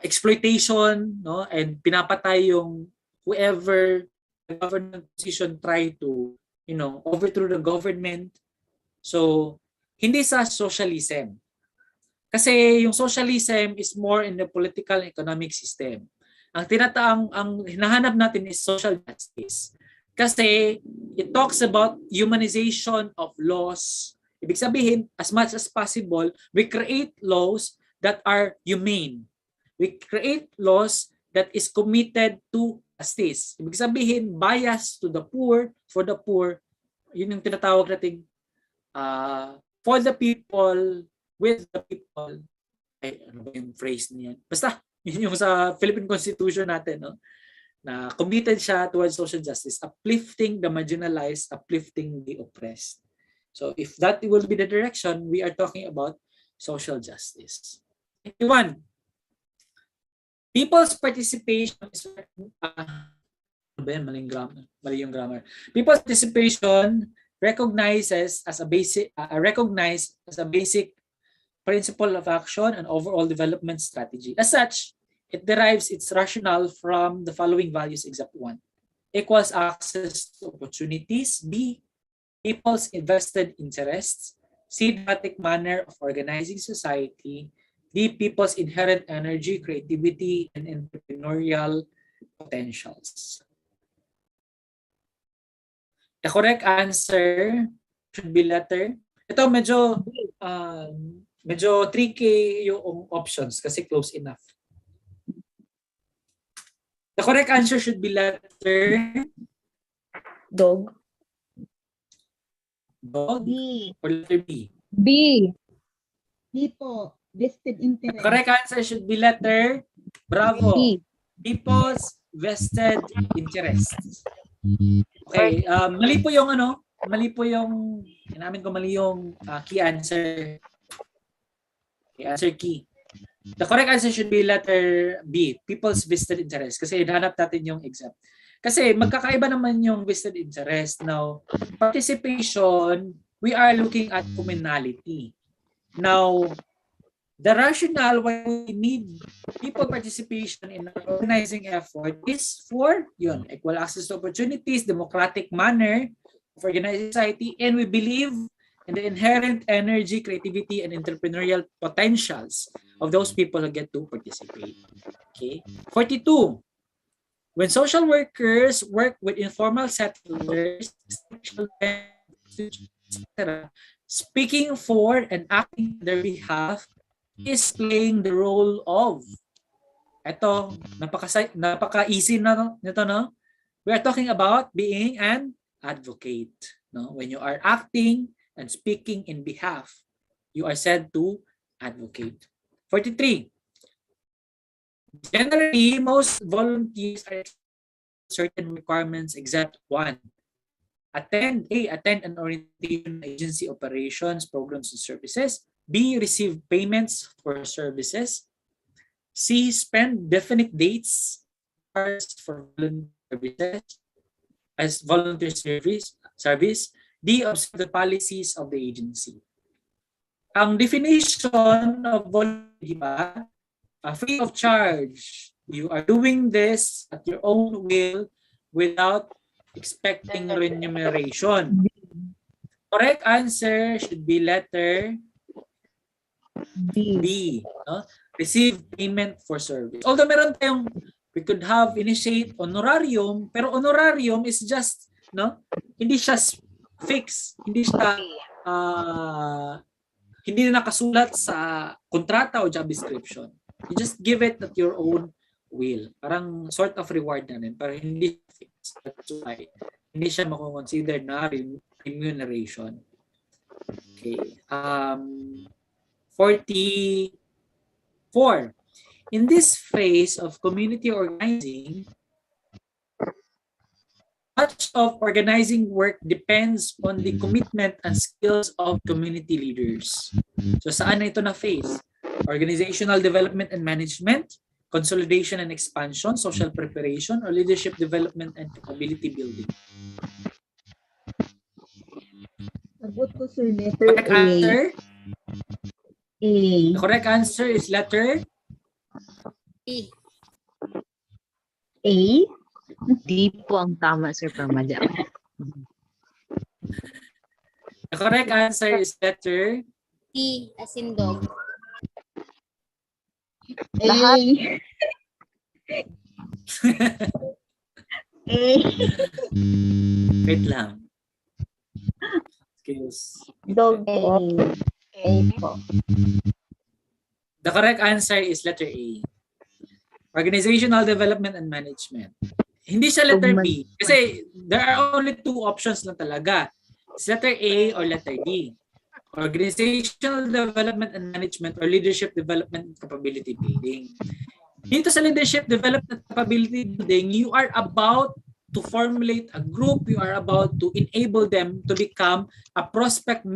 exploitation, no, and pinapatay yung whoever the government position try to, overthrow the government. So, hindi sa socialism. Kasi yung socialism is more in the political and economic system. Ang hinahanap natin is social justice. Kasi it talks about humanization of laws. Ibig sabihin, as much as possible, we create laws that are humane. We create laws that is committed to justice. Ibig sabihin, bias to the poor, for the poor, yun yung tinatawag natin for the people, with the people. Ay, ano ba yung phrase niyan? Basta, yun yung sa Philippine Constitution natin, no? Na committed siya towards social justice, uplifting the marginalized, uplifting the oppressed. So if that will be the direction, we are talking about social justice. 21. People's participation is mali yung grammar. People's participation recognizes as a basic principle of action and overall development strategy. As such, it derives its rationale from the following values except one. Equals access to opportunities. B, people's invested interests. C, democratic manner of organizing society. D, people's inherent energy, creativity, and entrepreneurial potentials. The correct answer should be letter. Ito medyo tricky yung options kasi close enough. The correct answer should be letter Dog. dog B. or letter B. B. B po. Vested The interest. correct answer should be letter bravo. B. People's vested interests. Okay, mali po yung inamin ko mali yung key answer. Okay, answer key. The correct answer should be letter B, people's vested interest. Kasi hinahanap natin yung exam. Kasi magkakaiba naman yung vested interest. Now, participation, we are looking at communality. Now, the rationale why we need people participation in an organizing effort is for yun, equal access to opportunities, democratic manner of organizing society, and we believe in the inherent energy, creativity, and entrepreneurial potentials of those people who get to participate. Okay. 42. When social workers work with informal settlers, etc., speaking for and acting on their behalf is playing the role of. Ito, napaka-easy na nito, no? We are talking about being an advocate. No? When you are acting and speaking in behalf, you are said to advocate. 43. Generally, most volunteers are certain requirements except one. Attend an orientation agency operations, programs, and services. B, receive payments for services. C, spend definite dates for volunteer services as volunteer service. D, observe the policies of the agency. Ang definition of volunteer, free of charge. You are doing this at your own will without expecting remuneration. Correct answer should be letter B. No? Receive payment for service. Although meron tayong, we could have initiate honorarium, pero honorarium is just, no? Hindi siya fixed. Hindi siya, hindi na nakasulat sa kontrata o job description. You just give it at your own will. Parang sort of reward na rin. Pero hindi fixed. That's why hindi siya makukonsider na remuneration. Okay. 44. In this phase of community organizing, much of organizing work depends on the commitment and skills of community leaders. So saan na ito na phase? Organizational development and management, consolidation and expansion, social preparation, or leadership development and capability building? Sagot ko, sir, letter Correct A. answer? A. The correct answer is letter A? D po ang tama, Sir Permadya. The correct answer is letter T as in dog. A. A. wait lang. Excuse. Dog po. A po. The correct answer is letter A. Organizational development and management. Hindi siya letter B. Kasi there are only two options lang talaga. It's letter A or letter D. Organizational development and management or leadership development and capability building. Dito sa leadership development and capability building, you are about to formulate a group, you are about to enable them to become a prospect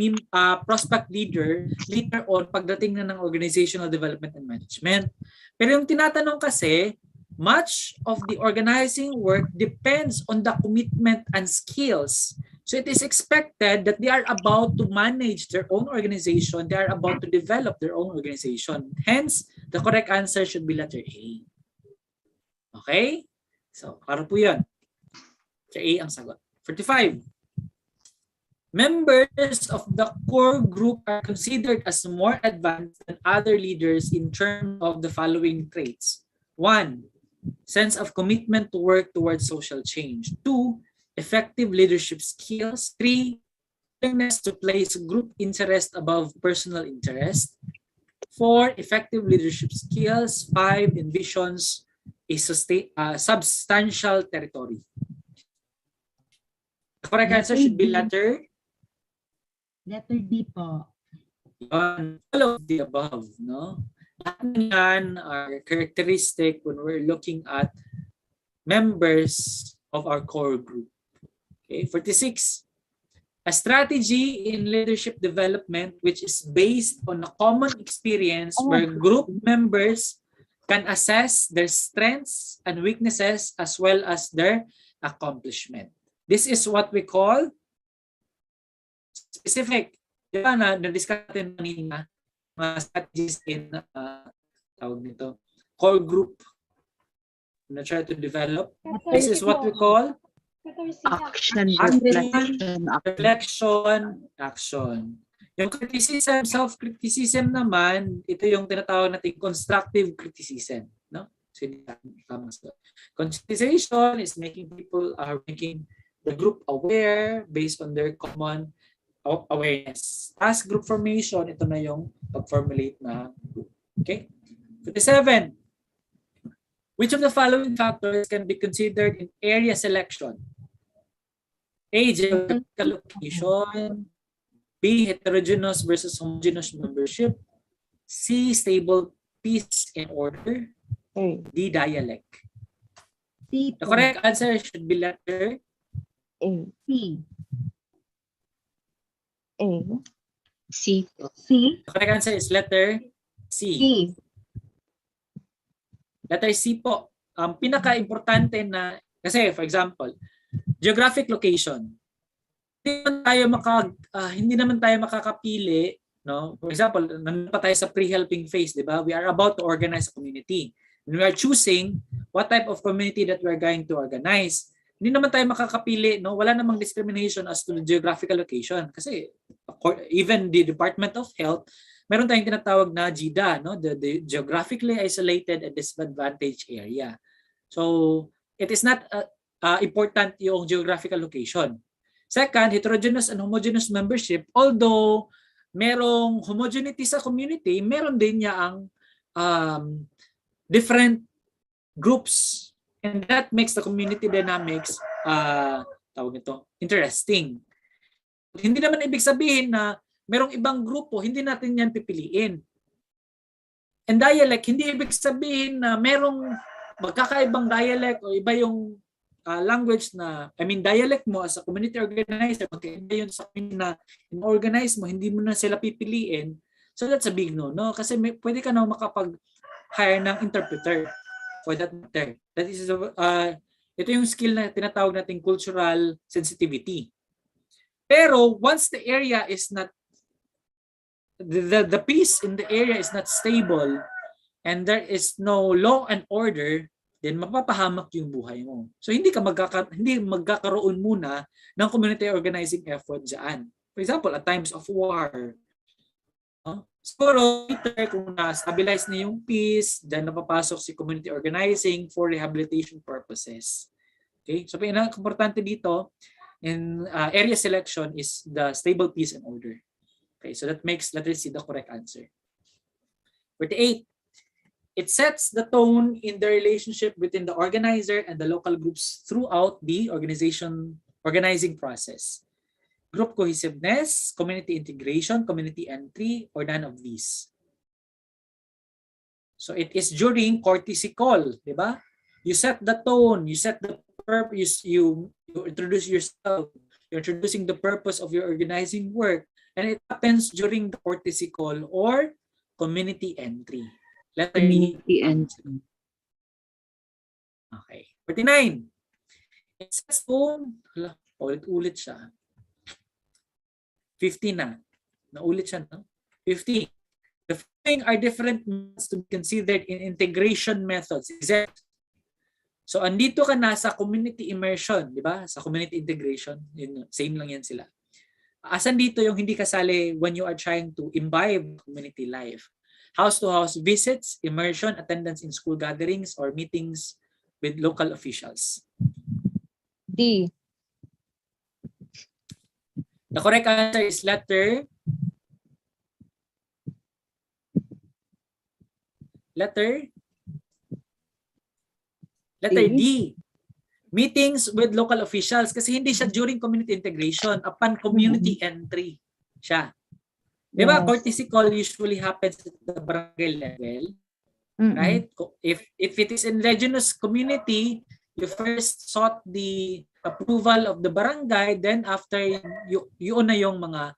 leader later on pagdating na ng organizational development and management. Pero yung tinatanong kasi, much of the organizing work depends on the commitment and skills. So it is expected that they are about to manage their own organization, they are about to develop their own organization. Hence, the correct answer should be letter A. Okay? So, para po yun. Letter A ang sagot. 45. Members of the core group are considered as more advanced than other leaders in terms of the following traits. 1. Sense of commitment to work towards social change. 2. Effective leadership skills. 3. Willingness to place group interest above personal interest. 4. Effective leadership skills. 5. Envisions a substantial territory. The correct answer should be letter D po. all of the above, no? Lahat ng yan are characteristic when we're looking at members of our core group. Okay, 46. A strategy in leadership development which is based on a common experience where group members can assess their strengths and weaknesses as well as their accomplishment. This is what we call specific. Di ba na-discuss natin kanina mga strategies in tawag nito, core group na try to develop. This is what we call Action, Action. reflection, action. Yung criticism, self-criticism naman, ito yung tinatawag natin constructive criticism. No? So, consideration is making making the group aware based on their common awareness. Task group formation, ito na yung pag-formulate na group. Okay? 57. Which of the following factors can be considered in area selection? A, geographical location. B, heterogeneous versus homogeneous membership. C, stable peace and order. D, dialect. C The po. correct answer should be letter C. C. C. The correct answer is letter C. C. Letter C po. Ang pinaka-importante na, kasi for example, geographic location. Hindi naman tayo makakapili, no? For example, nandun pa tayo sa pre-helping phase, di ba? We are about to organize a community. And we are choosing what type of community that we are going to organize. Hindi naman tayo makakapili, no? Wala namang discrimination as to the geographical location. Kasi even the Department of Health, meron tayong tinatawag na GIDA, no? The geographically isolated and disadvantaged area. So, it is not important yung geographical location. Second, heterogeneous and homogeneous membership. Although merong homogeneity sa community, meron din niya ang different groups. And that makes the community dynamics interesting. Hindi naman ibig sabihin na merong ibang grupo, hindi natin yan pipiliin. And dialect, hindi ibig sabihin na merong magkakaibang dialect o iba yung language na, dialect mo as a community organizer, magkaiba yun sa na in-organize mo, hindi mo na sila pipiliin. So that's a big no, no? Kasi pwede ka na makapag-hire ng interpreter for that matter. That is, ito yung skill na tinatawag nating cultural sensitivity. Pero once the area is not, the peace in the area is not stable and there is no law and order, then mapapahamak yung buhay mo. So hindi magkakaroon muna ng community organizing effort diyan. For example, at times of war. Siguro later kung na-stabilize na yung peace, then napapasok si community organizing for rehabilitation purposes. Okay? So pinaka-importante dito in area selection is the stable peace and order. Okay, so that makes letter C the correct answer. 48. It sets the tone in the relationship between the organizer and the local groups throughout the organizing process. Group cohesiveness, community integration, community entry, or none of these. So it is during courtesy call, di ba? You set the tone, you set the purpose, you introduce yourself, you're introducing the purpose of your organizing work, and it happens during the courtesy call or community entry. Letter D. community entry. Okay. 49. It says ulit-ulit siya. 50 na. Naulit siya, no? 50. The following are different methods to be considered in integration methods. Exact. So, andito ka na sa community immersion, di ba? Sa community integration, yun, same lang yan sila. Asan dito yung hindi kasali when you are trying to imbibe community life? House-to-house visits, immersion, attendance in school gatherings, or meetings with local officials. D. The correct answer is letter D. Meetings with local officials kasi hindi siya during community integration, upon community entry siya. Di ba? Courtesy call usually happens at the barangay level, right? If it is in indigenous community, you first sought the approval of the barangay, then after yun na yung mga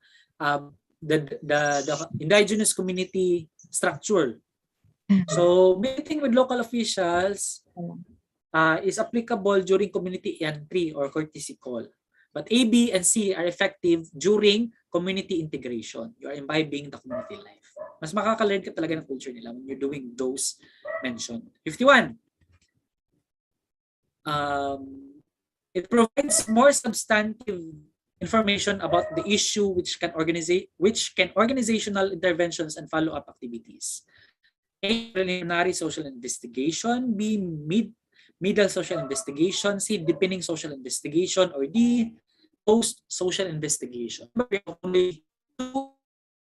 the indigenous community structure. So meeting with local officials is applicable during community entry or courtesy call. But A, B, and C are effective during community integration. You are imbibing the community life. Mas makaka-learn ka talaga ng culture nila when you're doing those mentioned. 51. It provides more substantive information about the issue which can organizational interventions and follow-up activities. A, preliminary social investigation. B, middle social investigation. C, deepening social investigation. Or D, post-social investigation. Only two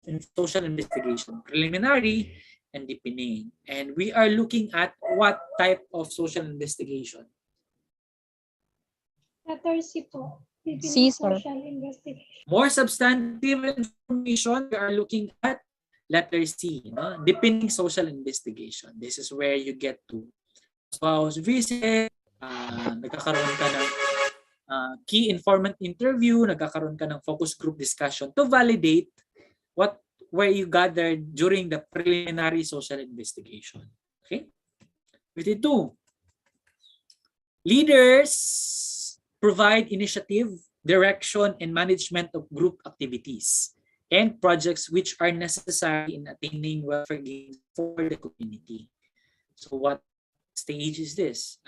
in social investigation, preliminary and deepening. And we are looking at what type of social investigation? Letter C po. C, sir. Social investigation. More substantive information, we are looking at letter C, no? Deepening social investigation. This is where you get to spouse visit, nagkakaroon ka ng key informant interview, nagkakaroon ka ng focus group discussion to validate where you gathered during the preliminary social investigation. Okay? 52. Leaders provide initiative, direction, and management of group activities and projects which are necessary in attaining welfare gains for the community. So what stage is this?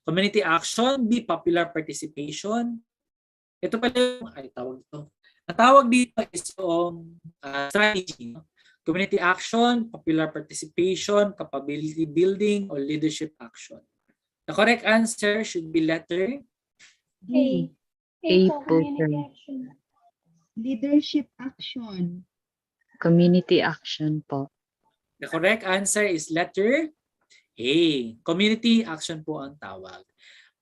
Community action, B, popular participation. Ito pala yung, ang tawag dito is yung strategy. No? Community action, popular participation, capability building, or leadership action. The correct answer should be letter A. A po, po, community sir. action. Leadership action. Community action po. The correct answer is letter A. Community action po ang tawag.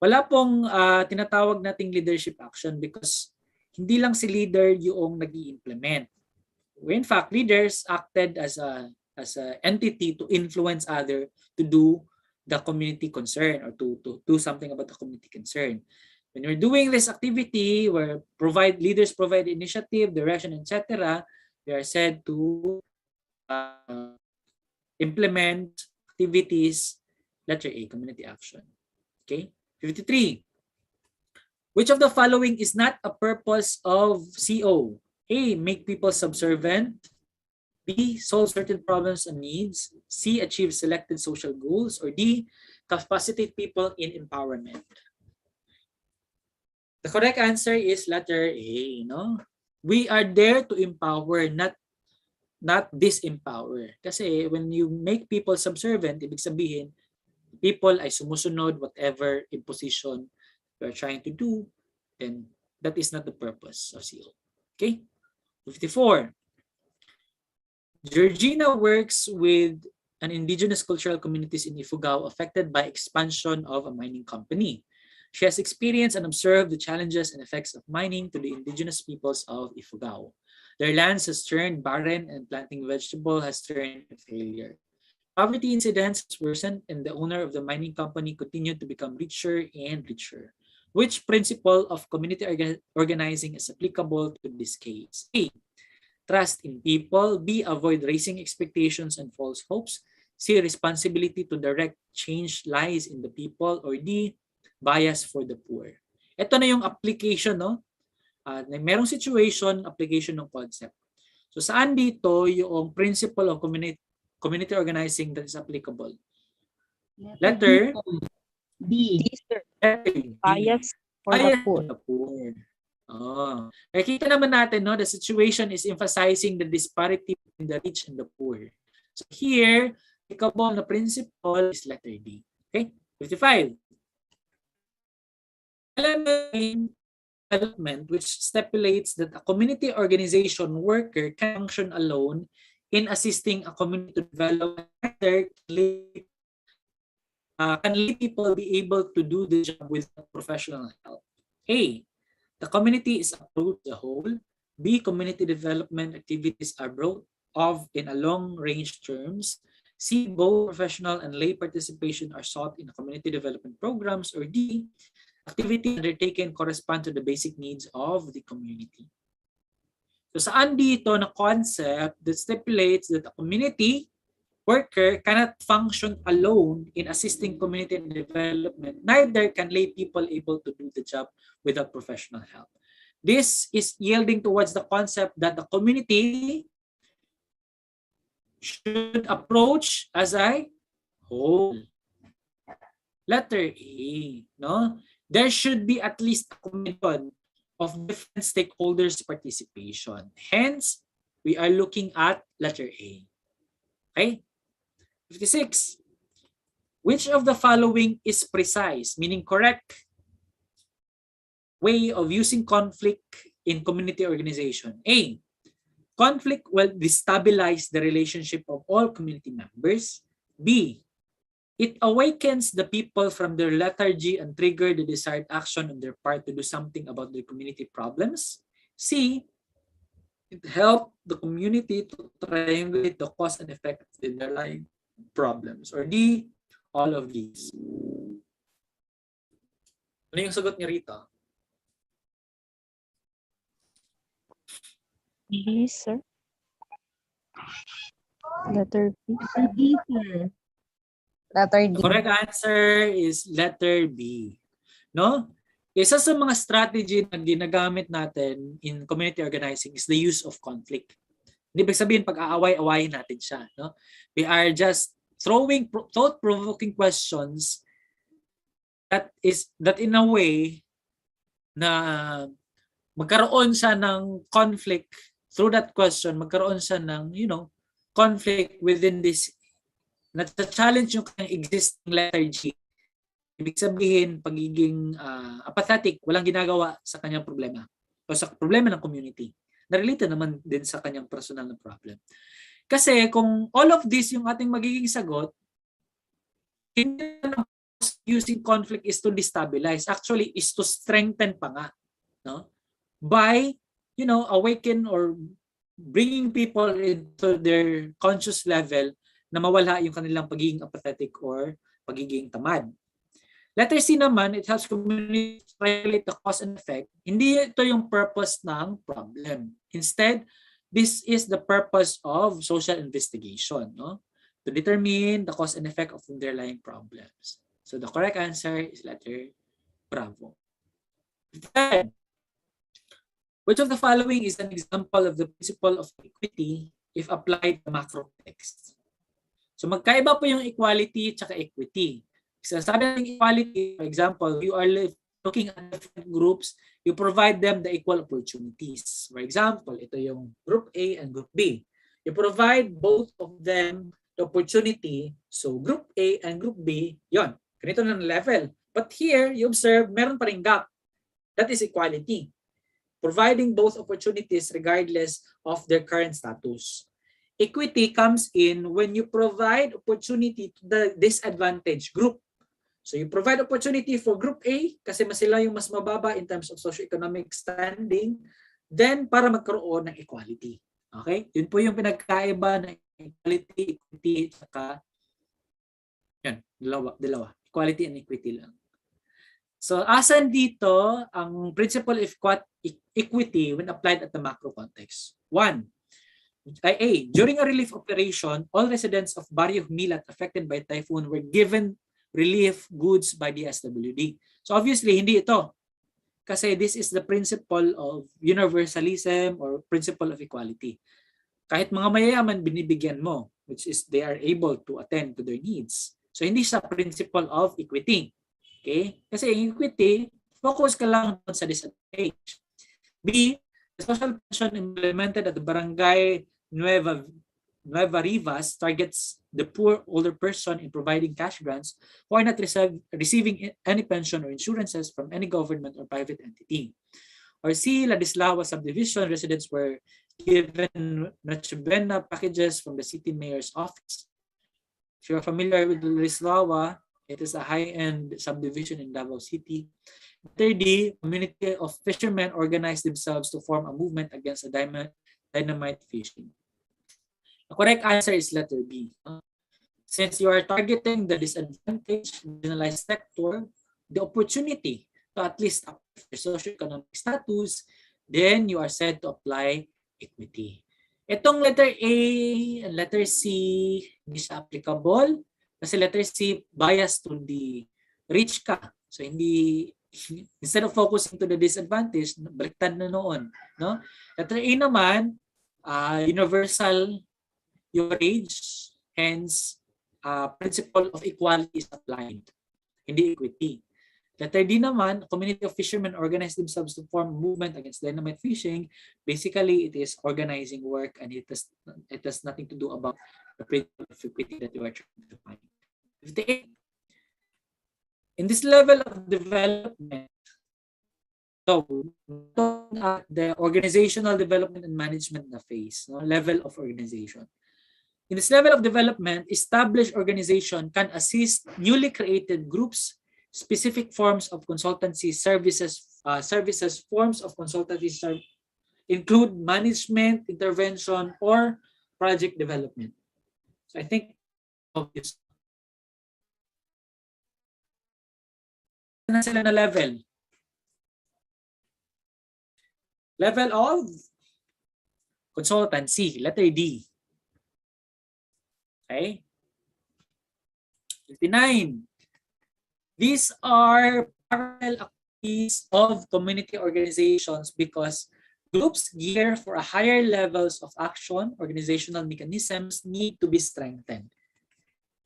Wala pong tinatawag nating leadership action because hindi lang si leader yung nag-i-implement. In fact, leaders acted as a entity to influence other to do the community concern or to do something about the community concern. When you're doing this activity where leaders provide initiative, direction, etc., they are said to implement activities, letter A, community action. Okay? 53. Which of the following is not a purpose of CO? A, make people subservient. B, solve certain problems and needs. C, achieve selected social goals. Or D, capacitate people in empowerment. The correct answer is letter A. No? We are there to empower, not disempower. Kasi when you make people subservient, ibig sabihin, people ay sumusunod whatever imposition you are trying to do, then that is not the purpose of CO. Okay? 54. Georgina works with an indigenous cultural communities in Ifugao affected by expansion of a mining company. She has experienced and observed the challenges and effects of mining to the indigenous peoples of Ifugao. Their lands has turned barren and planting vegetable has turned a failure. Poverty incidents worsened and the owner of the mining company continued to become richer and richer. Which principle of community organizing is applicable to this case? A, trust in people. B, avoid raising expectations and false hopes. C, responsibility to direct change lies in the people. Or D, bias for the poor. Ito na yung application, no? Merong situation, application ng concept. So saan dito yung principle of community organizing that is applicable? Letter D. Bias for the bias poor. for the poor. Oh. Nakikita naman natin, no, the situation is emphasizing the disparity between the rich and the poor. So here, applicable na principle is letter D. Okay? 55. Element development which stipulates that a community organization worker can function alone in assisting a community to develop better. Can lay people be able to do the job without professional help? A, the community is approached as a whole. B, community development activities are brought of in a long-range terms. C, both professional and lay participation are sought in community development programs. Or D, activity undertaken correspond to the basic needs of the community. So saan dito na concept that stipulates that a community worker cannot function alone in assisting community development, neither can lay people able to do the job without professional help. This is yielding towards the concept that the community should approach as a whole. Letter A, no? There should be at least a commitment of different stakeholders' participation. Hence, we are looking at letter A. Okay? 56. Which of the following is precise, meaning correct way of using conflict in community organization? A, conflict will destabilize the relationship of all community members. B, it awakens the people from their lethargy and trigger the desired action on their part to do something about their community problems. C, it helps the community to triangulate the cause and effect of the underlying problems. Or D, all of these. Ano yung sagot niya rito? B, sir. Letter B. D, sir. Letter D. The correct answer is letter B. No? Isa sa mga strategy na ginagamit natin in community organizing is the use of conflict. Hindi ibig sabihin pag-aaway-awayin natin siya. No? We are just throwing thought-provoking questions that in a way na magkaroon siya ng conflict through that question, magkaroon siya ng, conflict within this, na-challenge yung kanyang existing letter G. Ibig sabihin, pagiging apathetic, walang ginagawa sa kanyang problema o sa problema ng community. Na-relate naman din sa kanyang personal na problem. Kasi kung all of this yung ating magiging sagot, hindi na using conflict is to destabilize. Actually, is to strengthen pa nga. No? By, awaken or bringing people into their conscious level na mawala yung kanilang pagiging apathetic or pagiging tamad. Letter C naman, it helps community relate the cause and effect. Hindi ito yung purpose ng problem. Instead, this is the purpose of social investigation, no? To determine the cause and effect of underlying problems. So the correct answer is letter Bravo. Third, which of the following is an example of the principle of equity if applied to macro text? So magkaiba po yung equality at equity. Sabi ng equality, for example, you are looking at different groups, you provide them the equal opportunities. For example, ito yung group A and group B. You provide both of them the opportunity. So group A and group B, yon, ganito na level. But here, you observe, meron pa ring gap. That is equality. Providing both opportunities regardless of their current status. Equity comes in when you provide opportunity to the disadvantaged group. So you provide opportunity for group A kasi sila yung mas mababa in terms of socioeconomic standing, then para magkaroon ng equality. Okay? Yun po yung pinagkaiba ng equality, equity, saka yan, dalawa. Equality and equity lang. So asan dito ang principle of equity when applied at the macro context? 1. A. During a relief operation, all residents of Barrio Milat affected by typhoon were given relief goods by the SWD. So obviously, hindi ito. Kasi this is the principle of universalism or principle of equality. Kahit mga mayayaman, binibigyan mo, which is they are able to attend to their needs. So hindi siya principle of equity. Okay? Kasi in equity, focus ka lang sa disadvantage. B. The social pension implemented at the barangay Nueva Rivas targets the poor older person in providing cash grants who are not receiving any pension or insurances from any government or private entity. Or C. Ladislao subdivision residents were given Noche Buena packages from the city mayor's office. If you're familiar with Ladislao, it is a high-end subdivision in Davao City. Third, community of fishermen organized themselves to form a movement against a dynamite fishing. The correct answer is letter B. Since you are targeting the disadvantaged, marginalized sector, the opportunity to at least upgrade their socioeconomic status, then you are said to apply equity. Itong letter A and letter C, hindi siya applicable kasi letter C biased to the rich ka. So hindi, instead of focusing to the disadvantaged, baliktad na noon, no? Letter A naman, universal your age, hence principle of equality is applied, hindi equity. Letter D naman, community of fishermen organize themselves to form movement against dynamite fishing. Basically, it is organizing work and it has nothing to do about the principle of equity that you are trying to find. 58. In this level of development, so the organizational development and management na phase, no? Level of organization. In this level of development, established organization can assist newly created groups, specific forms of consultancy services, forms of consultancy include management, intervention, or project development. So I think obvious. Na sila na level. Level of consultancy, letter D. Okay? 59. These are parallel activities of community organizations because groups gear for a higher levels of action, organizational mechanisms need to be strengthened.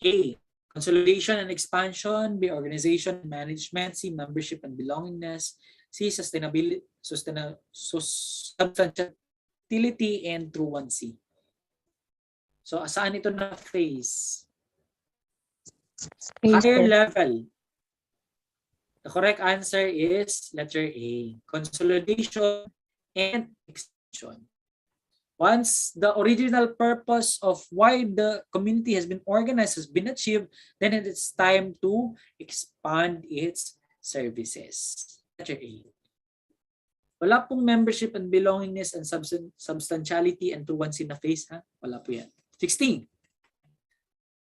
A. Consolidation and expansion. B. Organization and management. C. Membership and belongingness. C. Sustainability, substantiality, and through 1C. So, saan ito na phase? Higher level. The correct answer is letter A, consolidation and expansion. Once the original purpose of why the community has been organized has been achieved, then it is time to expand its services. Letter A. Wala pong membership and belongingness and substantiality and truancy na phase, ha? Wala po yan. 16.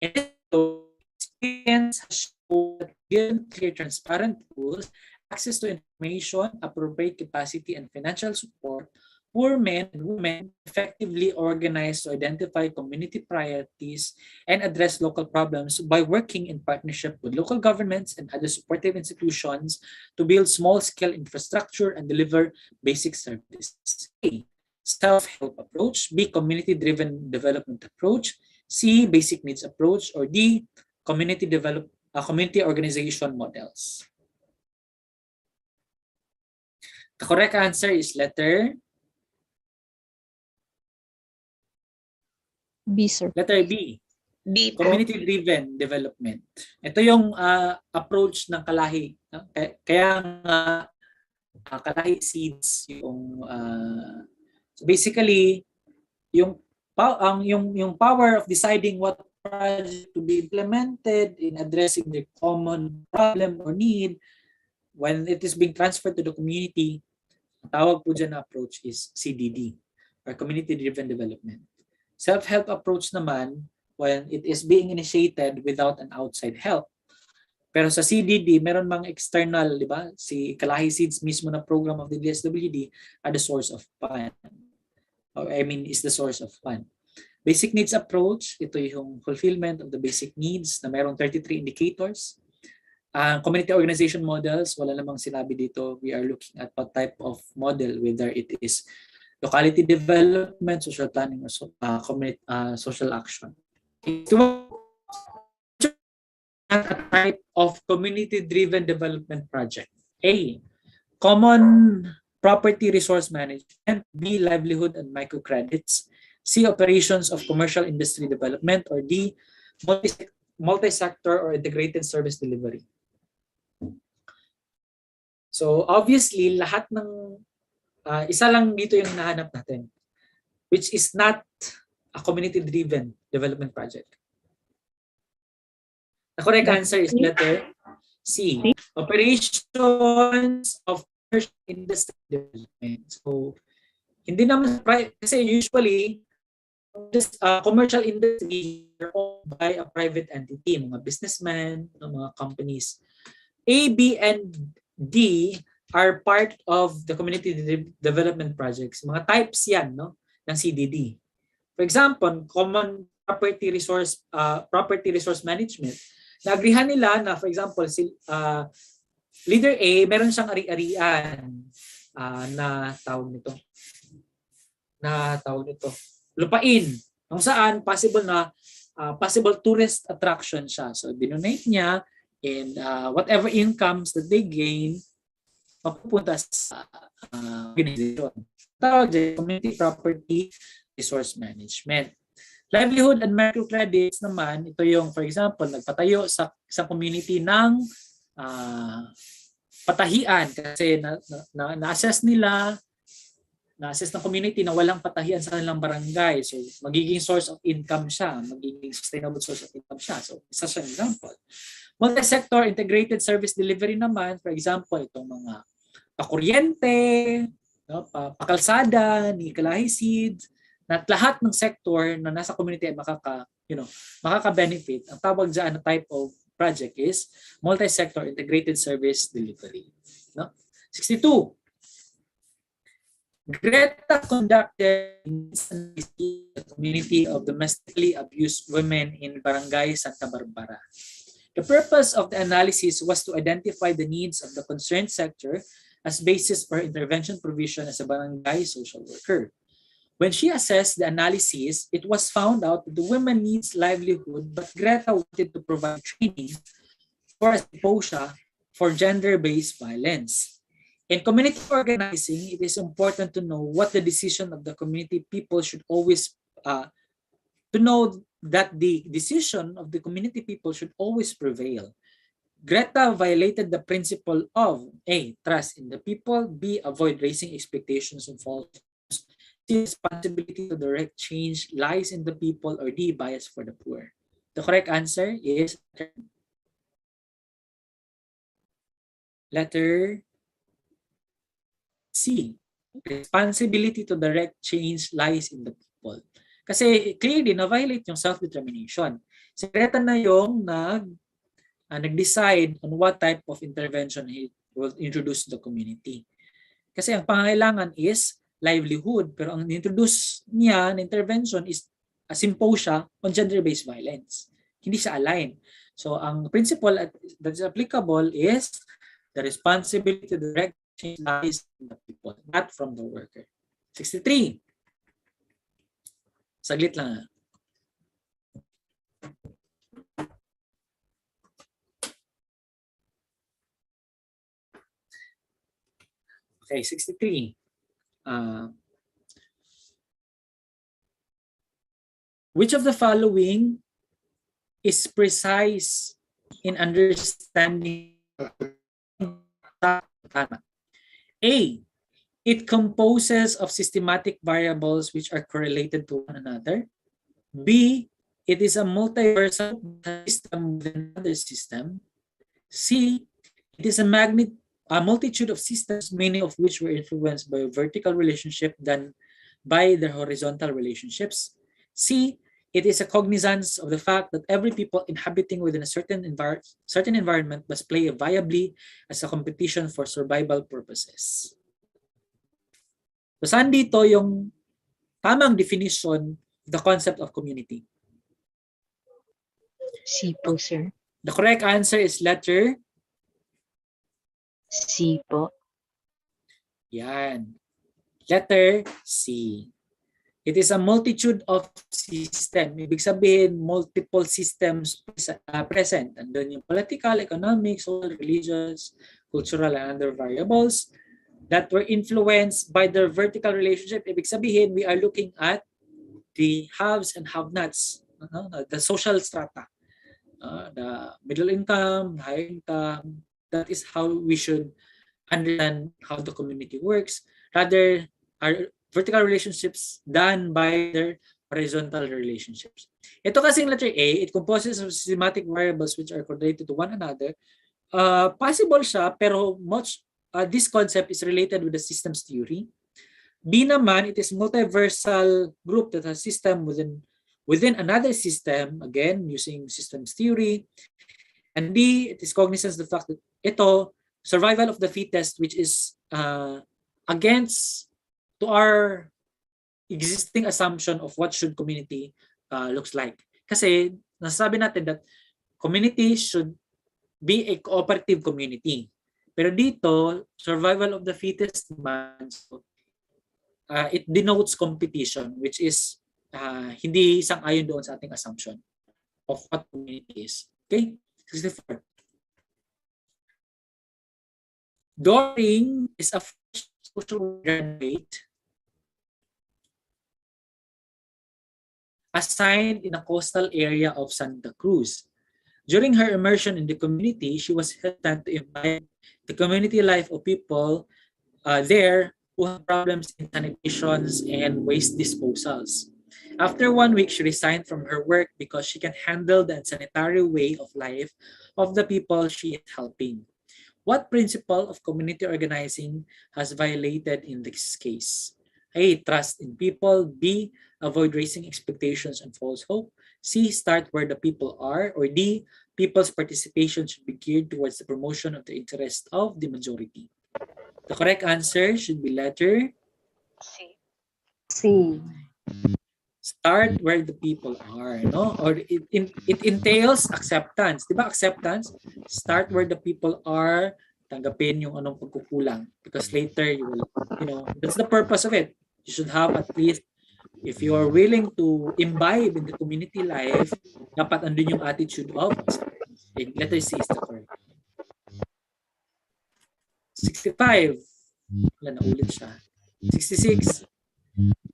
Experience has shown that given clear, transparent rules, access to information, appropriate capacity, and financial support, poor men and women effectively organize to identify community priorities and address local problems by working in partnership with local governments and other supportive institutions to build small-scale infrastructure and deliver basic services. A. Self-help approach. B. Community-driven development approach. C. Basic needs approach. Or D. Community organization models. The correct answer is letter B, sir. letter B. B po. Community-driven development. Ito yung approach ng Kalahi. No? Kaya Kalahi seeds yung so basically yung power of deciding what project to be implemented in addressing the common problem or need when it is being transferred to the community, tawag po dyan na approach is CDD or community-driven development. Self-help approach naman when it is being initiated without an outside help. Pero sa CDD, meron mga external, di ba? Si Kalahi Seeds mismo na program of the DSWD are the source of fund. Is the source of fund. Basic needs approach, ito yung fulfillment of the basic needs na merong 33 indicators. Community organization models, wala namang sinabi dito. We are looking at what type of model, whether it is locality development, social planning, or social action. A type of community-driven development project. A. Common property resource management. B. Livelihood and microcredits. C. Operations of commercial industry development. Or D. Multi-sector or integrated service delivery. So obviously, lahat ng isa lang dito yung nahanap natin, which is not a community-driven development project. The correct answer is letter C. Operations of commercial industry development. So, hindi naman, kasi usually, this commercial industry are all by a private entity, mga businessmen, mga companies. A, B, and D are part of the community development projects. Mga types yan, no, ng CDD. For example, common property resource management. Naagrihan nila na, for example, leader A, meron siyang ari-arian na tawag nito. Lupain. Kung saan possible tourist attraction siya. So dinonate niya, and whatever incomes that they gain mapupunta sa organization. Tawag dyan, community property resource management. Livelihood and microcredits naman, ito yung, for example, nagpatayo sa community ng patahian kasi na-assess ng community na walang patahian sa kanilang barangay. So, magiging source of income siya. Magiging sustainable source of income siya. So, isa siyang example. Multi-sector integrated service delivery naman, for example, itong mga pakuryente, no, pakalsada, Nikalahi seeds, na lahat ng sector na nasa community ay makaka-benefit. Ang tawag dyan na type of project is multi-sector integrated service delivery. No? 62. Greta conducted a community of domestically abused women in Barangay Santa Barbara. The purpose of the analysis was to identify the needs of the concerned sector as basis for intervention provision as a barangay social worker. When she assessed the analysis, it was found out that the women needs livelihood, but Greta wanted to provide training for a symposia for gender-based violence. In community organizing, it is important to know what the decision of the community people should always, to know that the decision of the community people should always prevail. Greta violated the principle of A, trust in the people, B, avoid raising expectations and false hopes, C, responsibility to direct change lies in the people, or D, bias for the poor. The correct answer is letter C. Responsibility to direct change lies in the people. Kasi clearly na-violate yung self-determination. Si Greta na yung nag-decide on what type of intervention he will introduce to the community. Kasi ang pangangailangan is livelihood, pero ang introduce niya na intervention is a symposia on gender-based violence. Hindi siya align. So ang principle that is applicable is the responsibility to direct change lies in the people, not from the worker. 63. Saglit lang. Okay, 63. Which of the following is precise in understanding A, it composes of systematic variables which are correlated to one another. B, it is a multiversal system within another system. C, it is a multitude of systems, many of which were influenced by a vertical relationship than by their horizontal relationships. C, it is a cognizance of the fact that every people inhabiting within a certain environment must play viably as a competition for survival purposes. So saan dito yung tamang definition of the concept of community? C po, sir. The correct answer is letter C po. Yan. Letter C. It is a multitude of system. Ibig sabihin, multiple systems present. Andun yung political, economic, social, religious, cultural, and other variables that were influenced by their vertical relationship. Ibig sabihin, we are looking at the haves and have-nots, the social strata, the middle income, high income. That is how we should understand how the community works. Rather, our vertical relationships done by their horizontal relationships. Ito kasing letter A, it composes of systematic variables which are correlated to one another. Possible siya, pero this concept is related with the systems theory. B naman, it is multiversal group that has system within within another system, again, using systems theory. And D, it is cognizance of the fact that ito, survival of the fittest, which is against to our existing assumption of what should community looks like. Kasi nasasabi natin that community should be a cooperative community. Pero dito, survival of the fittest man, it denotes competition, which is hindi sang-ayon doon sa ating assumption of what community is. Okay? 64. Doring is a fresh social graduate assigned in a coastal area of Santa Cruz. During her immersion in the community, she was hesitant to invite the community life of people there who have problems in sanitations and waste disposals. After 1 week, she resigned from her work because she can handle the unsanitary way of life of the people she is helping. What principle of community organizing has violated in this case? A, trust in people. B, avoid raising expectations and false hope. C, start where the people are. Or D, people's participation should be geared towards the promotion of the interest of the majority. The correct answer should be letter C. start where the people are, no? Or it entails acceptance. Diba acceptance? Start where the people are, tanggapin yung anong pagkukulang. Because later, you will, that's the purpose of it. You should have at least, if you are willing to imbibe in the community life, dapat andun yung attitude of acceptance. Okay, letter C is the correct. 65. Wala na ulit siya. 66.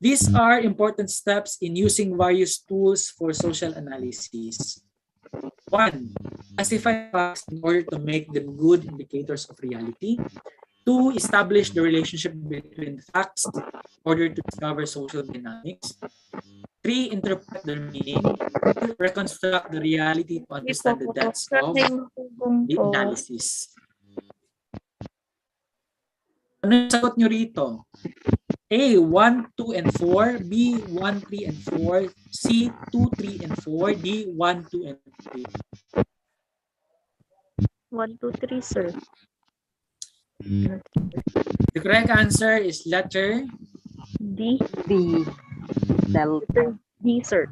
These are important steps in using various tools for social analysis. 1. Classify facts in order to make them good indicators of reality. 2. Establish the relationship between facts in order to discover social dynamics. 3. Interpret their meaning. 4. Reconstruct the reality to understand the depths of the analysis. Ano yung sagot nyo rito? A, 1, 2, and 4. B, 1, 3, and 4. C, 2, 3, and 4. D, 1, 2, and 3. 1, 2, 3, sir. The correct answer is letter D. D. Delta. D, sir.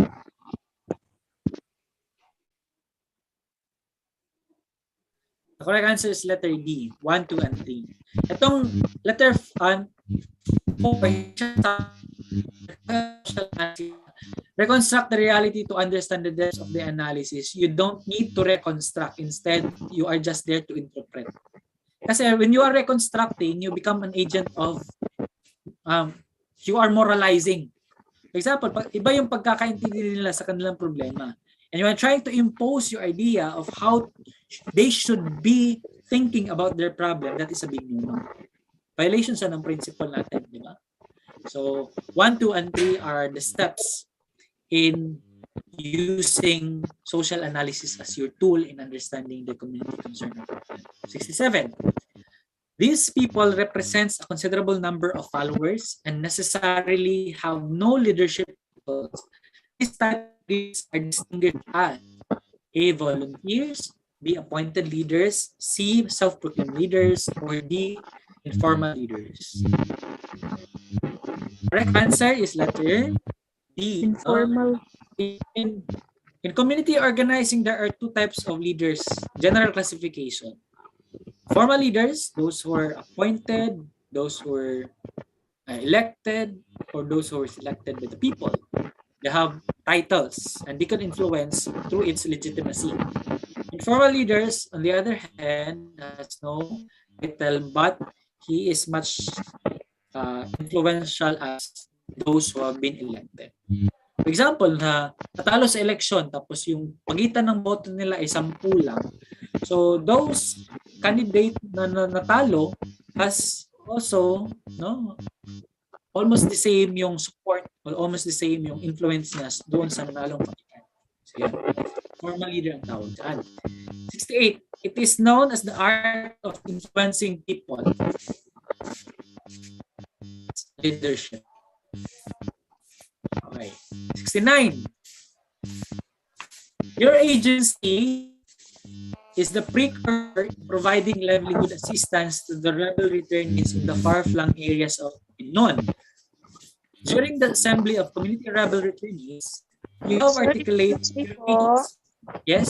The correct answer is letter D, 1, 2, and 3. Itong letter 4, reconstruct the reality to understand the depths of the analysis. You don't need to reconstruct. Instead, you are just there to interpret. Kasi when you are reconstructing, you become an agent of, you are moralizing. For example, iba yung pagkakaintindi nila sa kanilang problema. And you are trying to impose your idea of how they should be thinking about their problem. That is a big no-no. Violation siya ng principle natin, di ba? So, 1, 2, and 3 are the steps in using social analysis as your tool in understanding the community concern. 67. These people represents a considerable number of followers and necessarily have no leadership roles. These types are distinguished as A, volunteers, B, appointed leaders, C, self-proclaimed leaders, or D, informal leaders. Correct answer is letter D. Informal. In community organizing, there are two types of leaders, general classification. Formal leaders, those who are appointed, those who are elected, or those who are selected by the people. They have titles and they can influence through its legitimacy. Informal leaders, on the other hand, has no title, but he is much influential as those who have been elected. For example, na natalo sa election tapos yung pagitan ng boto nila ay 10 lang. So those candidate na natalo has also almost the same yung support or almost the same yung influence niya doon sa nanalong kandidato. So yan. Formal leader ang tawag dyan. 68. It is known as the art of influencing people. Leadership. Okay. 69. Your agency is the precursor providing livelihood assistance to the rebel returnees in the far-flung areas of Binondo. During the assembly of community rebel returnees, you have Sorry, articulated excuse me your po. needs. Yes?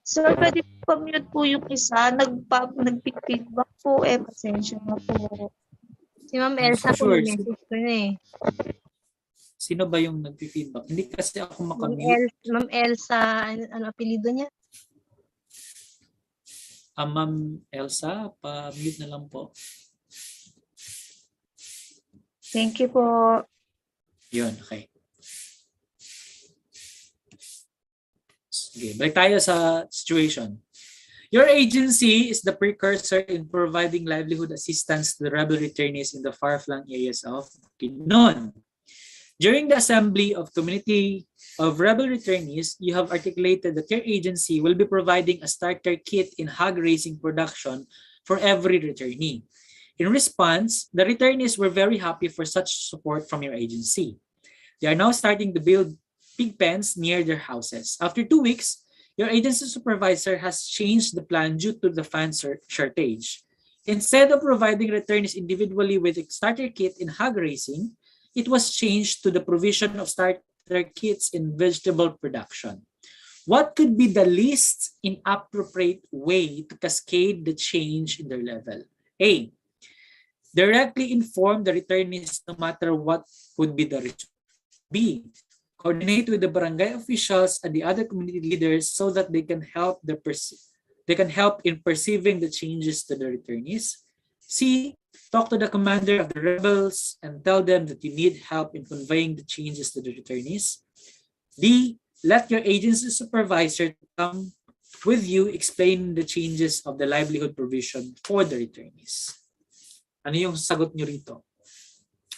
Sir, pwede po mute po yung isa. Nagpi-feedback po eh. Pasensya na po. Si Ma'am I'm Elsa po sure. message ko na eh. Sino ba yung nagpi-feedback? Hindi kasi ako makamute. Ma'am Elsa, ano apelido niya? Ma'am Elsa, pa-mute na lang po. Thank you po. Yun, okay. Sige, balik tayo sa situation. Your agency is the precursor in providing livelihood assistance to the rebel returnees in the far-flung areas of Binondo. During the assembly of community of rebel returnees, you have articulated that your agency will be providing a starter kit in hog raising production for every returnee. In response, the returnees were very happy for such support from your agency. They are now starting to build pig pens near their houses. After 2 weeks, your agency supervisor has changed the plan due to the fan shortage. Instead of providing returnees individually with a starter kit in hog raising, it was changed to the provision of starter kits in vegetable production. What could be the least inappropriate way to cascade the change in their level? A. Directly inform the returnees no matter what would be the result. B. Coordinate with the barangay officials and the other community leaders so that they can help in perceiving the changes to the returnees. C. Talk to the commander of the rebels and tell them that you need help in conveying the changes to the returnees. D. Let your agency supervisor come with you explain the changes of the livelihood provision for the returnees. Ano yung sagot nyo rito?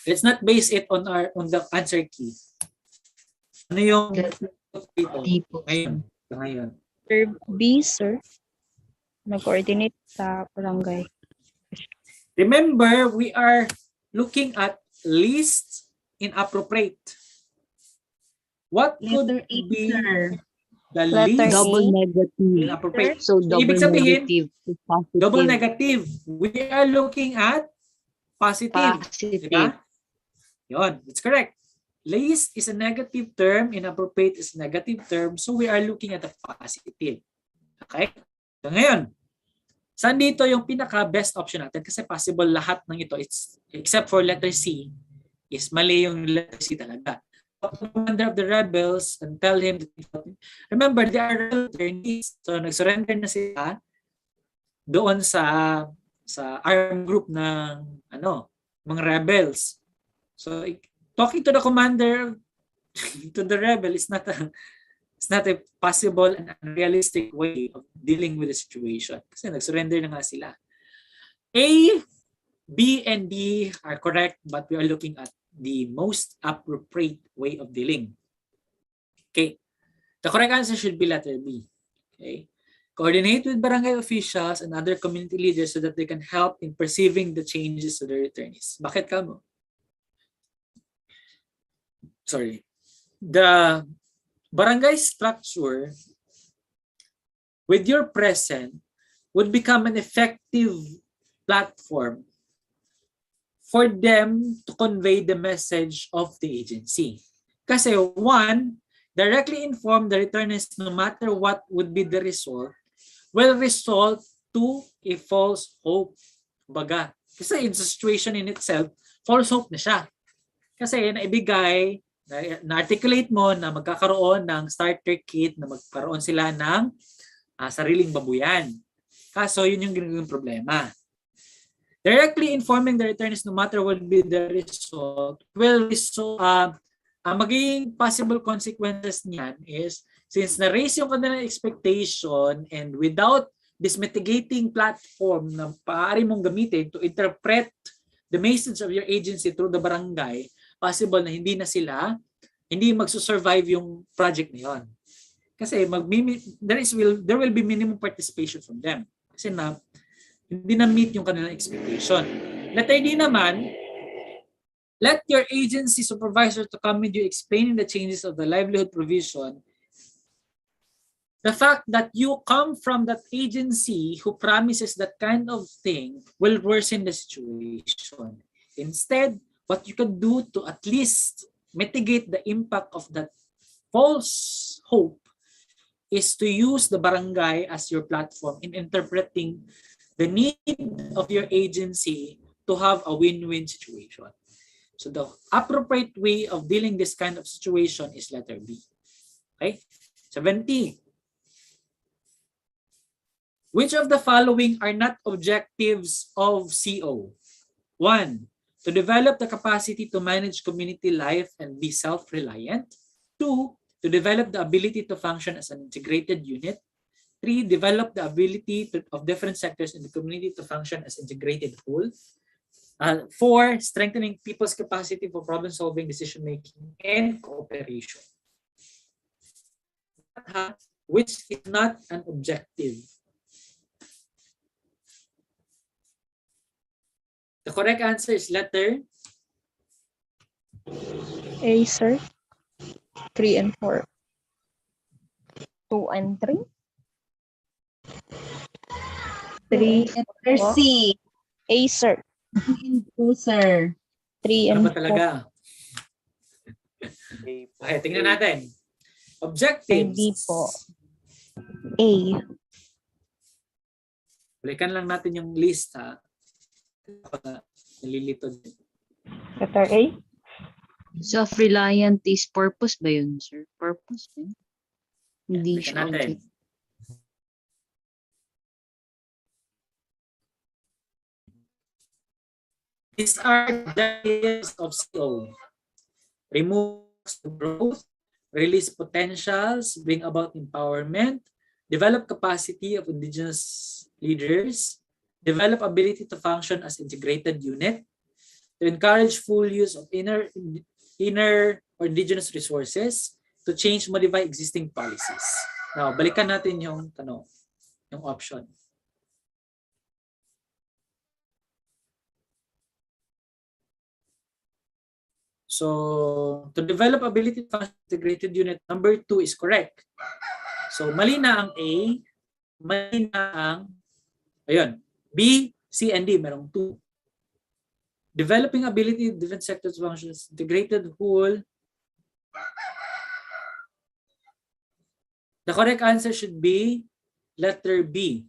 Let's not base it on the answer key. Ano yung sagot dito? D po. Ngayon. Sir B, sir. Mag-coordinate sa barangay. Remember, we are looking at least inappropriate. What could Letter A, be sir. the Letter least Double negative. inappropriate? So double Ibig sabihin, negative to positive. Double negative. We are looking at positive. Positive. Diba? Yun, that's correct. Least is a negative term, inappropriate is a negative term, so we are looking at the positive. Okay? So ngayon, saan dito yung pinaka-best option natin? Kasi possible lahat ng ito, except for letter C, is mali yung letter C talaga. Talk to the commander of the rebels and tell him that, remember, they are returnees. So nag-surrender na sila doon sa armed group ng mga rebels. So talking to the commander to the rebel is not a possible and unrealistic way of dealing with the situation. Kasi nag-surrender na nga sila. A, B, and D are correct, but we are looking at the most appropriate way of dealing. Okay. The correct answer should be letter B. Okay. Coordinate with barangay officials and other community leaders so that they can help in perceiving the changes to the returnees. Bakit ka mo? Sorry. The barangay structure with your present would become an effective platform for them to convey the message of the agency. Kasi one, directly inform the returnees no matter what would be the result will result to a false hope. Baga. Kasi in the situation in itself, false hope na siya. Kasi naibigay, na-articulate mo na magkakaroon ng starter kit, na magkaroon sila ng sariling babuyan. Kaso yun yung ginagawang problema. Directly informing the returnees no matter what will be the result will result, magiging possible consequences niyan is since na-raise yung kanilang expectation and without this mitigating platform na maaari mong gamitin to interpret the message of your agency through the barangay, possible na hindi magsusurvive yung project na yun. Kasi there will be minimum participation from them. Kasi hindi na meet yung kanilang expectation. Letter D naman, let your agency supervisor to come with you explaining the changes of the livelihood provision The fact that you come from that agency who promises that kind of thing will worsen the situation. Instead, what you can do to at least mitigate the impact of that false hope is to use the barangay as your platform in interpreting the need of your agency to have a win-win situation. So the appropriate way of dealing this kind of situation is letter B. Okay? 70. Which of the following are not objectives of CO? 1. To develop the capacity to manage community life and be self-reliant. 2. To develop the ability to function as an integrated unit. 3. Develop the ability of different sectors in the community to function as integrated whole. 4. Strengthening people's capacity for problem-solving, decision-making, and cooperation. Which is not an objective? The correct answer is letter A, sir. 3 and 4. 2 and 3. 3. Letter C. A, sir. 2, sir. 3 ano and ba talaga? Okay, tingnan natin. Objectives. B po. A. Balikan lang natin yung list, ha? Nalilito din. Letter A. Self-reliant is purpose ba yun, sir? Purpose ba yun? Hindi Balikan siya natin. object. These are the areas of CO. Remove growth, release potentials, bring about empowerment, develop capacity of indigenous leaders, develop ability to function as integrated unit, to encourage full use of inner or indigenous resources, to change, modify existing policies. Now, balikan natin yung tanong, yung option. So, to develop ability to function as integrated unit, number 2 is correct. So, mali na ang A, mali na ang, ayun, B, C, and D, merong 2. Developing ability of different sectors functions, integrated whole. The correct answer should be letter B.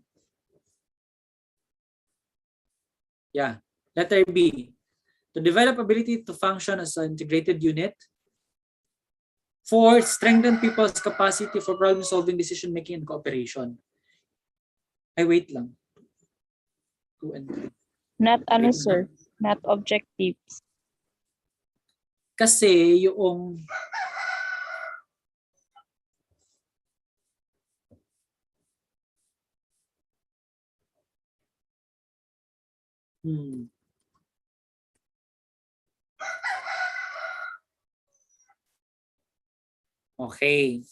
Yeah, letter B. To develop ability to function as an integrated unit. 4, strengthen people's capacity for problem-solving, decision-making, and cooperation. Ay, wait lang. 2 and 3. Not ano, Wait sir. Not objectives. Kasi yung Okay.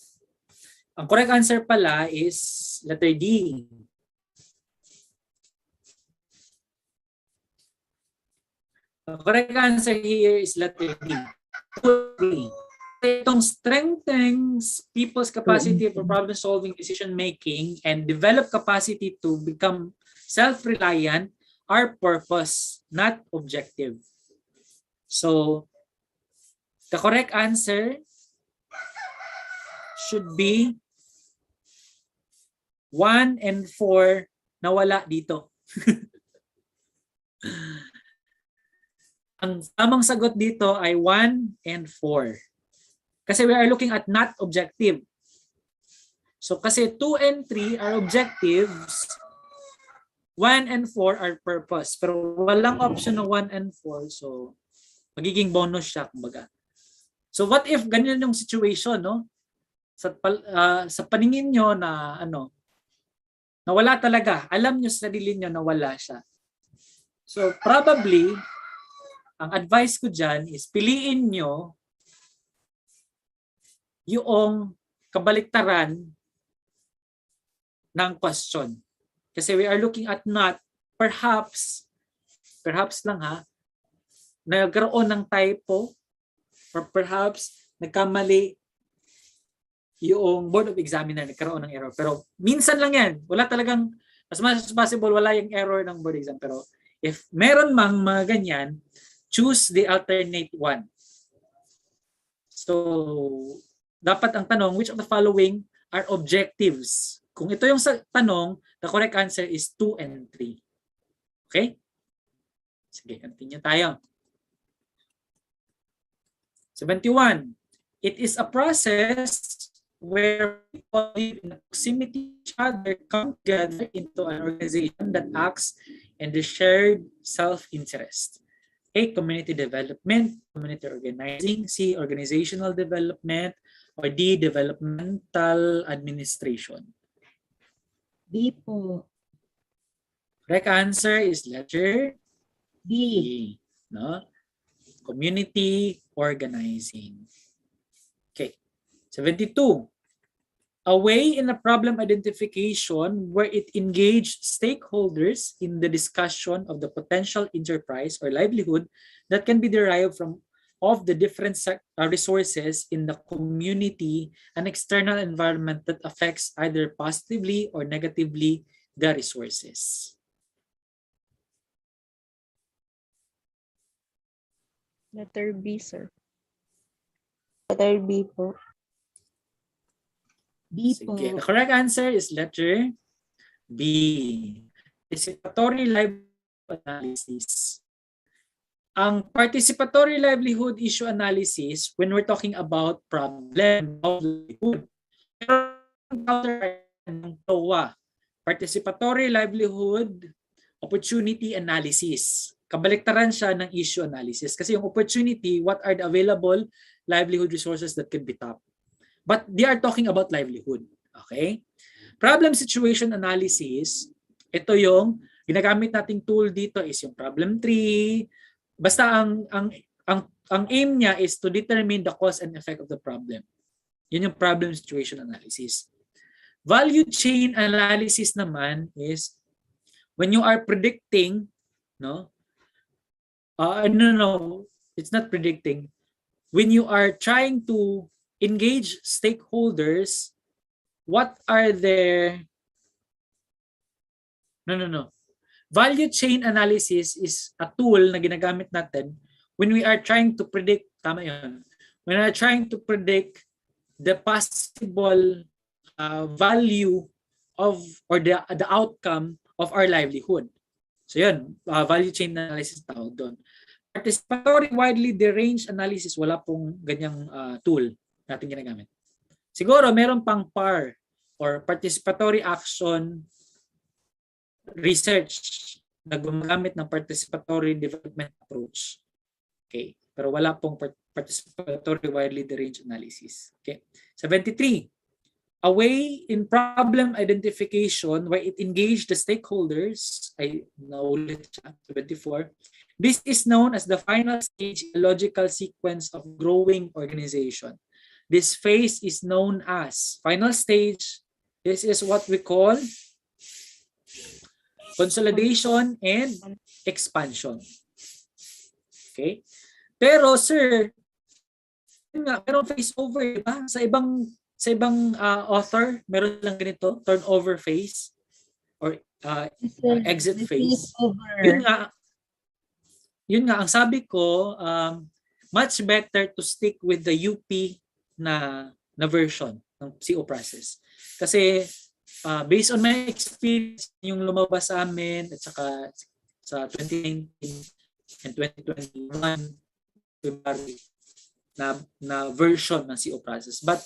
Ang correct answer pala is letter D. The correct answer here is letter D. Itong strengthens people's capacity for problem-solving, decision-making, and develop capacity to become self-reliant are purpose, not objective. So, the correct answer should be 1 and 4 na wala dito. Ang tamang sagot dito ay 1 and 4. Kasi we are looking at not objective. So kasi 2 and 3 are objectives, 1 and 4 are purpose. Pero walang option na 1 and 4. So magiging bonus siya, kumbaga. So what if ganyan yung situation, no? Sa paningin nyo na na wala talaga. Alam nyo sa sarili nyo na wala siya. So probably, ang advice ko dyan is piliin nyo yung kabaliktaran ng question. Kasi we are looking at not, perhaps lang ha, nagkaroon ng typo or perhaps nagkamali yung Board of Examiner nagkaroon ng error. Pero minsan lang yan. Wala talagang, as much as possible, wala yung error ng board exam. Pero if meron mang mga ganyan, choose the alternate one. So, dapat ang tanong, which of the following are objectives? Kung ito yung tanong, the correct answer is 2 and 3. Okay? Sige, continue tayo. 71. It is a process where people live in proximity to each other come together into an organization that acts in the shared self-interest. A, community development, community organizing. C, organizational development. Or D, developmental administration. B po. Correct answer is letter B. B. No? Community organizing. Okay. 72. A way in a problem identification where it engaged stakeholders in the discussion of the potential enterprise or livelihood that can be derived from of the different resources in the community and external environment that affects either positively or negatively the resources. Letter B, sir. Letter B po. B Sige. po. The correct answer is letter B. Participatory livelihood analysis. Ang participatory livelihood issue analysis, when we're talking about problem of livelihood, ng TOA, participatory livelihood opportunity analysis. Kabaliktaran siya ng issue analysis. Kasi yung opportunity, what are the available livelihood resources that can be tapped? But they are talking about livelihood. Okay? Problem situation analysis, ito yung ginagamit nating tool dito is yung problem tree. Basta ang aim niya is to determine the cause and effect of the problem. Yun yung problem situation analysis. Value chain analysis naman is when you are predicting, no, it's not predicting. When you are trying to engage stakeholders, what are their... No. Value chain analysis is a tool na ginagamit natin when we are trying to predict, tama yun, when we are trying to predict the possible value of or the outcome of our livelihood. So yun, value chain analysis tawag doon. Participatory widely deranged analysis, wala pong ganyang tool natin ginagamit. Siguro meron pang PAR or participatory action research na gumagamit ng participatory development approach. Okay, pero wala pong participatory widely deranged analysis. Okay. 73. A way in problem identification where it engaged the stakeholders, ay naulit siya, 74. This is known as the final stage in a logical sequence of growing organization. This phase is known as final stage. This is what we call consolidation and expansion. Okay? Pero sir, merong phase over, diba? Sa ibang author, meron lang ganito, turnover phase or exit phase. Yun nga, ang sabi ko, much better to stick with the UP na version ng CO process. Kasi based on my experience, yung lumabas sa amin at saka sa 2019 and 2021 February na version ng CO process. But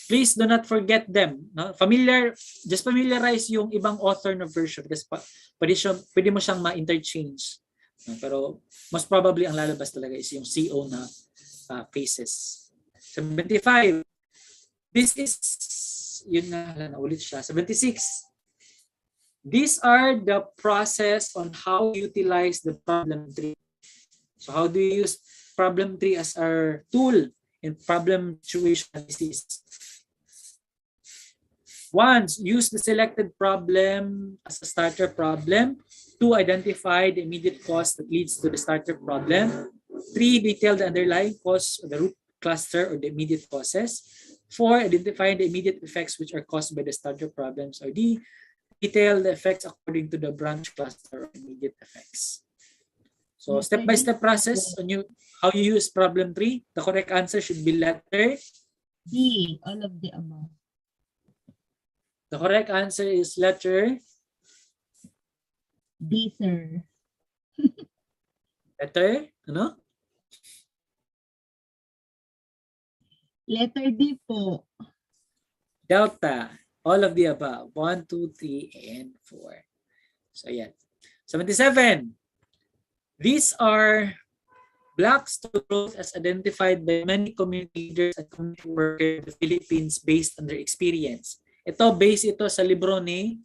please do not forget them. No? Just familiarize yung ibang author na version kasi pwede mo siyang ma-interchange. No? Pero most probably ang lalabas talaga is yung CO na phases. 75. This is, yun nga, naulit siya. 76. These are the process on how you utilize the problem tree. So how do you use problem tree as our tool in problem situation analysis? One, use the selected problem as a starter problem. 2, identify the immediate cause that leads to the starter problem. 3, detail the underlying cause of the root cluster or the immediate causes. 4, identify the immediate effects which are caused by the study of problems. Or D, detail the effects according to the branch cluster of immediate effects. So step-by-step process on how you use problem 3. The correct answer should be letter. D, all of the above. The correct answer is letter. D, sir. Letter, ano? Letter D po. Delta. All of the above. 1, 2, 3, and 4. So, yan. 77. These are blocks to growth as identified by many community leaders and community workers in the Philippines based on their experience. Ito, based ito sa libro ni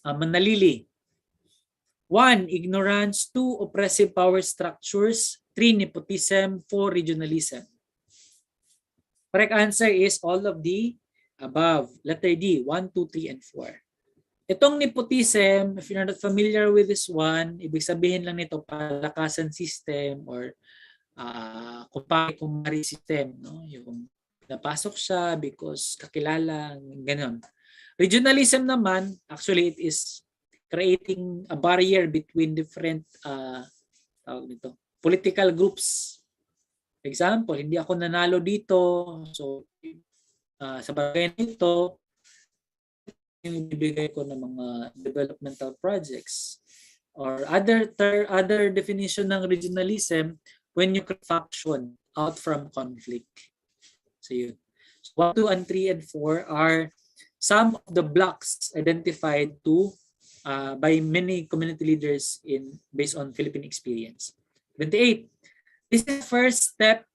Manalili. 1. Ignorance. 2. Oppressive power structures. 3. Nepotism. 4. Regionalism. Correct answer is all of the above. Letter D. 1, 2, 3, and 4. Itong nepotism, if you're not familiar with this one, ibig sabihin lang nito palakasan system or kumpare-kumpare system. No? Yung napasok siya because kakilala, ganun. Regionalism naman, actually it is creating a barrier between different political groups. Example, hindi ako nanalo dito, so sa bagay nito, yung ibigay ko ng mga developmental projects. Or other definition ng regionalism, when you can function out from conflict. So yun. So 1, 2, and 3, and 4 are some of the blocks identified by many community leaders based on Philippine experience. 28. This is the first step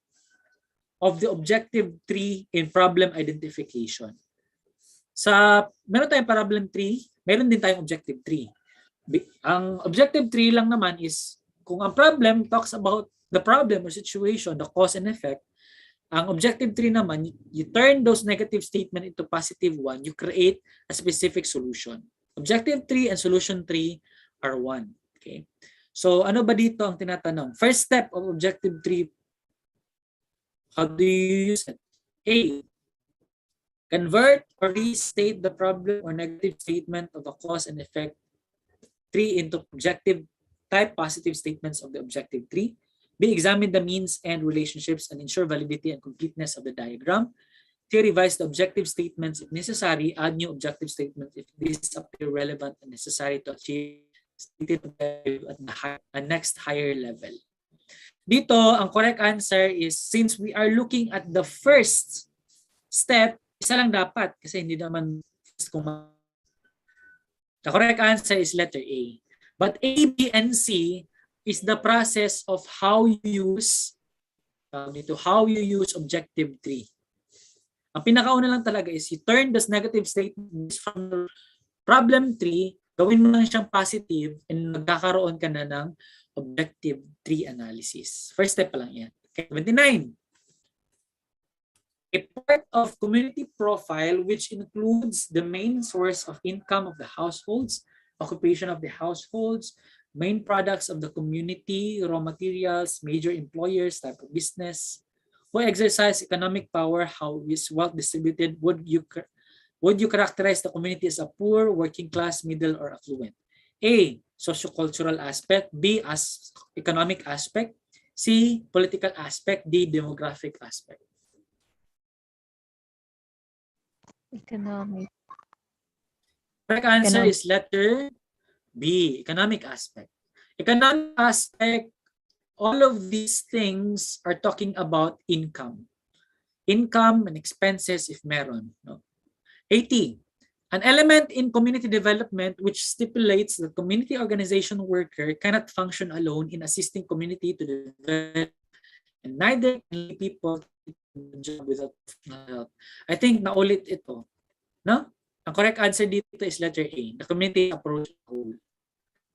of the objective 3 in problem identification. Meron tayong problem 3, meron din tayong objective 3. Ang objective 3 lang naman is kung ang problem talks about the problem or situation, the cause and effect, ang objective 3 naman, you turn those negative statement into positive one, you create a specific solution. Objective 3 and solution 3 are one. Okay? So ano ba dito ang tinatanong? First step of objective 3, how do you use it? A, convert or restate the problem or negative statement of a cause and effect 3 into objective type positive statements of the objective 3. B, examine the means and relationships and ensure validity and completeness of the diagram. C, revise the objective statements if necessary. Add new objective statements if these appear relevant and necessary to achieve stated at the next higher level. Dito, ang correct answer is since we are looking at the first step, isa lang dapat kasi hindi naman the correct answer is letter A. But A, B, and C is the process of how you use objective 3. Ang pinakauna lang talaga is you turn this negative statements from problem 3, gawin mo lang siyang positive and magkakaroon ka na ng objective 3 analysis. First step pa lang yan. Okay, 29. A part of community profile which includes the main source of income of the households, occupation of the households, main products of the community, raw materials, major employers, type of business, who exercise economic power, how is wealth distributed, would you characterize the community as a poor, working class, middle, or affluent? A, sociocultural aspect. B, as economic aspect. C, political aspect. D, demographic aspect. Economic. Correct answer is letter B, economic aspect. Economic aspect, all of these things are talking about income. Income and expenses if meron. No? 80. An element in community development which stipulates that community organization worker cannot function alone in assisting community to develop and neither can people job without help. I think naulit ito. No? Ang correct answer dito is letter A, the community approach whole.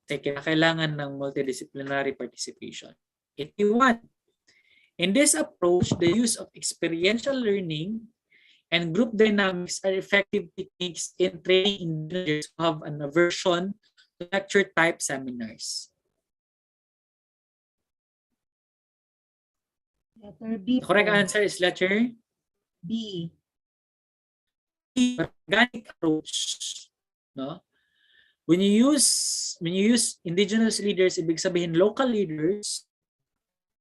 Kasi kailangan ng multidisciplinary participation. 81. In this approach, the use of experiential learning and group dynamics are effective techniques in training individuals who have an aversion to lecture-type seminars. Letter B The correct po. answer is letter B. organic approach, no? When you use indigenous leaders, ibig sabihin local leaders,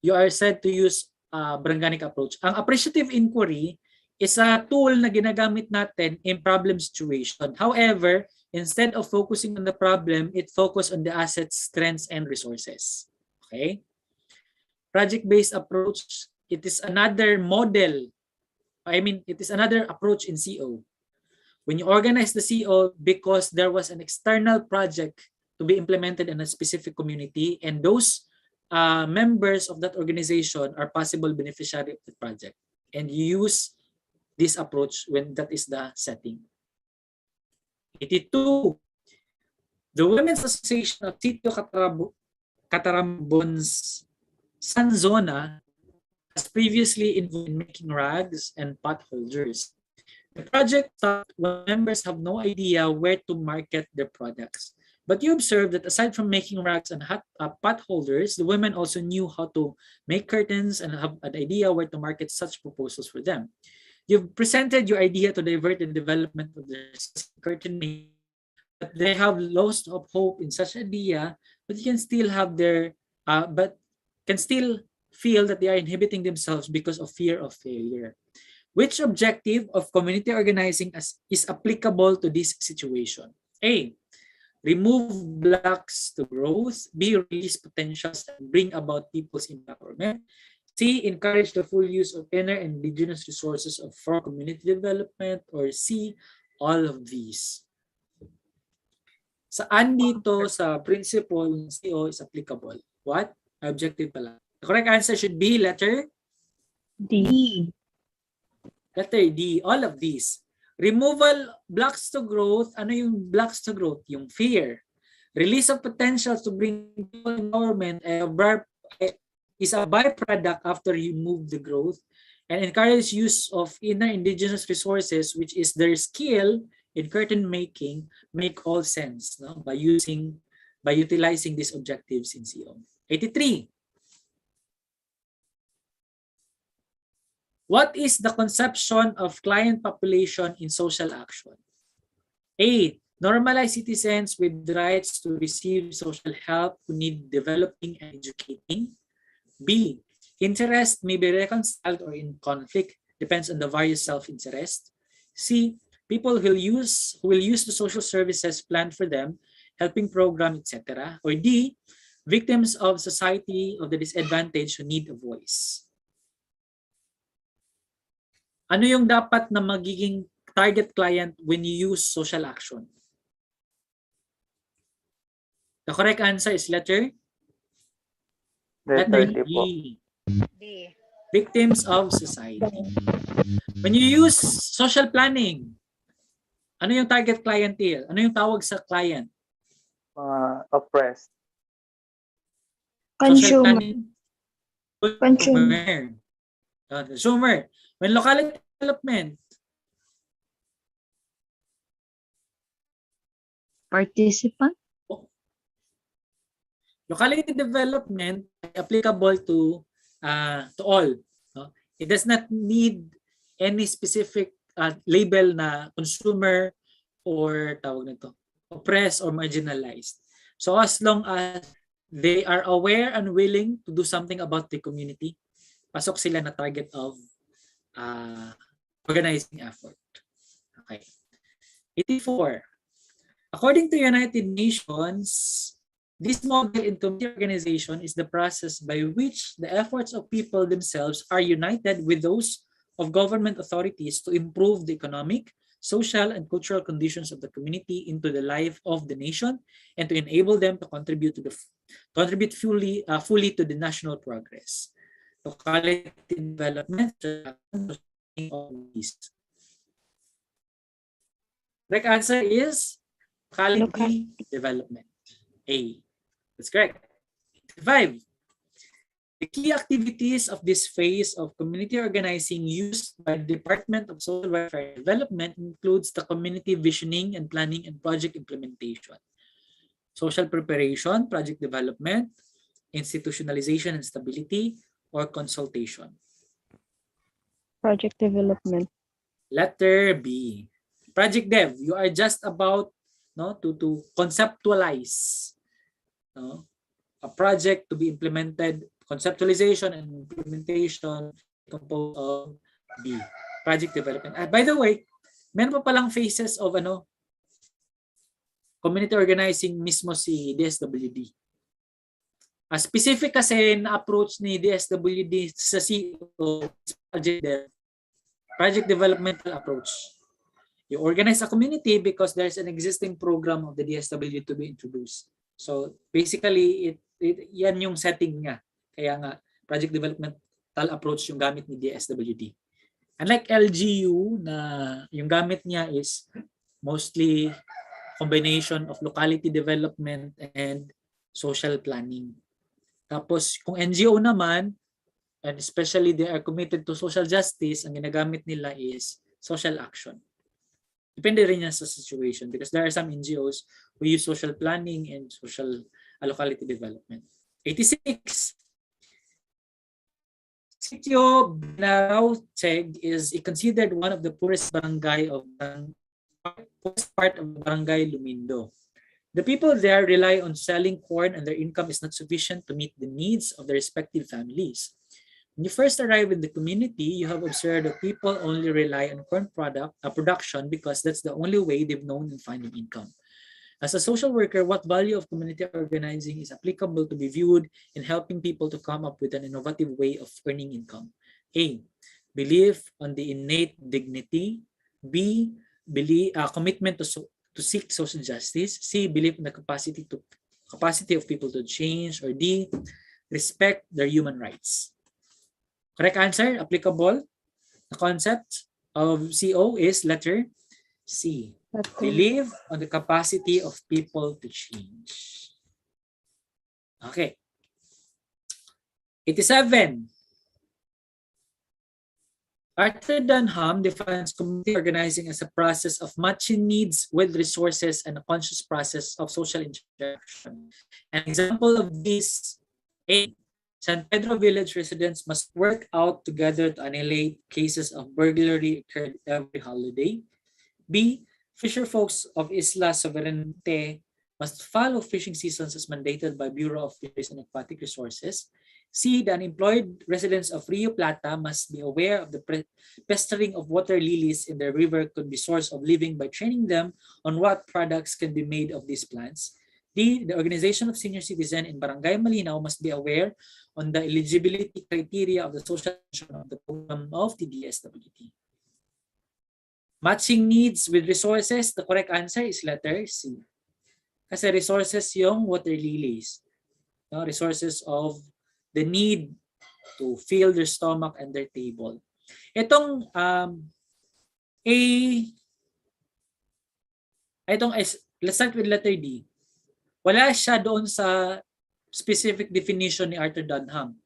you are said to use organic approach. Ang appreciative inquiry is a tool na ginagamit natin in problem situation. However, instead of focusing on the problem, it focus on the assets, strengths, and resources. Okay? Project-based approach, it is another model. It is another approach in CO. When you organize the CO because there was an external project to be implemented in a specific community, and those members of that organization are possible beneficiary of the project, and you use this approach when that is the setting. 82. The Women's Association of Sitio Catarambon's San Zona has previously involved in making rags and potholders. The project thought when members have no idea where to market their products. But you observe that aside from making rags and potholders, the women also knew how to make curtains and have an idea where to market such proposals for them. You've presented your idea to divert the development of the curtain making, but they have lost of hope in such idea, but you can still have can still feel that they are inhibiting themselves because of fear of failure. Which objective of community organizing is applicable to this situation? A. Remove blocks to growth. B. Release potentials and bring about people's empowerment. C. Encourage the full use of inner and indigenous resources for community development. Or C. All of these. Saan dito sa principle ng CO is applicable? What? Objective pala. The correct answer should be letter D. Letter D, all of these. Removal blocks to growth. Ano yung blocks to growth? Yung fear. Release of potential to bring empowerment is a byproduct after you move the growth. And encourage use of inner indigenous resources, which is their skill in curtain making, make all sense, no? By utilizing these objectives in CO. 83. What is the conception of client population in social action? A. Normalize citizens with rights to receive social help who need developing and educating. B. Interest may be reconciled or in conflict, depends on the various self-interest. C. People who will use the social services planned for them, helping program, etc. Or D. Victims of society of the disadvantaged who need a voice. Ano yung dapat na magiging target client when you use social action? The correct answer is letter Letter D po. D. D. Victims of society. When you use social planning, ano yung target clientele? Ano yung tawag sa client? Oppressed. Social Consumer. planning? Consumer. Consumer. When locality development, Participant? locality development is applicable to all. No? It does not need any specific label na consumer or tawag nito, oppressed or marginalized. So as long as they are aware and willing to do something about the community, pasok sila na target of organizing effort. Okay. 84. According to United Nations, this model in community organization is the process by which the efforts of people themselves are united with those of government authorities to improve the economic, social, and cultural conditions of the community into the life of the nation, and to enable them to contribute fully to the national progress. Locality development of these. Correct answer is locality development. A. That's correct. 5. The key activities of this phase of community organizing used by the Department of Social Welfare and Development includes the community visioning and planning and project implementation, social preparation, project development, institutionalization and stability, or consultation. Project development. Letter B. Project dev, you are just about to conceptualize a project to be implemented, conceptualization and implementation composed of B, project development. By the way, meron pa palang phases of community organizing mismo si DSWD. Specific kasi na approach ni DSWD sa CEO project developmental approach. You organize a community because there's an existing program of the DSWD to be introduced. So basically, yan yung setting niya. Kaya nga, project developmental approach yung gamit ni DSWD. Unlike LGU na yung gamit niya is mostly combination of locality development and social planning. Tapos kung NGO naman, and especially they are committed to social justice, ang ginagamit nila is social action. Depende rin yan sa situation because there are some NGOs who use social planning and social locality development. 86. Sitio Binarauceg is considered one of the poorest barangay of part of Barangay Lumindo. The people there rely on selling corn and their income is not sufficient to meet the needs of their respective families. When you first arrive in the community, you have observed that people only rely on corn production because that's the only way they've known in finding income. As a social worker, what value of community organizing is applicable to be viewed in helping people to come up with an innovative way of earning income? A, belief on the innate dignity. B, commitment to seek social justice. C, belief in the capacity of people to change. Or D, respect their human rights. Correct answer, applicable. The concept of CO is letter C. Believe on the capacity of people to change. Okay. 87. Arthur Dunham defines community organizing as a process of matching needs with resources and a conscious process of social interaction. An example of this, A, San Pedro Village residents must work out together to annihilate cases of burglary occurred every holiday. B, fisher folks of Isla Sovereignty must follow fishing seasons as mandated by Bureau of Fisheries and Aquatic Resources. C, the unemployed residents of Rio Plata must be aware of the pestering of water lilies in their river could be source of living by training them on what products can be made of these plants. D, the organization of senior citizen in Barangay Malinaw must be aware on the eligibility criteria of the social of the program of the DSWD. Matching needs with resources, the correct answer is letter C. Kasi resources yung water lilies. No? Resources of the need to fill their stomach and their table. Itong let's start with letter D. Wala siya doon sa specific definition ni Arthur Dunham.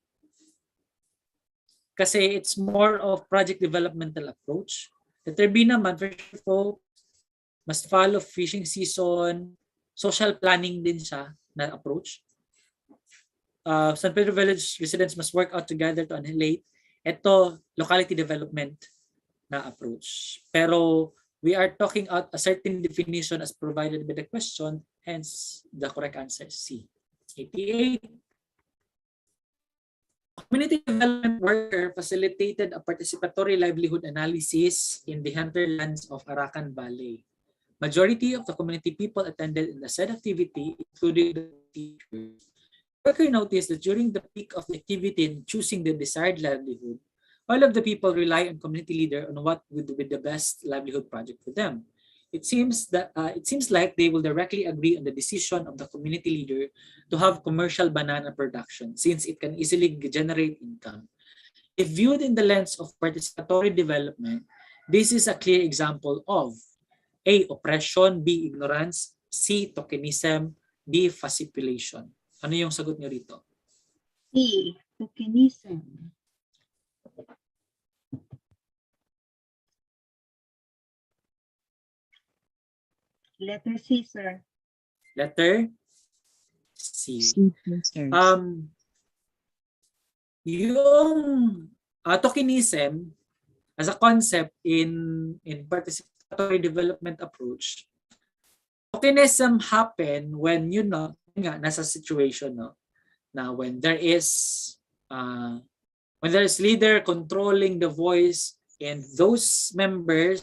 Kasi it's more of project developmental approach. Letter B naman, first of all, must follow fishing season, social planning din siya na approach. San Pedro Village residents must work out together to annihilate. Ito, locality development na approach. Pero we are talking out a certain definition as provided by the question, hence the correct answer is C. 88. Community development worker facilitated a participatory livelihood analysis in the hinterlands of Arakan Valley. Majority of the community people attended in the said activity, including the teachers. Worker noticed that during the peak of the activity in choosing the desired livelihood, all of the people rely on community leader on what would be the best livelihood project for them. It seems like they will directly agree on the decision of the community leader to have commercial banana production since it can easily generate income. If viewed in the lens of participatory development, this is a clear example of A, oppression, B, ignorance, C, tokenism, D, fascipulation. Ano yung sagot niyo rito? C. Tokenism. Letter C, sir. Letter C. Sir. Yung tokenism as a concept in development approach, tokenism happen when nasa situation na when there is leader controlling the voice and those members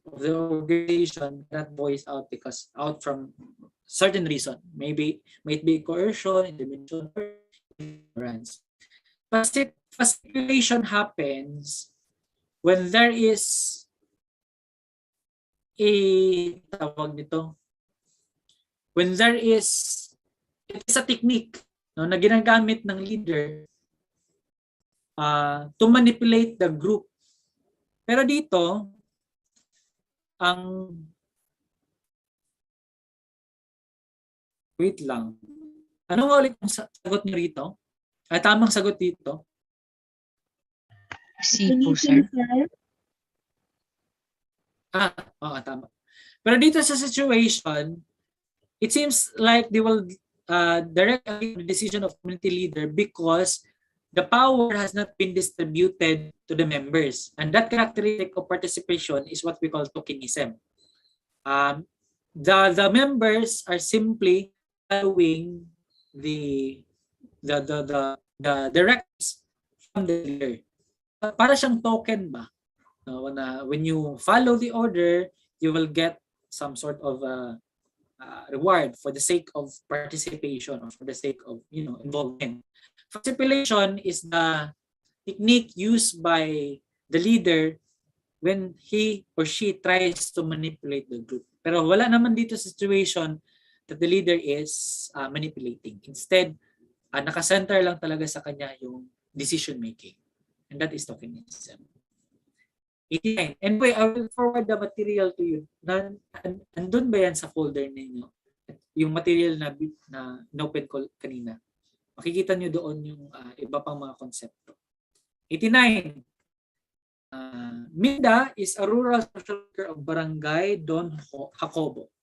of the organization cannot voice out from certain reason, might be coercion, intimidation, or ignorance. Facilitation happens when there is it is a technique na ginagamit ng leader to manipulate the group. Pero dito, wait lang. Ano nga ulit ang sagot niyo rito? Tamang sagot dito? C po, sir. Tama. Pero dito sa situation, it seems like they will direct the decision of community leader because the power has not been distributed to the members. And that characteristic of participation is what we call tokenism. The members are simply following the directives from the leader. Para siyang token ba? When you follow the order, you will get some sort of reward for the sake of participation or for the sake of involvement. Facilitation is the technique used by the leader when he or she tries to manipulate the group. Pero wala naman dito situation that the leader is manipulating. Instead, nakasenter lang talaga sa kanya yung decision making. And that is tokenism. 89. Anyway, I will forward the material to you. Andun ba yan sa folder ninyo? Yung material na open ko kanina. Makikita nyo doon yung iba pang mga konsepto. 89. Minda is a rural social worker of Barangay Don Jacobo.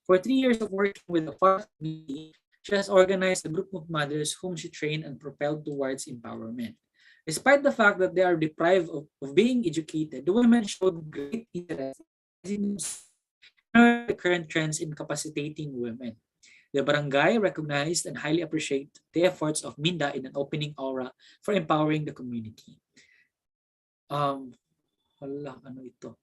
For 3 years of working with the farm community, she has organized a group of mothers whom she trained and propelled towards empowerment. Despite the fact that they are deprived of being educated, the women showed great interest in the current trends in capacitating women. The barangay recognized and highly appreciate the efforts of Minda in an opening aura for empowering the community. Ano ito?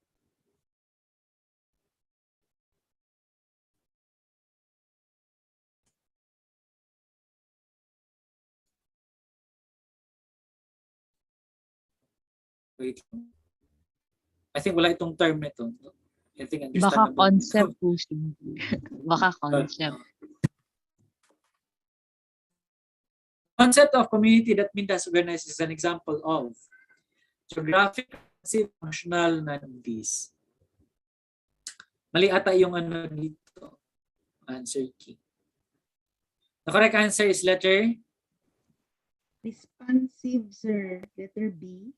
Wait. I think wala itong term nito. I think Baka understandable. concept po. Baka concept. Concept of community that Minda organizes is an example of geographic functional non-peace. Mali ata yung dito. Answer key. The correct answer is letter Responsive, sir. Letter B.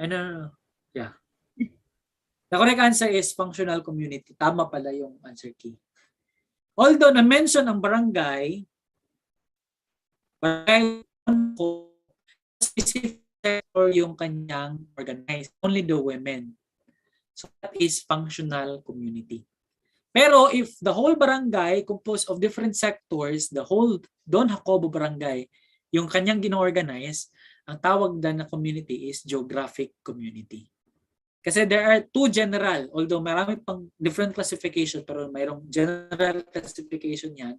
No. Yeah. The correct answer is functional community. Tama pala yung answer key. Although na-mention ang barangay specific sector yung kanyang organized, only the women. So that is functional community. Pero if the whole barangay composed of different sectors, the whole Don Jacobo barangay, yung kanyang gino-organize, ang tawag na community is geographic community. Kasi there are two general, although marami pang different classification, pero mayroong general classification yan,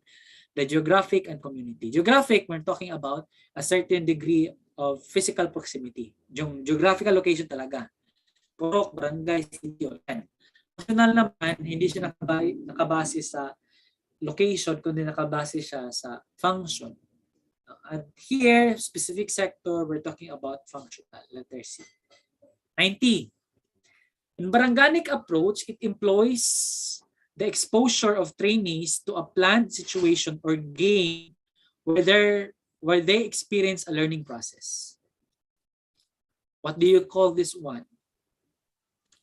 the geographic and community. Geographic, we're talking about a certain degree of physical proximity. Yung geographical location talaga. Purok, barangay, city, yan. National naman, hindi siya nakabase sa location, kundi nakabase siya sa function. And here, specific sector, we're talking about functional. Letter C. 90. In Baranganic approach, it employs the exposure of trainees to a planned situation or game where they experience a learning process. What do you call this one?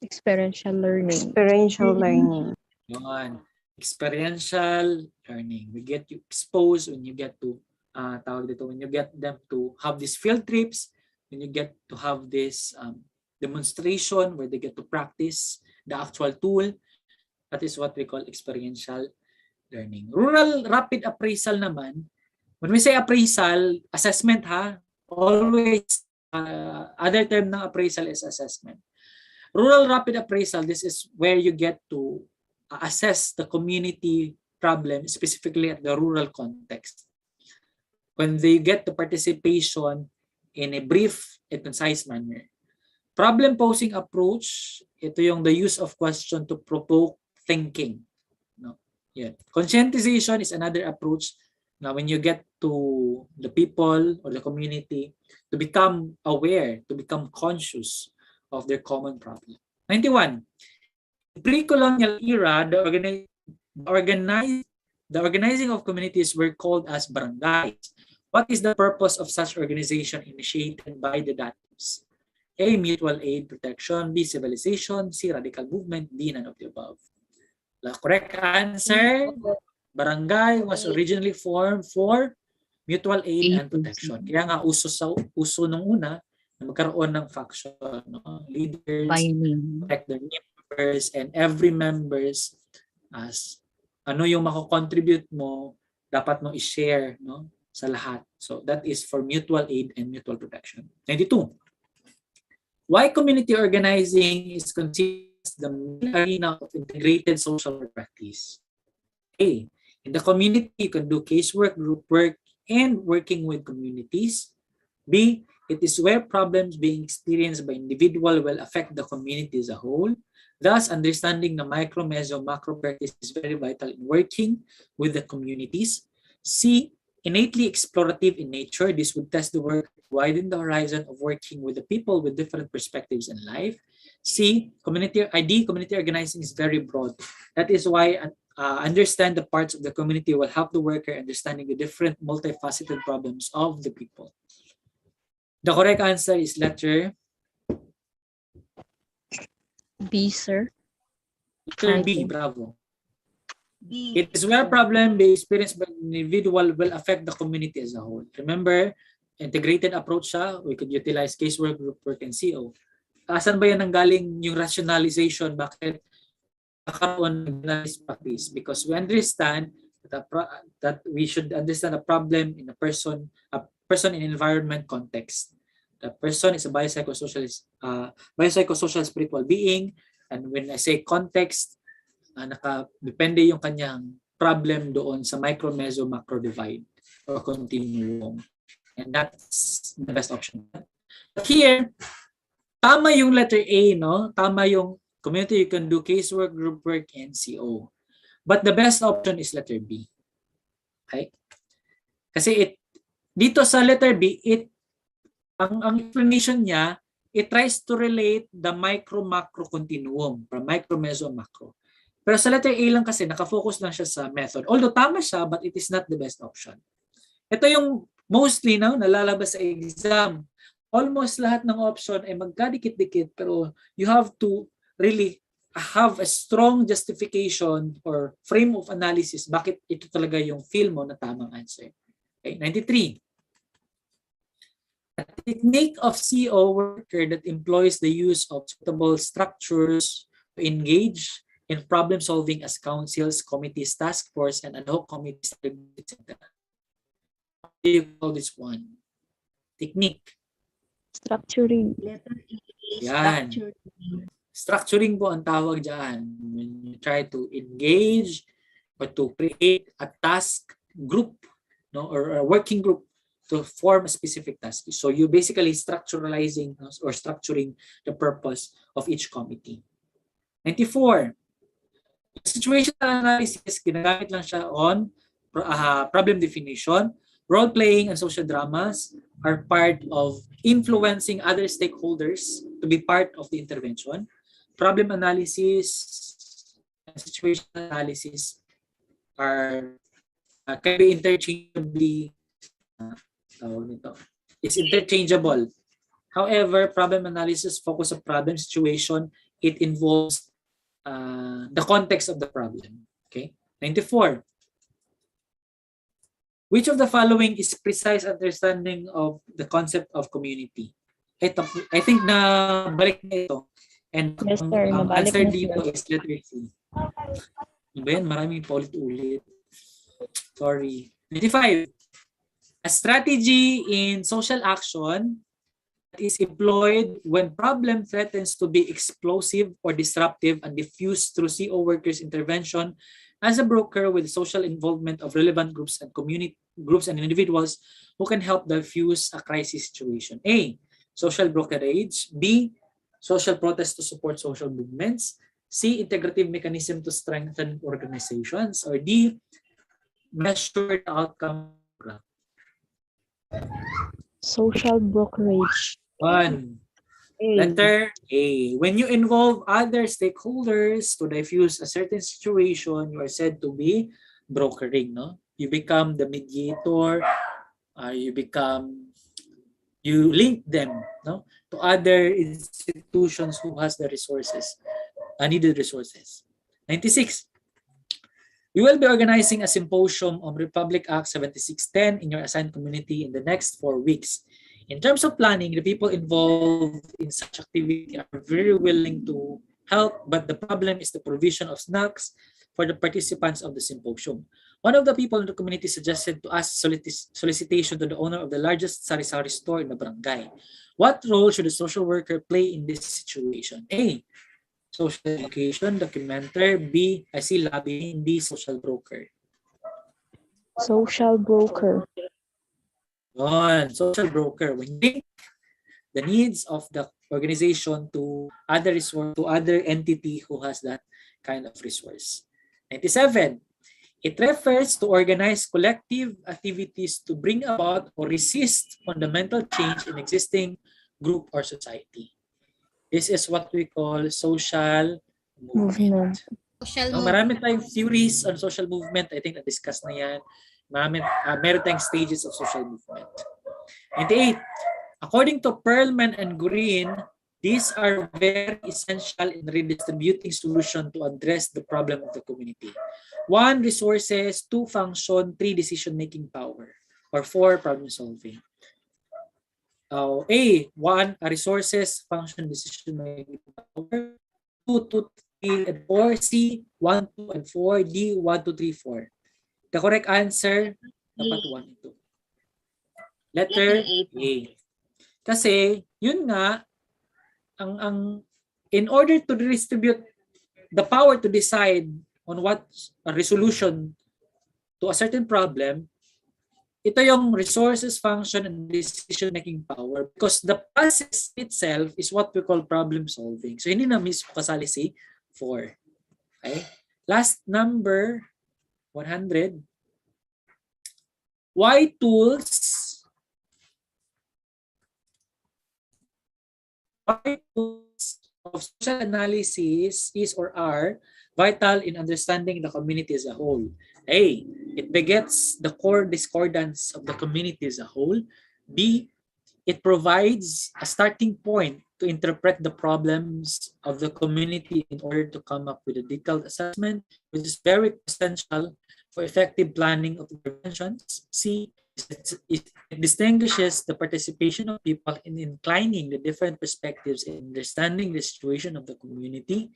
Experiential learning. Experiential learning. Yun. Experiential learning. We get you exposed when you get to when you get them to have these field trips, when you get to have this demonstration where they get to practice the actual tool. That is what we call experiential learning. Rural rapid appraisal naman, when we say appraisal, assessment ha, always other term ng appraisal is assessment. Rural rapid appraisal, this is where you get to assess the community problem, specifically at the rural context. When they get the participation in a brief and concise manner. Problem posing approach, ito yung the use of question to provoke thinking. No? Yeah. Conscientization is another approach. Now, when you get to the people or the community to become aware, to become conscious of their common problem. 91. Pre-colonial era, the organizing of communities were called as barangays. What is the purpose of such organization initiated by the datos? A. Mutual aid protection. B. Civilization. C. Radical movement. D. None of the above. The correct answer, barangay was originally formed for mutual aid and protection. Kaya nga uso nung una na magkaroon ng faction, no? Leaders, protect their members, and every members as ano yung mako-contribute mo, dapat mo i-share, no, sa lahat. So that is for mutual aid and mutual protection. 92. Why community organizing is considered the main arena of integrated social practice? A. In the community, you can do casework, group work, and working with communities. B. It is where problems being experienced by individual will affect the community as a whole. Thus, understanding the micro, meso, macro practice is very vital in working with the communities. C. Innately explorative in nature. This would test the work, widen the horizon of working with the people with different perspectives in life. C. Community organizing is very broad. That is why understand the parts of the community will help the worker understanding the different multifaceted problems of the people. The correct answer is letter B, sir. letter B. Bravo. B. It is where problem being experienced by an individual will affect the community as a whole. Remember, integrated approach siya. We could utilize casework, group work, and CO. Asan ba yan nanggaling yung rationalization? Bakit nakaroon ng practice? Because we understand that we should understand a problem in a person in environment context. The person is a biopsychosocial spiritual being, and when I say context, depende yung kanyang problem doon sa micro, meso, macro divide or continuum. And that's the best option. But here, tama yung letter A, no? Tama yung community, you can do casework, group work, and CO. But the best option is letter B. Okay? Kasi dito sa letter B, ang explanation niya, it tries to relate the micro-macro continuum from micro, meso, macro. Pero sa letter A lang kasi, nakafocus lang siya sa method. Although tama siya, but it is not the best option. Ito yung mostly nalalabas sa exam. Almost lahat ng option ay magkadikit-dikit, pero you have to really have a strong justification or frame of analysis bakit ito talaga yung feel mo na tamang answer. Okay, 93. A technique of CO worker that employs the use of suitable structures to engage in problem solving as councils, committees, task force, and ad hoc committees, etc. How do you call this one? Technique. Structuring. Letter A. Yan. Structuring po ang tawag dyan. When you try to engage or to create a task group, no, or a working group to form a specific task. So you basically structuralizing or structuring the purpose of each committee. 94. Situational analysis, ginagamit lang siya on problem definition. Role-playing and social dramas are part of influencing other stakeholders to be part of the intervention. Problem analysis and situational analysis are can be interchangeably it's interchangeable. However, problem analysis focus on problem situation. It involves the context of the problem. Okay, 94. Which of the following is precise understanding of the concept of community? Ito, I think na balik na ito. And Yes, sir. ang Nabalik answer na, dito sir. is letter C. Ano ba yan? Maraming paulit-ulit. Sorry. 95. A strategy in social action that is employed when problem threatens to be explosive or disruptive and diffused through CO workers' intervention as a broker with social involvement of relevant groups and community groups and individuals who can help diffuse a crisis situation. A. Social brokerage. B. Social protest to support social movements. C. Integrative mechanism to strengthen organizations. Or D. Measured outcome program. Social brokerage. 1. Letter A. When you involve other stakeholders to diffuse a certain situation, you are said to be brokering, no? You become the mediator, you link them, no, to other institutions who has the resources, needed resources. 96. We will be organizing a symposium on Republic Act 7610 in your assigned community in the next 4 weeks. In terms of planning, the people involved in such activity are very willing to help, but the problem is the provision of snacks for the participants of the symposium. One of the people in the community suggested to ask solicitation to the owner of the largest sari-sari store in the barangay. What role should a social worker play in this situation? A. Social education, documenter. B. Lobbying. D. Social broker. Social broker. Social broker. When you link the needs of the organization to other resource, to other entity who has that kind of resource. 97. It refers to organize collective activities to bring about or resist fundamental change in existing group or society. This is what we call social movement. Marami tayong theories on social movement. I think na-discuss na yan. Meron tayong stages of social movement. 98. According to Perlman and Green, these are very essential in redistributing solution to address the problem of the community. 1. Resources. 2. Function. 3. Decision-making power. Or 4. Problem solving. A. 1. Resources. Function. Decision-making power. 2, 3, and 4. C. 1, 2, and 4. D. 1, 2, 3, 4. The correct answer, dapat 1 ito. Letter A. Kasi, yun nga, in order to distribute the power to decide on what a resolution to a certain problem, ito yung resources, function, and decision-making power, because the process itself is what we call problem solving. So, hindi na mismo kasali si 4. Okay? Last number, 100. Why tools of social analysis is or are vital in understanding the community as a whole? A. It begets the core discordance of the community as a whole. B. It provides a starting point to interpret the problems of the community in order to come up with a detailed assessment, which is very essential for effective planning of interventions. C. It distinguishes the participation of people in inclining the different perspectives in understanding the situation of the community.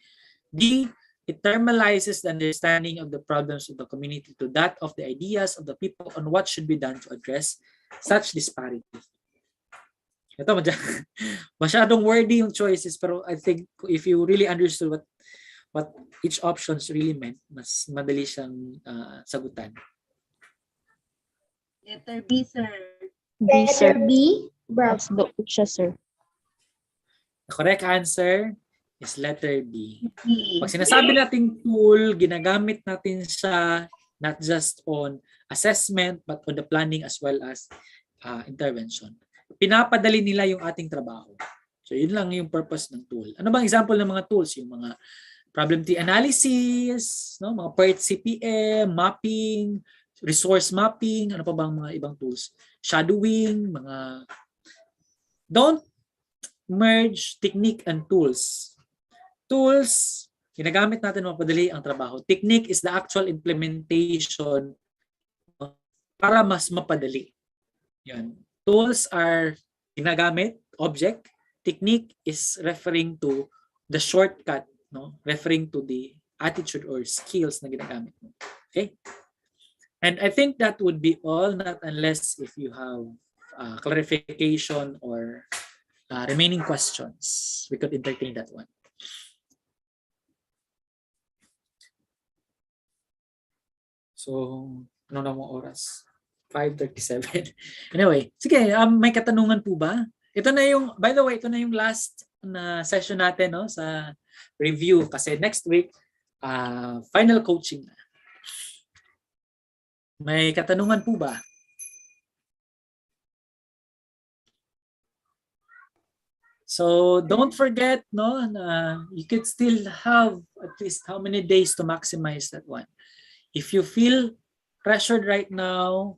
D. It thermalizes the understanding of the problems of the community to that of the ideas of the people on what should be done to address such disparity. Ito, masyadong wordy yung choices, pero I think if you really understood what each options really meant, mas madali siyang sagutan. Letter B, sir. B, sir. B. That's the siya, sir. The correct answer is letter B. B. Pag sinasabi nating tool, ginagamit natin siya not just on assessment but on the planning as well as intervention. Pinapadali nila yung ating trabaho. So yun lang yung purpose ng tool. Ano bang example ng mga tools? Yung mga problem tree analysis, no? Mga PERT CPM, mapping, resource mapping, ano pa bang mga ibang tools? Shadowing, mga... Don't merge technique and tools. Tools, ginagamit natin mapadali ang trabaho. Technique is the actual implementation para mas mapadali. Yan. Tools are ginagamit, object. Technique is referring to the shortcut, no, referring to the attitude or skills na ginagamit mo. Okay? And I think that would be all, not unless if you have clarification or remaining questions. We could entertain that one. So, ano na mo oras? 5:37. Anyway, sige, may katanungan po ba? Ito na yung, by the way, ito na yung last na session natin, no, sa review. Kasi next week, final coaching na. May katanungan po ba? So don't forget, no, na you could still have at least how many days to maximize that one. If you feel pressured right now,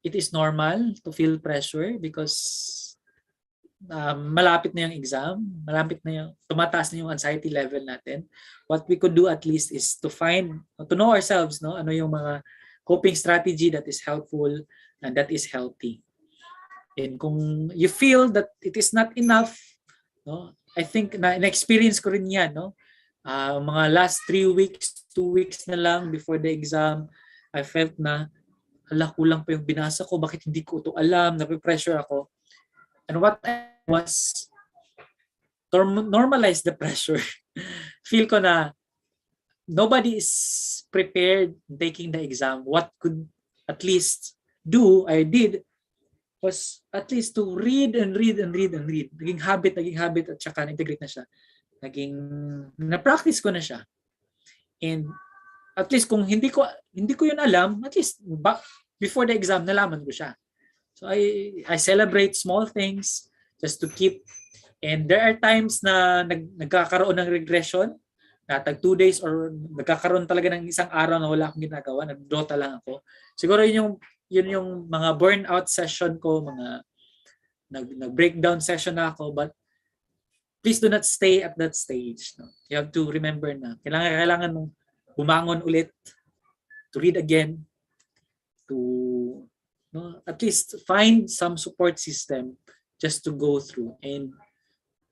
it is normal to feel pressure because malapit na yung exam, malapit na yung, tumataas na yung anxiety level natin. What we could do at least is to know ourselves, no, ano yung mga coping strategy that is helpful and that is healthy. And kung you feel that it is not enough, no, I think na-experience ko rin yan, no? Mga last 3 weeks, 2 weeks na lang before the exam, I felt na, kulang pa yung binasa ko, bakit hindi ko ito alam, nape-pressure ako. And what I was, to normalize the pressure. Feel ko na, nobody is prepared taking the exam. What could at least I did, was at least to read and read and read and read. Naging habit at saka na-integrate na siya. Na-practice ko na siya. And at least kung hindi ko yun alam, at least before the exam, nalaman ko siya. So I celebrate small things just to keep. And there are times na nagkakaroon ng regression, na tag 2 days or nagkakaroon talaga ng isang araw na wala akong ginagawa, nag-dota lang ako. Siguro yun yung mga burnout session ko, mga nag-breakdown session na ako, but please do not stay at that stage. No? You have to remember na kailangan mong bumangon ulit, to read again, to at least find some support system just to go through. And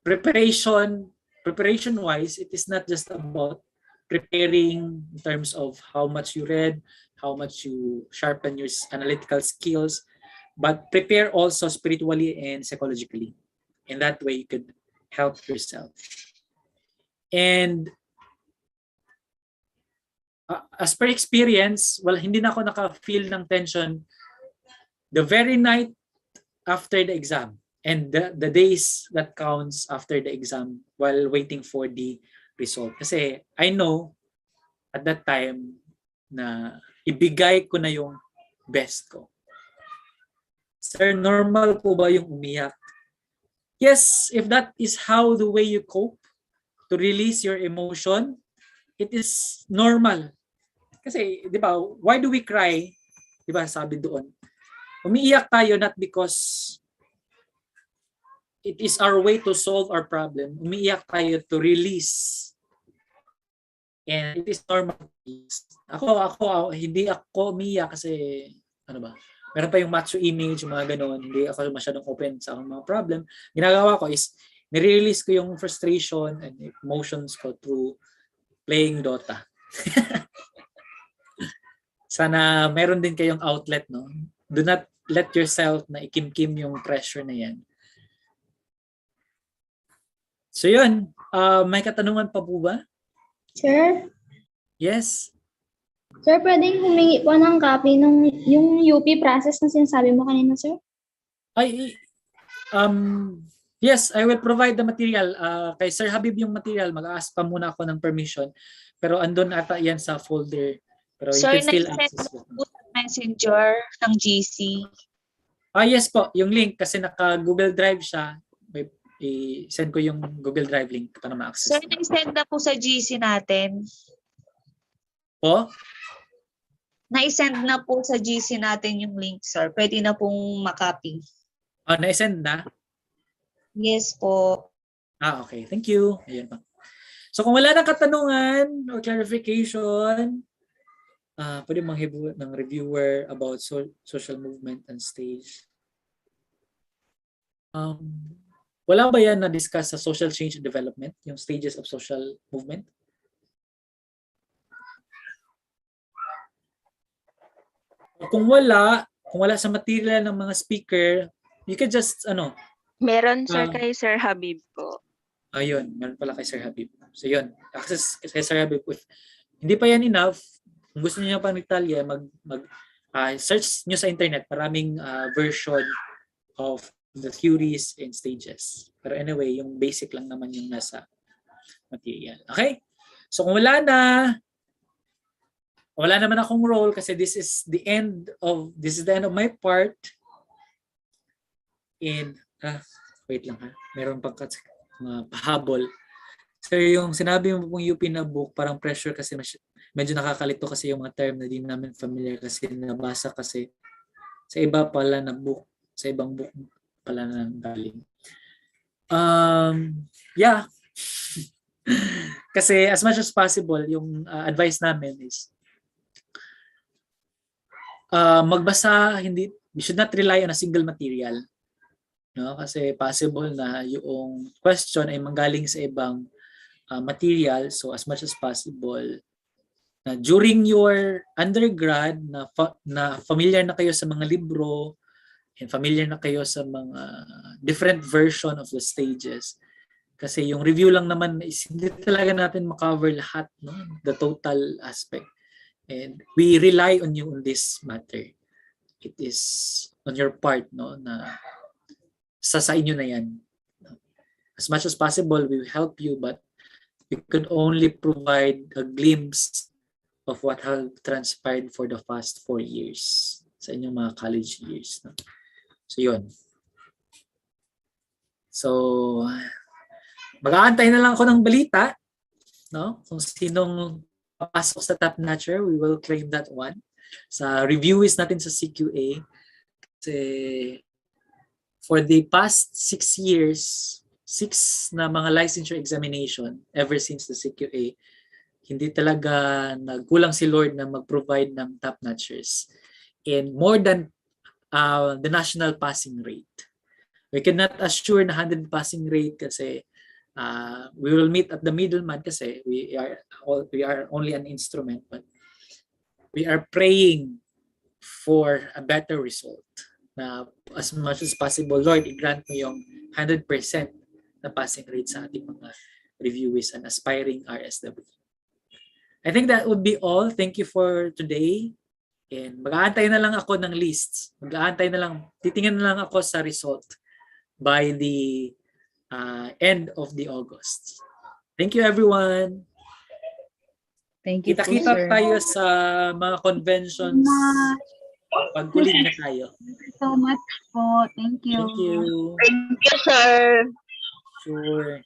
preparation-wise, it is not just about preparing in terms of how much you read, how much you sharpen your analytical skills, but prepare also spiritually and psychologically. In that way, you could help yourself. And as per experience, hindi na ako naka-feel ng tension the very night after the exam and the days that counts after the exam while waiting for the result. Kasi I know at that time na ibigay ko na yung best ko. Sir, normal po ba yung umiyak? Yes, if that is how the way you cope to release your emotion, it is normal. Kasi, di ba, why do we cry? Di ba, sabi doon. Umiiyak tayo not because it is our way to solve our problem. Umiiyak tayo to release. And it is normal. Ako, hindi ako umiiyak kasi, ano ba, meron pa yung macho image, yung mga ganon. Hindi ako masyadong open sa mga problem. Ginagawa ko is, nire-release ko yung frustration and emotions ko through playing Dota. Sana meron din kayong outlet, no? Do not let yourself na ikimkim yung pressure na yan. So yun, may katanungan pa po ba? Sir, Yes. sir, pwedeng humingi po ng copy nung yung UP process na sinasabi mo kanina, sir? Yes, I will provide the material. Kay Sir Habib yung material, mag-ask pa muna ako ng permission. Pero andun ata yan sa folder. Pero Sir, you can still na-send access mo it. po sa messenger ng GC. Yes po, yung link kasi naka-Google Drive siya. I-send ko yung Google Drive link para ma-access. Sir, na-send na po sa GC natin. Po? Na-send na po sa GC natin yung link, sir. Pwede na pong makopy. Na-send na? Yes po. Okay. Thank you. Ayan pa. So kung wala nang katanungan or clarification, pwede manghibu ng reviewer about social movement and stage. Wala ba yan na-discuss sa social change and development, yung stages of social movement? Kung wala sa material ng mga speaker, you can just, Meron, sir, Ah. kay Sir Habib po. ayun, meron pala kay Sir Habib. So yun, access kay Sir Habib. If hindi pa yan enough, kung gusto niyo pang detalye, search niyo sa internet, maraming version of the theories and stages. Pero anyway, yung basic lang naman yung nasa material. Okay? So kung wala naman akong role kasi this is the end of my part. And wait lang ha. Meron pang mga pahabol. So yung sinabi mo pong UP na book, parang pressure kasi medyo nakakalito kasi yung mga term na di namin familiar kasi nabasa kasi sa iba pala na book, sa ibang book pala na galing. Yeah. Kasi as much as possible, yung advice namin is magbasa, we should not rely on a single material. No? Kasi possible na yung question ay manggaling sa ibang material. So as much as possible, na during your undergrad, na familiar na kayo sa mga libro, and familiar na kayo sa mga different version of the stages. Kasi yung review lang naman is hindi talaga natin makover lahat, no? The total aspect. And we rely on you on this matter. It is on your part, no, na sa inyo na yan. As much as possible, we will help you, but we could only provide a glimpse of what have transpired for the past 4 years sa inyong mga college years. No? So, yun. So, mag-aantay na lang ako ng balita, no? Kung sinong papasok sa top notcher, we will claim that one. Sa reviewees natin sa CQA, kasi for the past 6 years, 6 na mga licensure examination ever since the CQA, hindi talaga nagkulang si Lord na mag-provide ng top notchers. And more than the national passing rate. We cannot assure na 100 passing rate kasi we will meet at the middleman kasi we are only an instrument, but we are praying for a better result. Na as much as possible, Lord, i-grant mo yung 100% na passing rate sa ating mga reviewees and aspiring RSW. I think that would be all. Thank you for today. And mag-aantay na lang ako ng lists. Titingnan na lang ako sa result by the end of the August. Thank you, everyone. Thank you po, Kita-kita sir. tayo sa mga conventions. Pagkulig na tayo. So much po. Thank you. Thank you. Thank you, sir. Sure.